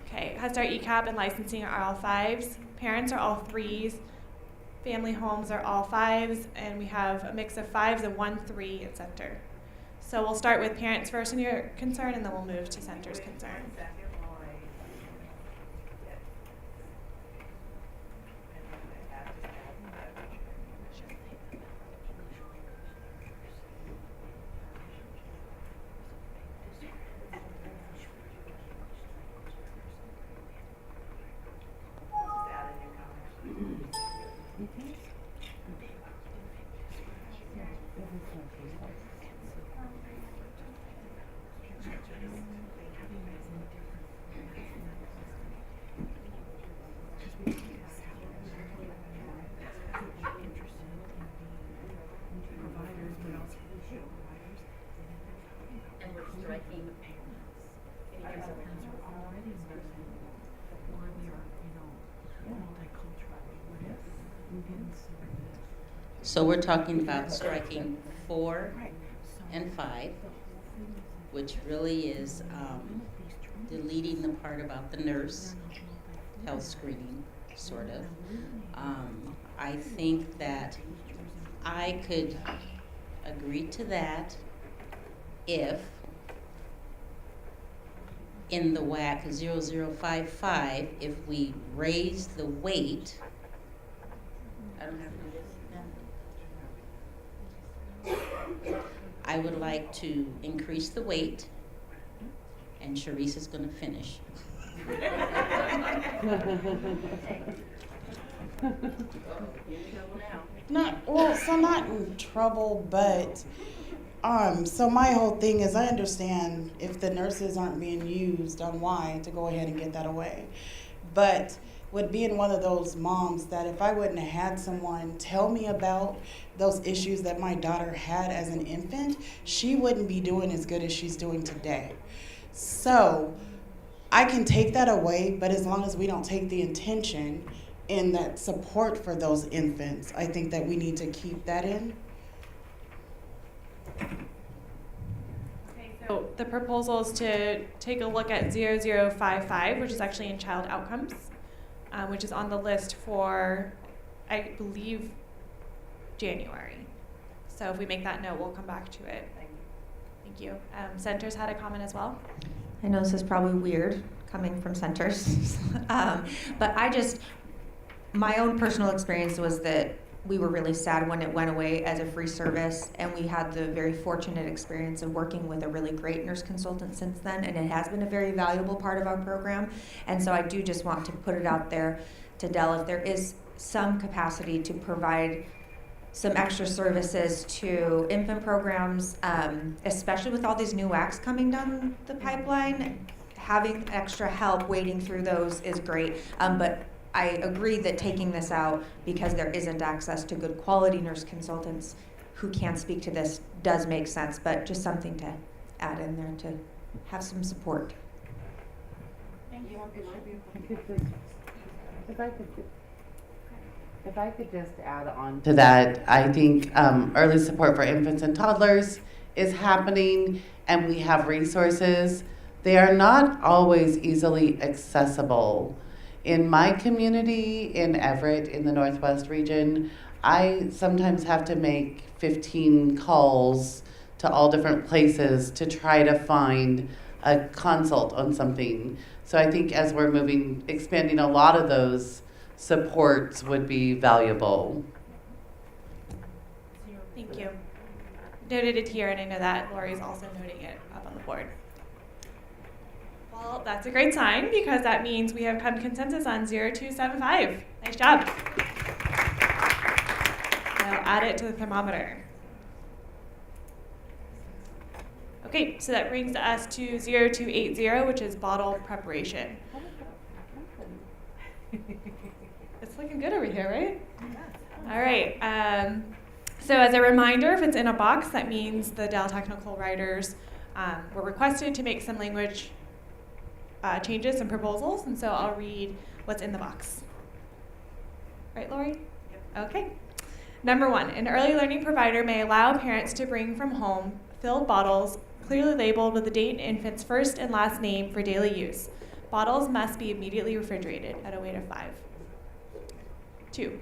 Okay, Head Start ECAP and licensing are all 5s. Parents are all 3s. Family homes are all 5s, and we have a mix of 5s and 1 3 at center. So we'll start with parents first in your concern, and then we'll move to center's concern. and we're striking So we're talking about striking 4 and 5, which really is deleting the part about the nurse health screening, sort of. I think that I could agree to that if in the WAC 0055, if we raise the weight, I don't have to do this now. I would like to increase the weight, and Sharice is going to finish. Not in trouble, but so my whole thing is I understand if the nurses aren't being used on why to go ahead and get that away. But with being one of those moms that if I wouldn't have had someone tell me about those issues that my daughter had as an infant, she wouldn't be doing as good as she's doing today. So I can take that away, but as long as we don't take the intention and that support for those infants, I think that we need to keep that in. So the proposal is to take a look at 0055, which is actually in child outcomes, which is on the list for, I believe, January. So if we make that note, we'll come back to it. Thank you. Centers had a comment as well. I know this is probably weird coming from Centers, but my own personal experience was that we were really sad when it went away as a free service, and we had the very fortunate experience of working with a really great nurse consultant since then, and it has been a very valuable part of our program. And so I do just want to put it out there to Dell, if there is some capacity to provide some extra services to infant programs, especially with all these new WACs coming down the pipeline, having extra help wading through those is great. But I agree that taking this out because there isn't access to good quality nurse consultants who can speak to this does make sense, but just something to add in there to have some support. Thank you. If I could just add on to that, I think early support for infants and toddlers is happening, and we have resources. They are not always easily accessible. In my community in Everett, in the Northwest region, I sometimes have to make 15 calls to all different places to try to find a consult on something. So I think as we're expanding a lot of those supports would be valuable. Thank you. Noted it here, and I know that Lori's also noting it up on the board. Well, that's a great sign, because that means we have come to consensus on 0275. Nice job. I'll add it to the thermometer. Okay, so that brings us to 0280, which is bottle preparation. It's looking good over here, right? All right. So as a reminder, if it's in a box, that means the Dell technical writers were requested to make some language changes and proposals, and so I'll read what's in the box. Right, Lori? Yep. Okay. Number 1, an early learning provider may allow parents to bring from home filled bottles clearly labeled with the date and infant's first and last name for daily use. Bottles must be immediately refrigerated at a weight of 5. 2,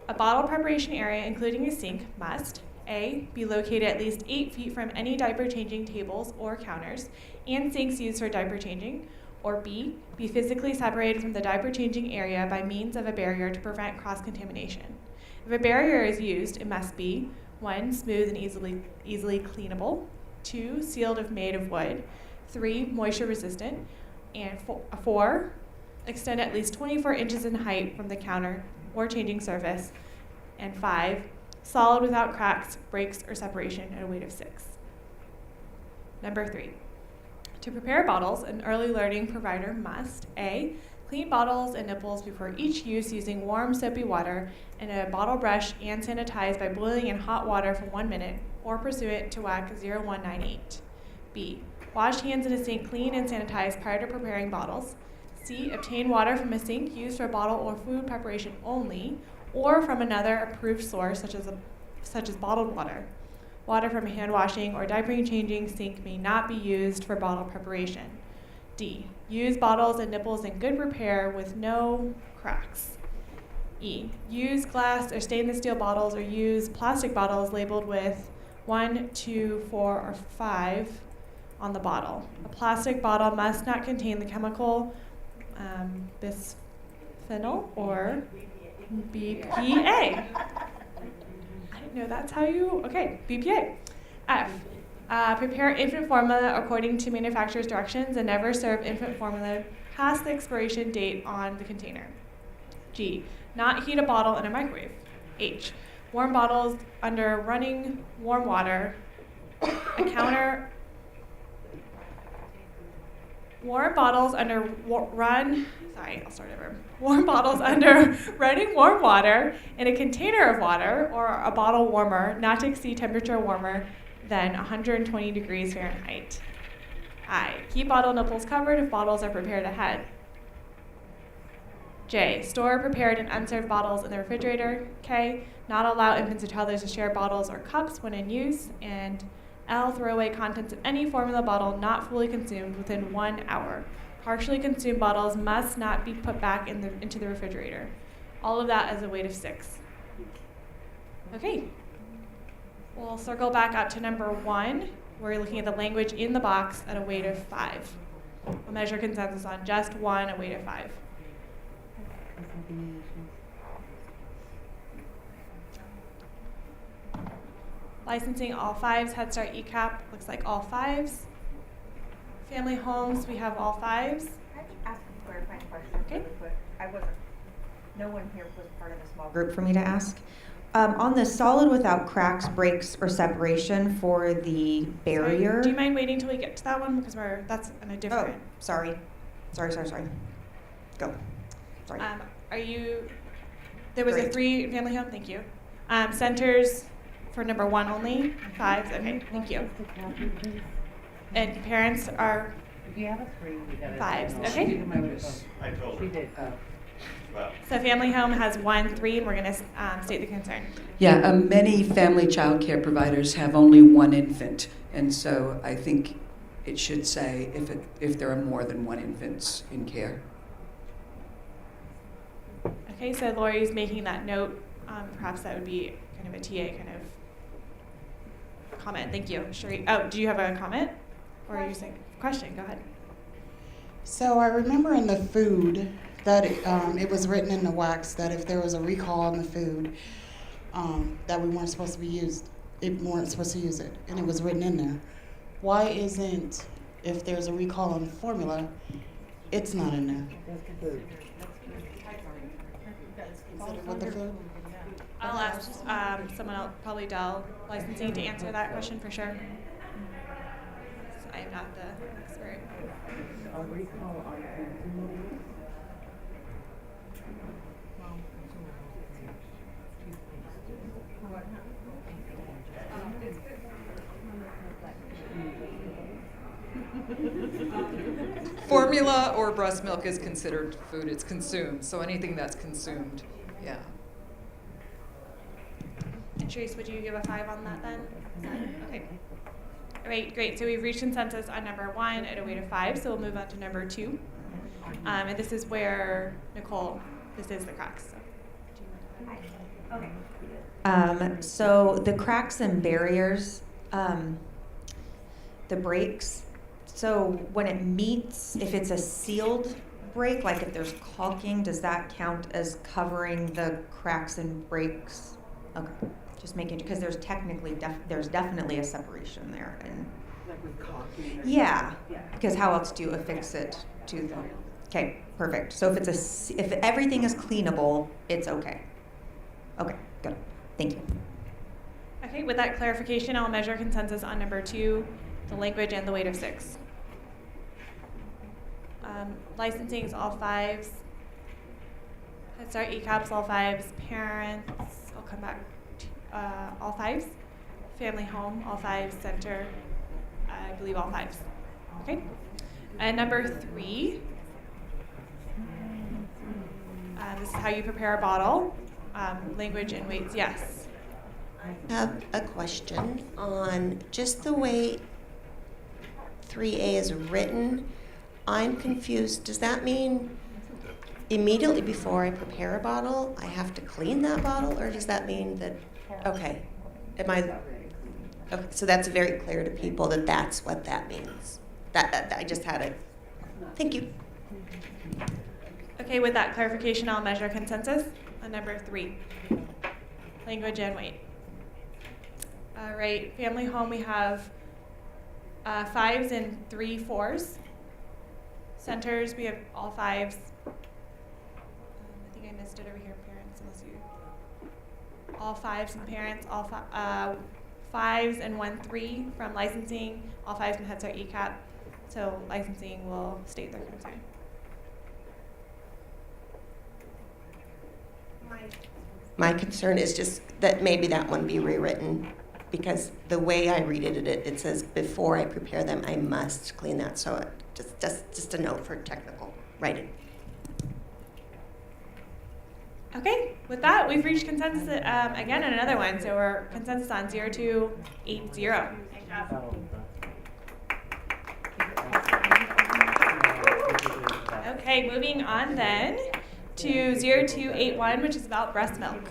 a bottle preparation area, including a sink, must A, be located at least 8 feet from any diaper changing tables or counters and sinks used for diaper changing, or B, be physically separated from the diaper changing area by means of a barrier to prevent cross-contamination. If a barrier is used, it must be 1, smooth and easily cleanable, 2, sealed if made of wood, 3, moisture resistant, and 4, extend at least 24 inches in height from the counter or changing surface, and 5, solid without cracks, breaks, or separation at a weight of 6. Number 3, to prepare bottles, an early learning provider must A, clean bottles and nipples before each use using warm soapy water and a bottle brush, and sanitize by boiling in hot water for 1 minute or pursuant to WAC 0198. B, wash hands in a sink clean and sanitize prior to preparing bottles. C, obtain water from a sink used for bottle or food preparation only, or from another approved source such as bottled water. Water from a hand washing or diaper changing sink may not be used for bottle preparation. D, use bottles and nipples in good repair with no cracks. E, use glass or stainless steel bottles or use plastic bottles labeled with 1, 2, 4, or 5 on the bottle. A plastic bottle must not contain the chemical bisphenol or BPA. I didn't know that's how you, okay, BPA. F, prepare infant formula according to manufacturer's directions and never serve infant formula past the expiration date on the container. G, not heat a bottle in a microwave. H, warm bottles under running warm water, a counter. Warm bottles under Warm bottles under running warm water in a container of water or a bottle warmer, not to exceed temperature warmer than 120 degrees Fahrenheit. I, keep bottle nipples covered if bottles are prepared ahead. J, store prepared and unserved bottles in the refrigerator. K, not allow infants or toddlers to share bottles or cups when in use. And L, throw away contents of any formula bottle not fully consumed within 1 hour. Partially consumed bottles must not be put back into the refrigerator. All of that as a weight of 6. Okay. We'll circle back up to number 1. We're looking at the language in the box at a weight of 5. We'll measure consensus on just 1, a weight of 5. Licensing, all 5s. Head Start ECAP, looks like all 5s. Family homes, we have all 5s. Can I ask a clarifying question really quick? No one here was part of a small Group for me to ask. On the solid without cracks, breaks, or separation for the barrier. Sorry, do you mind waiting till we get to that one? Because that's in a different. Oh, sorry. Go. Sorry. Are you, there was Great. a 3 family home, thank you. Centers for number 1 only, 5s, okay, thank you. And parents are If you have a 3, you got 5s, okay. I told her. She did. So family home has 1, 3, and we're going to state the concern. Yeah, many family child care providers have only 1 infant, and so I think it should say if there are more than 1 infant in care. Okay, so Lori's making that note. Perhaps that would be kind of a TA kind of comment. Thank you. Sheree, oh, do you have a comment? Or are you saying question? Go ahead. So I remember in the food that it was written in the wax that if there was a recall on the food, that we weren't supposed to use it, and it was written in there. Why isn't, if there's a recall on the formula, it's not in there? With the food? I'll ask someone else, probably Dell Licensing, to answer that question for sure. I am not the expert. Formula or breast milk is considered food. It's consumed. So anything that's consumed, yeah. And Trace, would you give a 5 on that then? Okay. All right, great. So we've reached consensus on number 1 at a weight of 5. So we'll move on to number 2. And this is where, Nicole, this is the cracks. So. Okay. So the cracks and barriers, the breaks. So when it meets, if it's a sealed break, like if there's caulking, does that count as covering the cracks and breaks? Okay, just making, because there's technically, there's definitely a separation there. And Like with caulking. yeah, because how else do you affix it to the, okay, perfect. So if everything is cleanable, it's okay. Okay, good, thank you. Okay, with that clarification, I'll measure consensus on number 2, the language and the weight of 6. Licensing is all 5s. Head Start ECAPs, all 5s. Parents, I'll come back to all 5s. Family home, all 5s. Center, I believe all 5s. Okay. And number 3, this is how you prepare a bottle. Language and weights, yes. I have a question on just the way 3A is written. I'm confused. Does that mean immediately before I prepare a bottle, I have to clean that bottle, or does that mean that, okay, okay, so that's very clear to people that that's what that means. That I just had it. Thank you. Okay, with that clarification, I'll measure consensus on number 3, language and weight. All right, family home, we have 5s and 3 4s. Centers, we have all 5s. I think I missed it over here, parents, unless you. All 5s and parents, all 5s and 1 3 from licensing, all 5s from Head Start ECAP. So licensing will state their concern. My concern is just that maybe that one be rewritten, because the way I read it, it says before I prepare them, I must clean that. So just a note for technical writing. Okay, with that, we've reached consensus again on another one. So we're consensus on 0280. Okay, moving on then to 0281, which is about breast milk.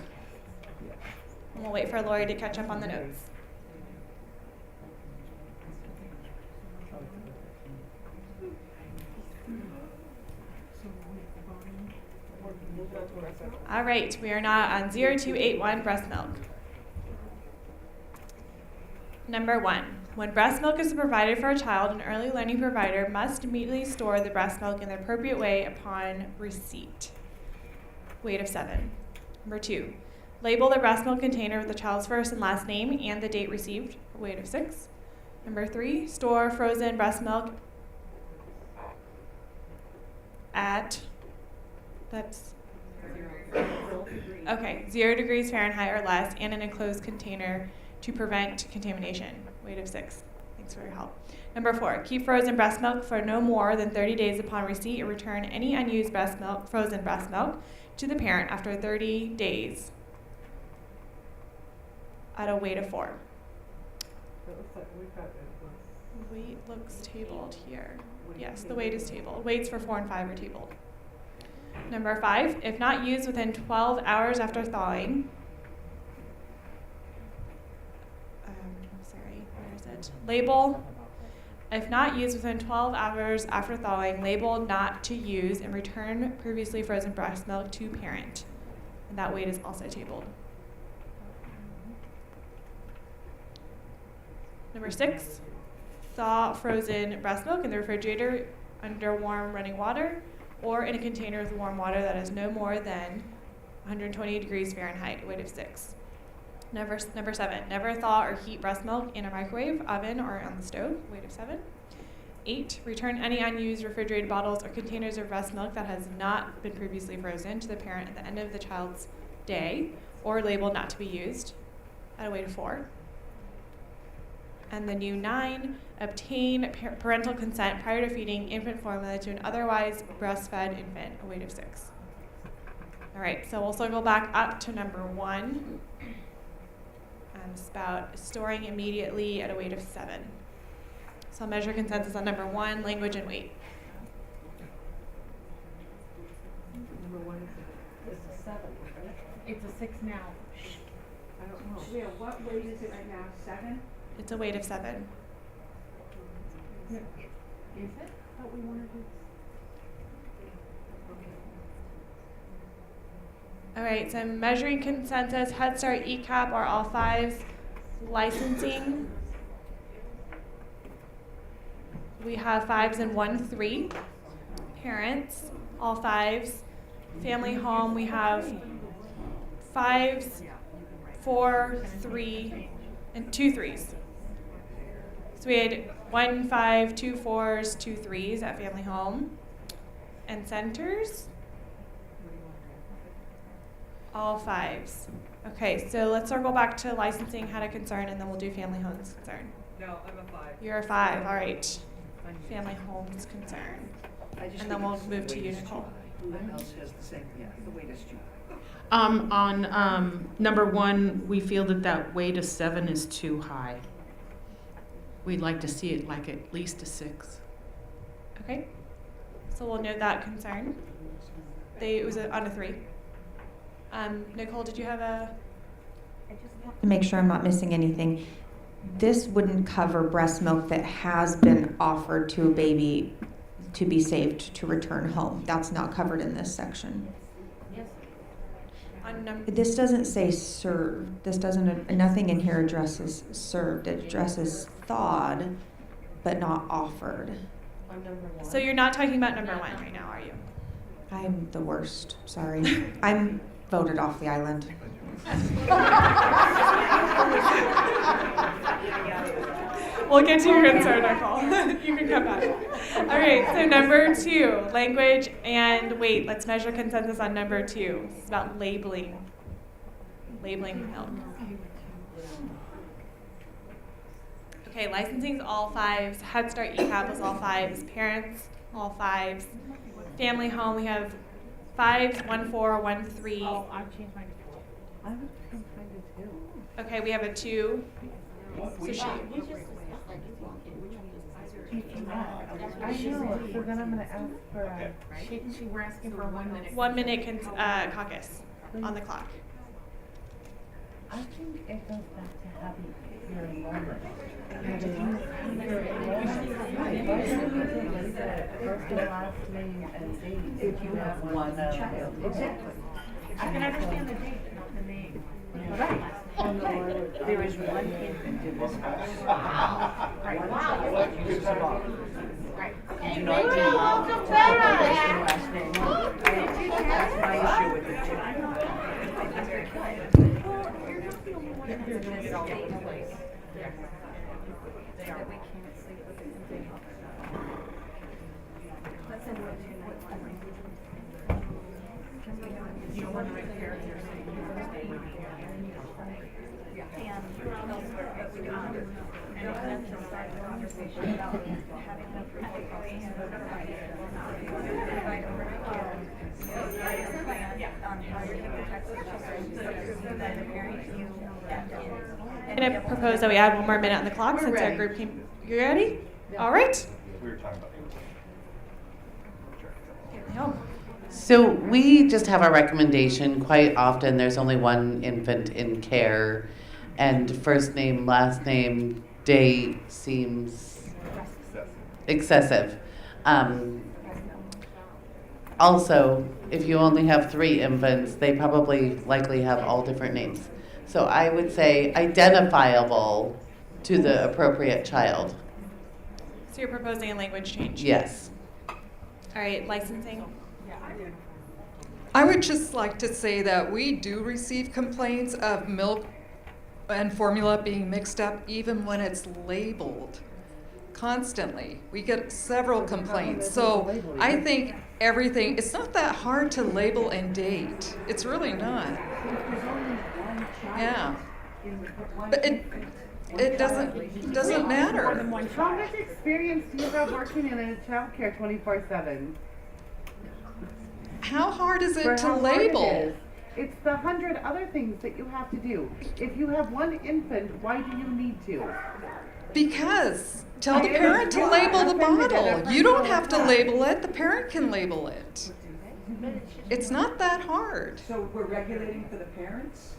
And we'll wait for Lori to catch up on the notes. All right, we are now on 0281 breast milk. Number 1, when breast milk is provided for a child, an early learning provider must immediately store the breast milk in the appropriate way upon receipt. Weight of 7. Number 2, label the breast milk container with the child's first and last name and the date received. Weight of 6. Number 3, store frozen breast milk at, that's, okay, 0 degrees Fahrenheit or less and in a closed container to prevent contamination. Weight of 6. Thanks for your help. Number 4, keep frozen breast milk for no more than 30 days upon receipt and return any unused breast milk, frozen breast milk to the parent after 30 days at a weight of 4. Weight looks tabled here. Yes, the weight is tabled. Weights for 4 and 5 are tabled. Number 5, if not used within 12 hours after thawing, label, if not used within 12 hours after thawing, label not to use and return previously frozen breast milk to parent. And that weight is also tabled. Number 6, thaw frozen breast milk in the refrigerator under warm running water or in a container with warm water that is no more than 120 degrees Fahrenheit, weight of 6. Number 7, never thaw or heat breast milk in a microwave, oven, or on the stove, weight of 7. 8, return any unused refrigerated bottles or containers of breast milk that has not been previously frozen to the parent at the end of the child's day or labeled not to be used at a weight of 4. And the new 9, obtain parental consent prior to feeding infant formula to an otherwise breastfed infant, a weight of 6. All right, so we'll circle back up to number 1. It's about storing immediately at a weight of 7. So I'll measure consensus on number 1, language and weight. Number 1 is a 7, right? It's a 6 now. I don't know. Yeah, what weight is it right now? 7? It's a weight of 7. Is it? What we want to do? All right, so measuring consensus, Head Start, ECAP are all 5s. Licensing, we have 5s and 1, 3. Parents, all 5s. Family home, we have 5s, 4, 3, and 2 3s. So we had 1 5, 2 4s, 2 3s at family home. And centers, all 5s. Okay, so let's circle back to licensing, had a concern, and then we'll do family homes concern. No, I'm a 5. You're a 5, all right. Family homes concern. And then we'll move to you, Nicole. Everyone else has the same, yeah, the weight is 2. On number 1, we feel that weight of 7 is too high. We'd like to see it like at least a 6. Okay, so we'll note that concern. It was on a 3. Nicole, did you have a? To make sure I'm not missing anything, this wouldn't cover breast milk that has been offered to a baby to be saved to return home. That's not covered in this section. Yes. This doesn't say served. This doesn't. Nothing in here addresses served. It addresses thawed, but not offered. So you're not talking about number 1 right now, are you? I'm the worst. Sorry. I'm voted off the island. We'll get to your concern, Nicole. You can come back. All right, so number 2, language and weight. Let's measure consensus on number 2. It's about labeling milk. Okay, licensing's all 5s. Head Start, ECAP is all 5s. Parents, all 5s. Family home, we have 5s, 1, 4, 1, 3. Oh, I changed mine to 4. I was kind of 2. Okay, we have a 2. So she. I know, so then I'm gonna ask for, we're asking for 1 minute. 1 minute caucus on the clock. I think it goes back to having your enrollment. Having your enrollment. First and last name and date. If you have one child. Exactly. I can understand the date, not the name. Right. There is one infant in this house. Right. Wow. Right. And not last name. That's my issue with it too. I'm going to propose that we add 1 more minute on the clock since our group came. You ready? All right. We were talking about. So we just have a recommendation. Quite often, there's only one infant in care, and first name, last name, date seems excessive. Also, if you only have 3 infants, they probably likely have all different names. So I would say identifiable to the appropriate child. So you're proposing a language change? Yes. All right, licensing. I would just like to say that we do receive complaints of milk and formula being mixed up even when it's labeled. Constantly. We get several complaints. So I think everything, it's not that hard to label and date. It's really not. Yeah. But it doesn't matter. How much experience do you have working in a childcare 24/7? How hard is it For to how hard label? it is. It's the 100 other things that you have to do. If you have 1 infant, why do you need to? Because tell the parent to label the bottle. You don't have to label it, the parent can label it. It's not that hard. So we're regulating for the parents?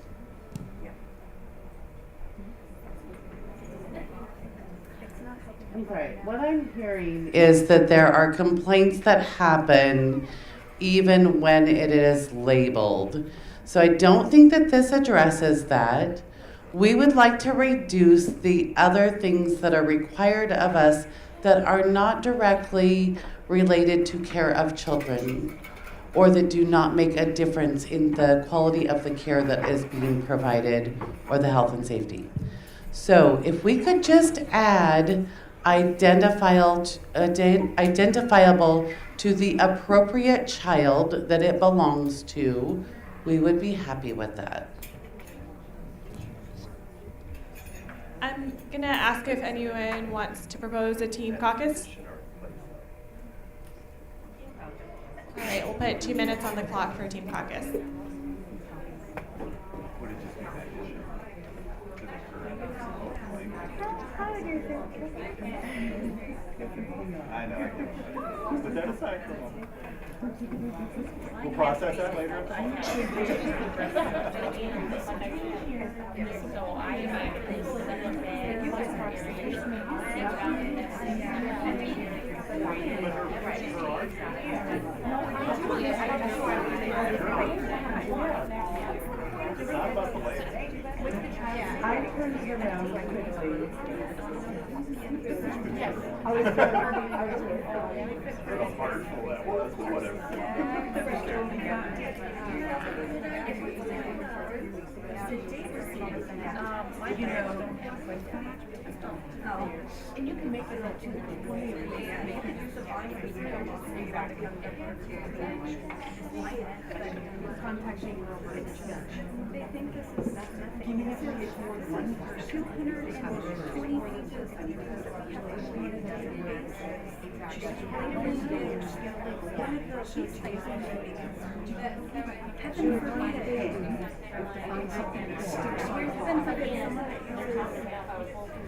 I'm sorry, what I'm hearing Is that there are complaints that happen even when it is labeled. So I don't think that this addresses that. We would like to reduce the other things that are required of us that are not directly related to care of children or that do not make a difference in the quality of the care that is being provided or the health and safety. So if we could just add identifiable to the appropriate child that it belongs to, we would be happy with that. I'm going to ask if anyone wants to propose a team caucus. All right, we'll put 2 minutes on the clock for a team caucus. I know. Put that aside for a moment. We'll process that later. It's not about the label. I turned it around quickly. Yes. I was What a heartful that was, but whatever. And you can make it up to the contacting they think this is nothing. This is for 220 pages of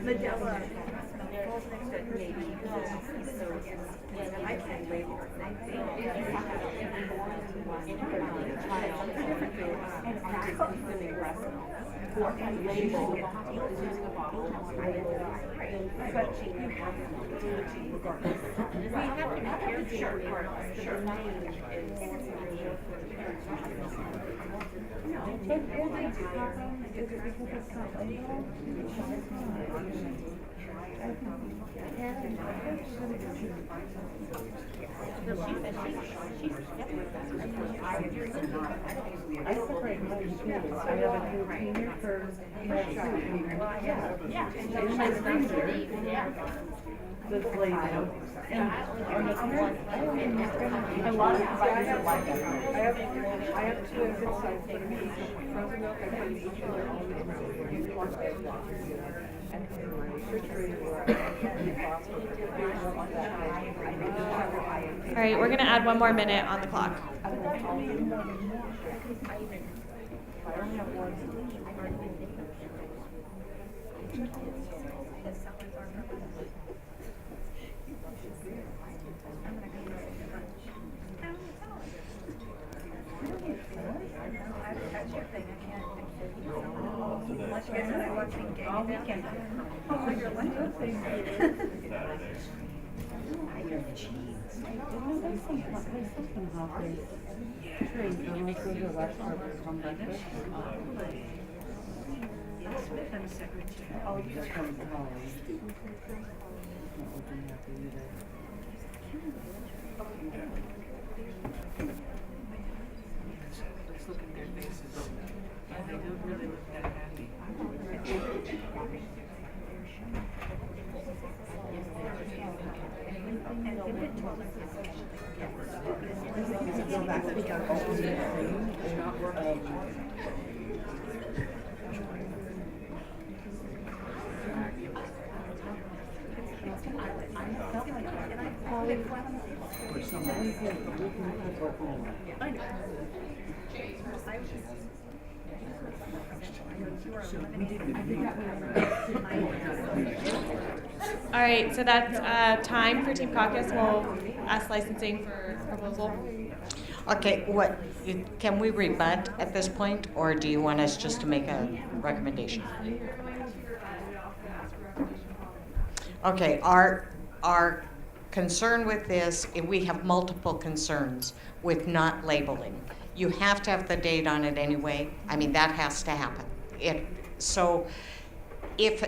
Medela. I can't wait. I separate my kids. I have a container for my food. In my freezer, this lady. And on the parent, a lot of providers are like that. I have two good sides for me. Frozen milk, I put in each of their own and in my refrigerator, All right, we're going to add 1 more minute on the clock. All weekend. Oh, you're Oh, you're coming home. Let's look at their faces. And they don't really look that happy. All right, so that's time for Team Caucus. We'll ask licensing for proposal. Okay, can we rebut at this point, or do you want us just to make a recommendation? Okay, our concern with this, we have multiple concerns with not labeling. You have to have the date on it anyway. I mean, that has to happen. So if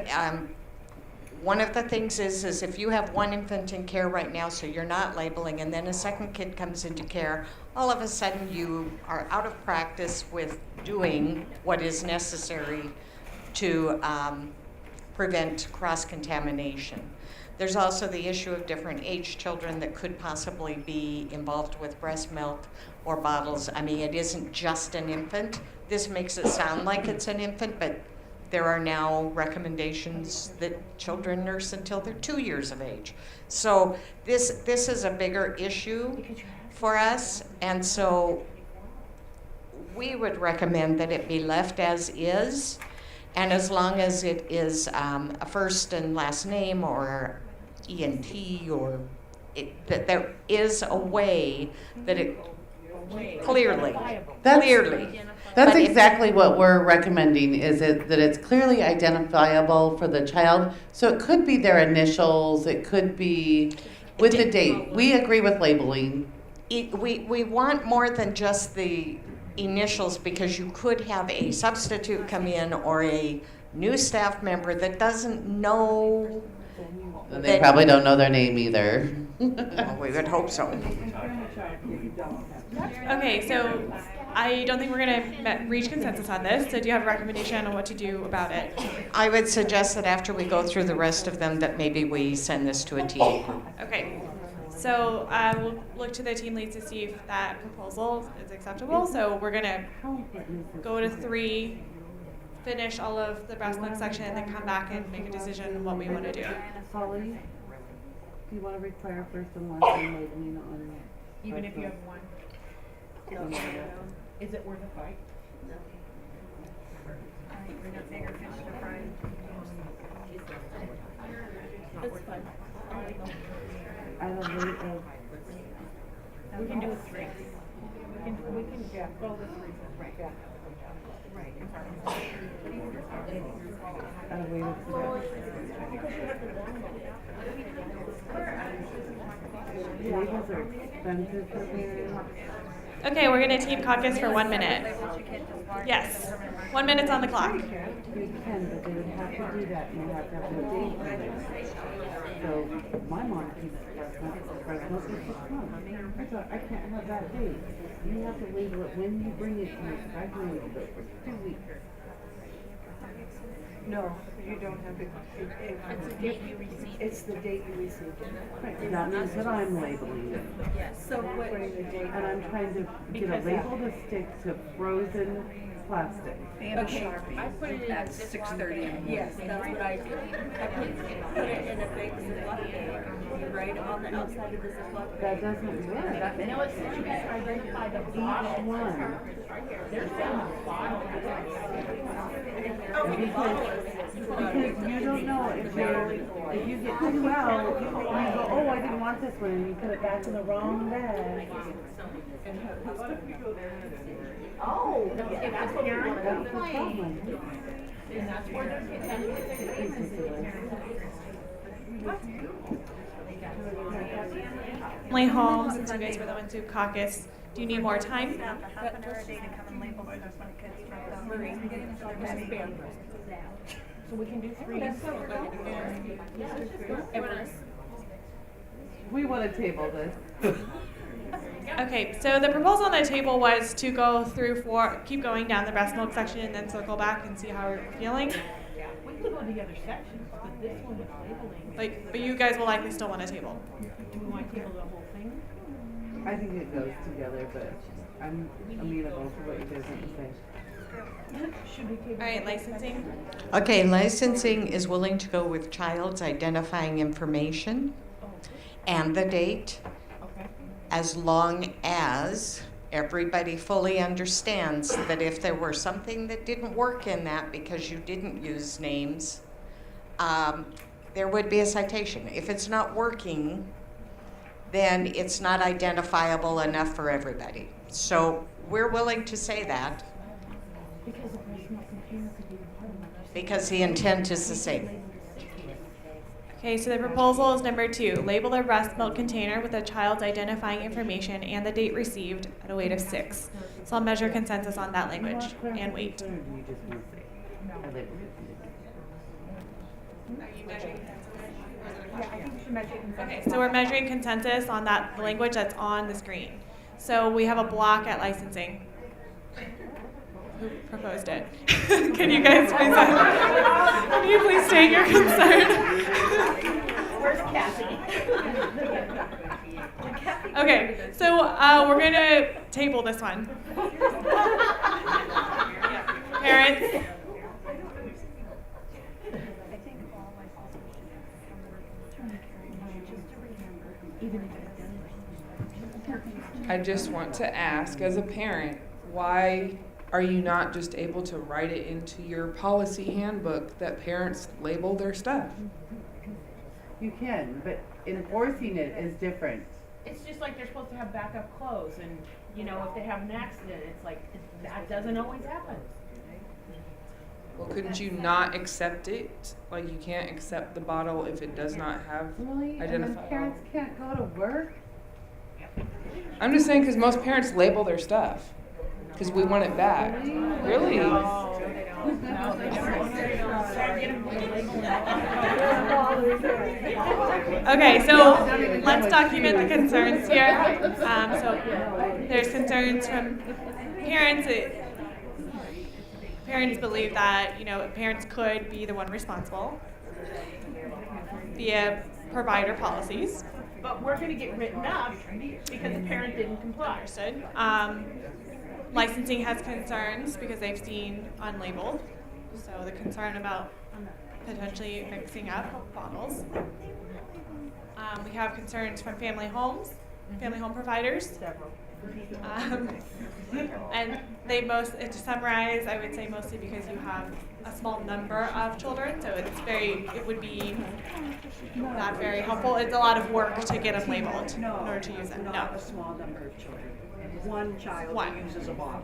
one of the things is if you have one infant in care right now, so you're not labeling, and then a second kid comes into care, all of a sudden you are out of practice with doing what is necessary to prevent cross-contamination. There's also the issue of different age children that could possibly be involved with breast milk or bottles. I mean, it isn't just an infant. This makes it sound like it's an infant, but there are now recommendations that children nurse until they're 2 years of age. So this is a bigger issue for us, and so we would recommend that it be left as is, and as long as it is a first and last name or ENT, or that there is a way that it clearly. That's exactly what we're recommending, is that it's clearly identifiable for the child. So it could be their initials, it could be with the date. We agree with labeling. We want more than just the initials, because you could have a substitute come in or a new staff member that doesn't know. And they probably don't know their name either. Well, we would hope so. Okay, so I don't think we're going to reach consensus on this, so do you have a recommendation on what to do about it? I would suggest that after we go through the rest of them, that maybe we send this to a TA. Okay, So we'll look to the team leads to see if that proposal is acceptable. So we're gonna go to 3, finish all of the breast milk section, and then come back and make a decision on what we want to do. Holly, do you want to require first and last name labeling on? Even if you have one? Is it worth a fight? We're not bigger fish to fry. That's fun. At a rate of. We can do 3. We can, yeah, go with 3. Right, yeah. Right. At a rate of 3. Labels are expensive for parents. Okay, we're gonna team caucus for 1 minute. Yes, 1 minute's on the clock. You can, but they would have to do that, and you have to have a date on it. So, my mom keeps breast milk for 6 months. So I can't have that date. You have to label it when you bring it to me, because I've labeled it for 2 weeks. No, you don't have it. It's the date you received. It's the date you received it. Right, that means that I'm labeling it. Yes. So what? And I'm trying to get a label to stick to frozen plastic. Okay, I put it in at 6:30. Yes, that's what I did. I put it in a big Ziploc bag, right on the outside of the Ziploc bag. That doesn't work. No, it's you can identify the Each one. There's some bottle. Because you don't know if you get 2 out, you go, oh, I didn't want this one, and you put it back in the wrong bag. Oh, if that's what you want to That's the problem. and that's where there's Emily Holmes, since you guys were the ones who caucus, do you need more time? Half an hour a day to come and label those when it gets So we can do 3. We want to table this. Okay, so the proposal on the table was to go through keep going down the breast milk section and then circle back and see how we're feeling. We could go to the other sections, but this one is labeling. But you guys will likely still want to table. Do we want to table the whole thing? I think it goes together, but I'm amenable to what you guys want to say. Should we table? All right, licensing. Okay, licensing is willing to go with child's identifying information and the date, as long as everybody fully understands that if there were something that didn't work in that because you didn't use names, there would be a citation. If it's not working, then it's not identifiable enough for everybody. So we're willing to say that because the intent is the same. Okay, so the proposal is number 2. Label the breast milk container with the child's identifying information and the date received at a weight of 6. So I'll measure consensus on that language and weight. Are you measuring Yeah, I think we should measure consensus. Okay, so we're measuring consensus on that language that's on the screen. So we have a block at licensing. Who proposed it? Can you guys please state your concern? Where's Kathy? Okay, so we're gonna table this one. Parents. I just want to ask, as a parent, why are you not just able to write it into your policy handbook that parents label their stuff? You can, but enforcing it is different. It's just like they're supposed to have backup clothes, and you know, if they have an accident, it's like that doesn't always happen. Well, couldn't you not accept it? Like, you can't accept the bottle if it does not have Really? And then identified. parents can't go to work? I'm just saying because most parents label their stuff because we want it back. Really? Okay, so let's document the concerns here. So there's concerns from parents. Parents believe that, parents could be the one responsible via provider policies. but we're gonna get written up because the parent didn't comply. Understood. Licensing has concerns because they've seen unlabeled, so the concern about potentially mixing up bottles. We have concerns from family homes, family home providers. And they to summarize, I would say mostly because you have a small number of children, so it would be not very helpful. It's a lot of work to get them labeled in order to use them. Not a small number of children. One child who uses a bottle.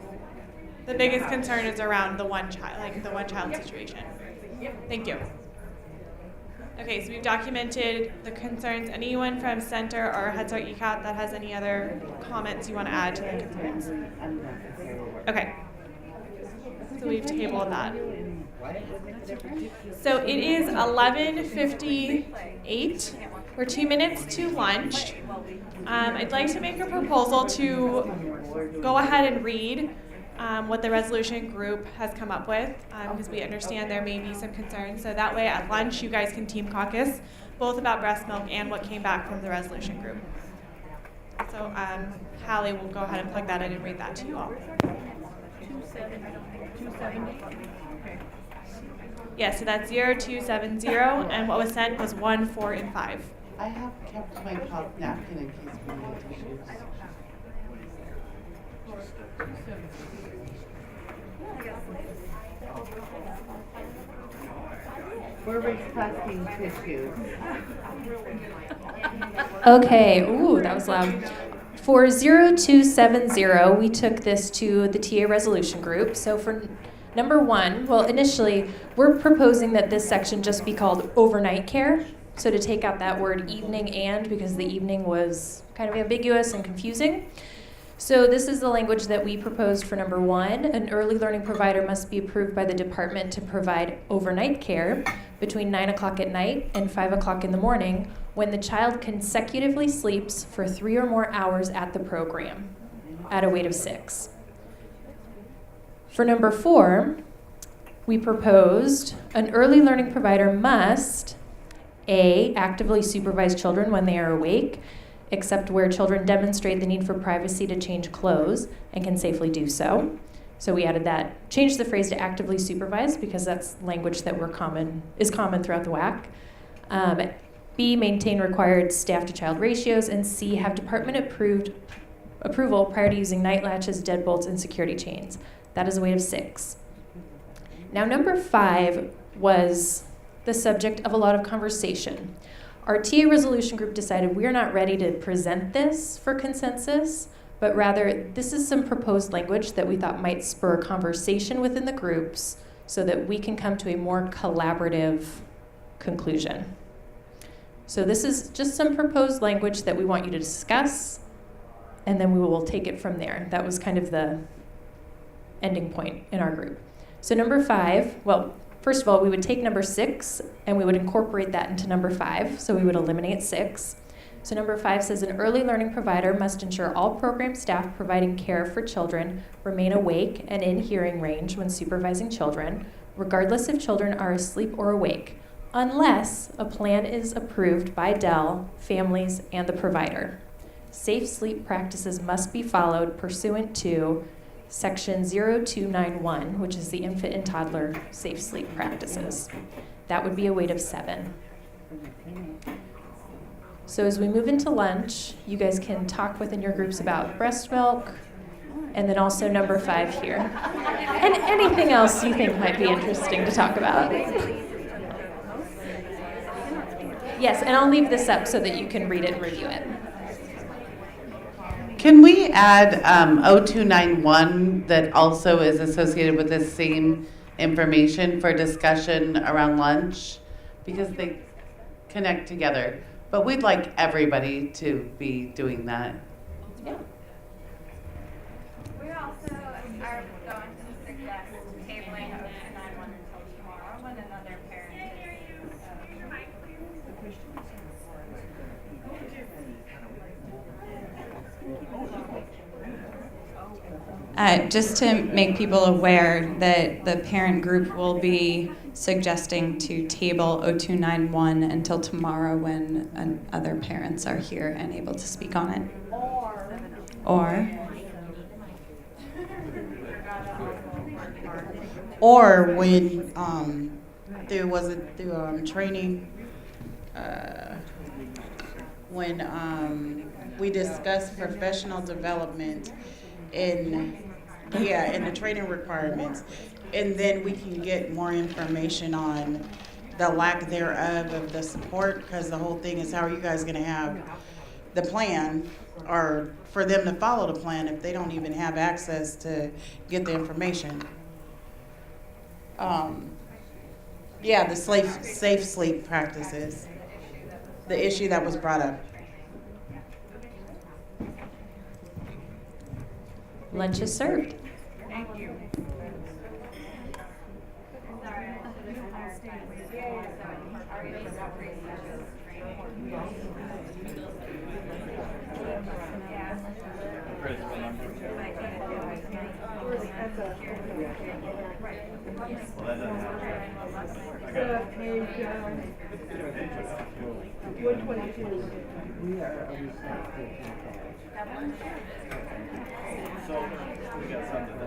The biggest concern is around the one child, like the one child situation. Thank you. Okay, so we've documented the concerns. Anyone from Center or Head Start ECAT that has any other comments you want to add to the concerns? Okay. So we've tabled that. So it is 11:58. We're 2 minutes to lunch. I'd like to make a proposal to go ahead and read what the resolution group has come up with, because we understand there may be some concerns. So that way at lunch you guys can team caucus both about breast milk and what came back from the resolution group. So Hallie will go ahead and plug that in and read that to you all. 270. Okay. Yeah, so that's 0270, and what was sent was 1, 4, and 5. I have kept my cloth napkin in case we need tissues. We're requesting tissues. Okay, ooh, that was loud. For 0270, we took this to the TA resolution group. So for number 1, well, initially, we're proposing that this section just be called overnight care. So to take out that word evening and, because the evening was kind of ambiguous and confusing. So this is the language that we proposed for number 1. An early learning provider must be approved by the department to provide overnight care between 9 o'clock at night and 5 o'clock in the morning when the child consecutively sleeps for 3 or more hours at the program at a weight of 6. For number 4, we proposed an early learning provider must A, actively supervise children when they are awake, except where children demonstrate the need for privacy to change clothes and can safely do so. So we added that, changed the phrase to actively supervise because that's language that is common throughout the WAC. B, maintain required staff to child ratios, and C, have department approval prior to using night latches, deadbolts, and security chains. That is a weight of 6. Now number 5 was the subject of a lot of conversation. Our TA resolution group decided we're not ready to present this for consensus, but rather this is some proposed language that we thought might spur conversation within the groups so that we can come to a more collaborative conclusion. So this is just some proposed language that we want you to discuss, and then we will take it from there. That was kind of the ending point in our group. So number 5, well, first of all, we would take number 6 and we would incorporate that into number 5, so we would eliminate 6. So number 5 says an early learning provider must ensure all program staff providing care for children remain awake and in hearing range when supervising children, regardless if children are asleep or awake, unless a plan is approved by Dell, families, and the provider. Safe sleep practices must be followed pursuant to Section 0291, which is the infant and toddler safe sleep practices. That would be a weight of 7. So as we move into lunch, you guys can talk within your groups about breast milk, and then also number 5 here. And anything else you think might be interesting to talk about. Yes, and I'll leave this up so that you can read it and review it. Can we add 0291 that also is associated with this same information for discussion around lunch? Because they connect together. But we'd like everybody to be doing that. Yeah. We also are going to suggest tabling 0291 until tomorrow when another parent is Just to make people aware that the parent group will be suggesting to table 0291 until tomorrow when other parents are here and able to speak on it. Or when there was a training when we discussed professional development in the training requirements, and then we can get more information on the lack thereof of the support, because the whole thing is, how are you guys going to have the plan, or for them to follow the plan if they don't even have access to get the information? The safe sleep practices, the issue that was brought up. Lunch is served. Thank you. So, we got something.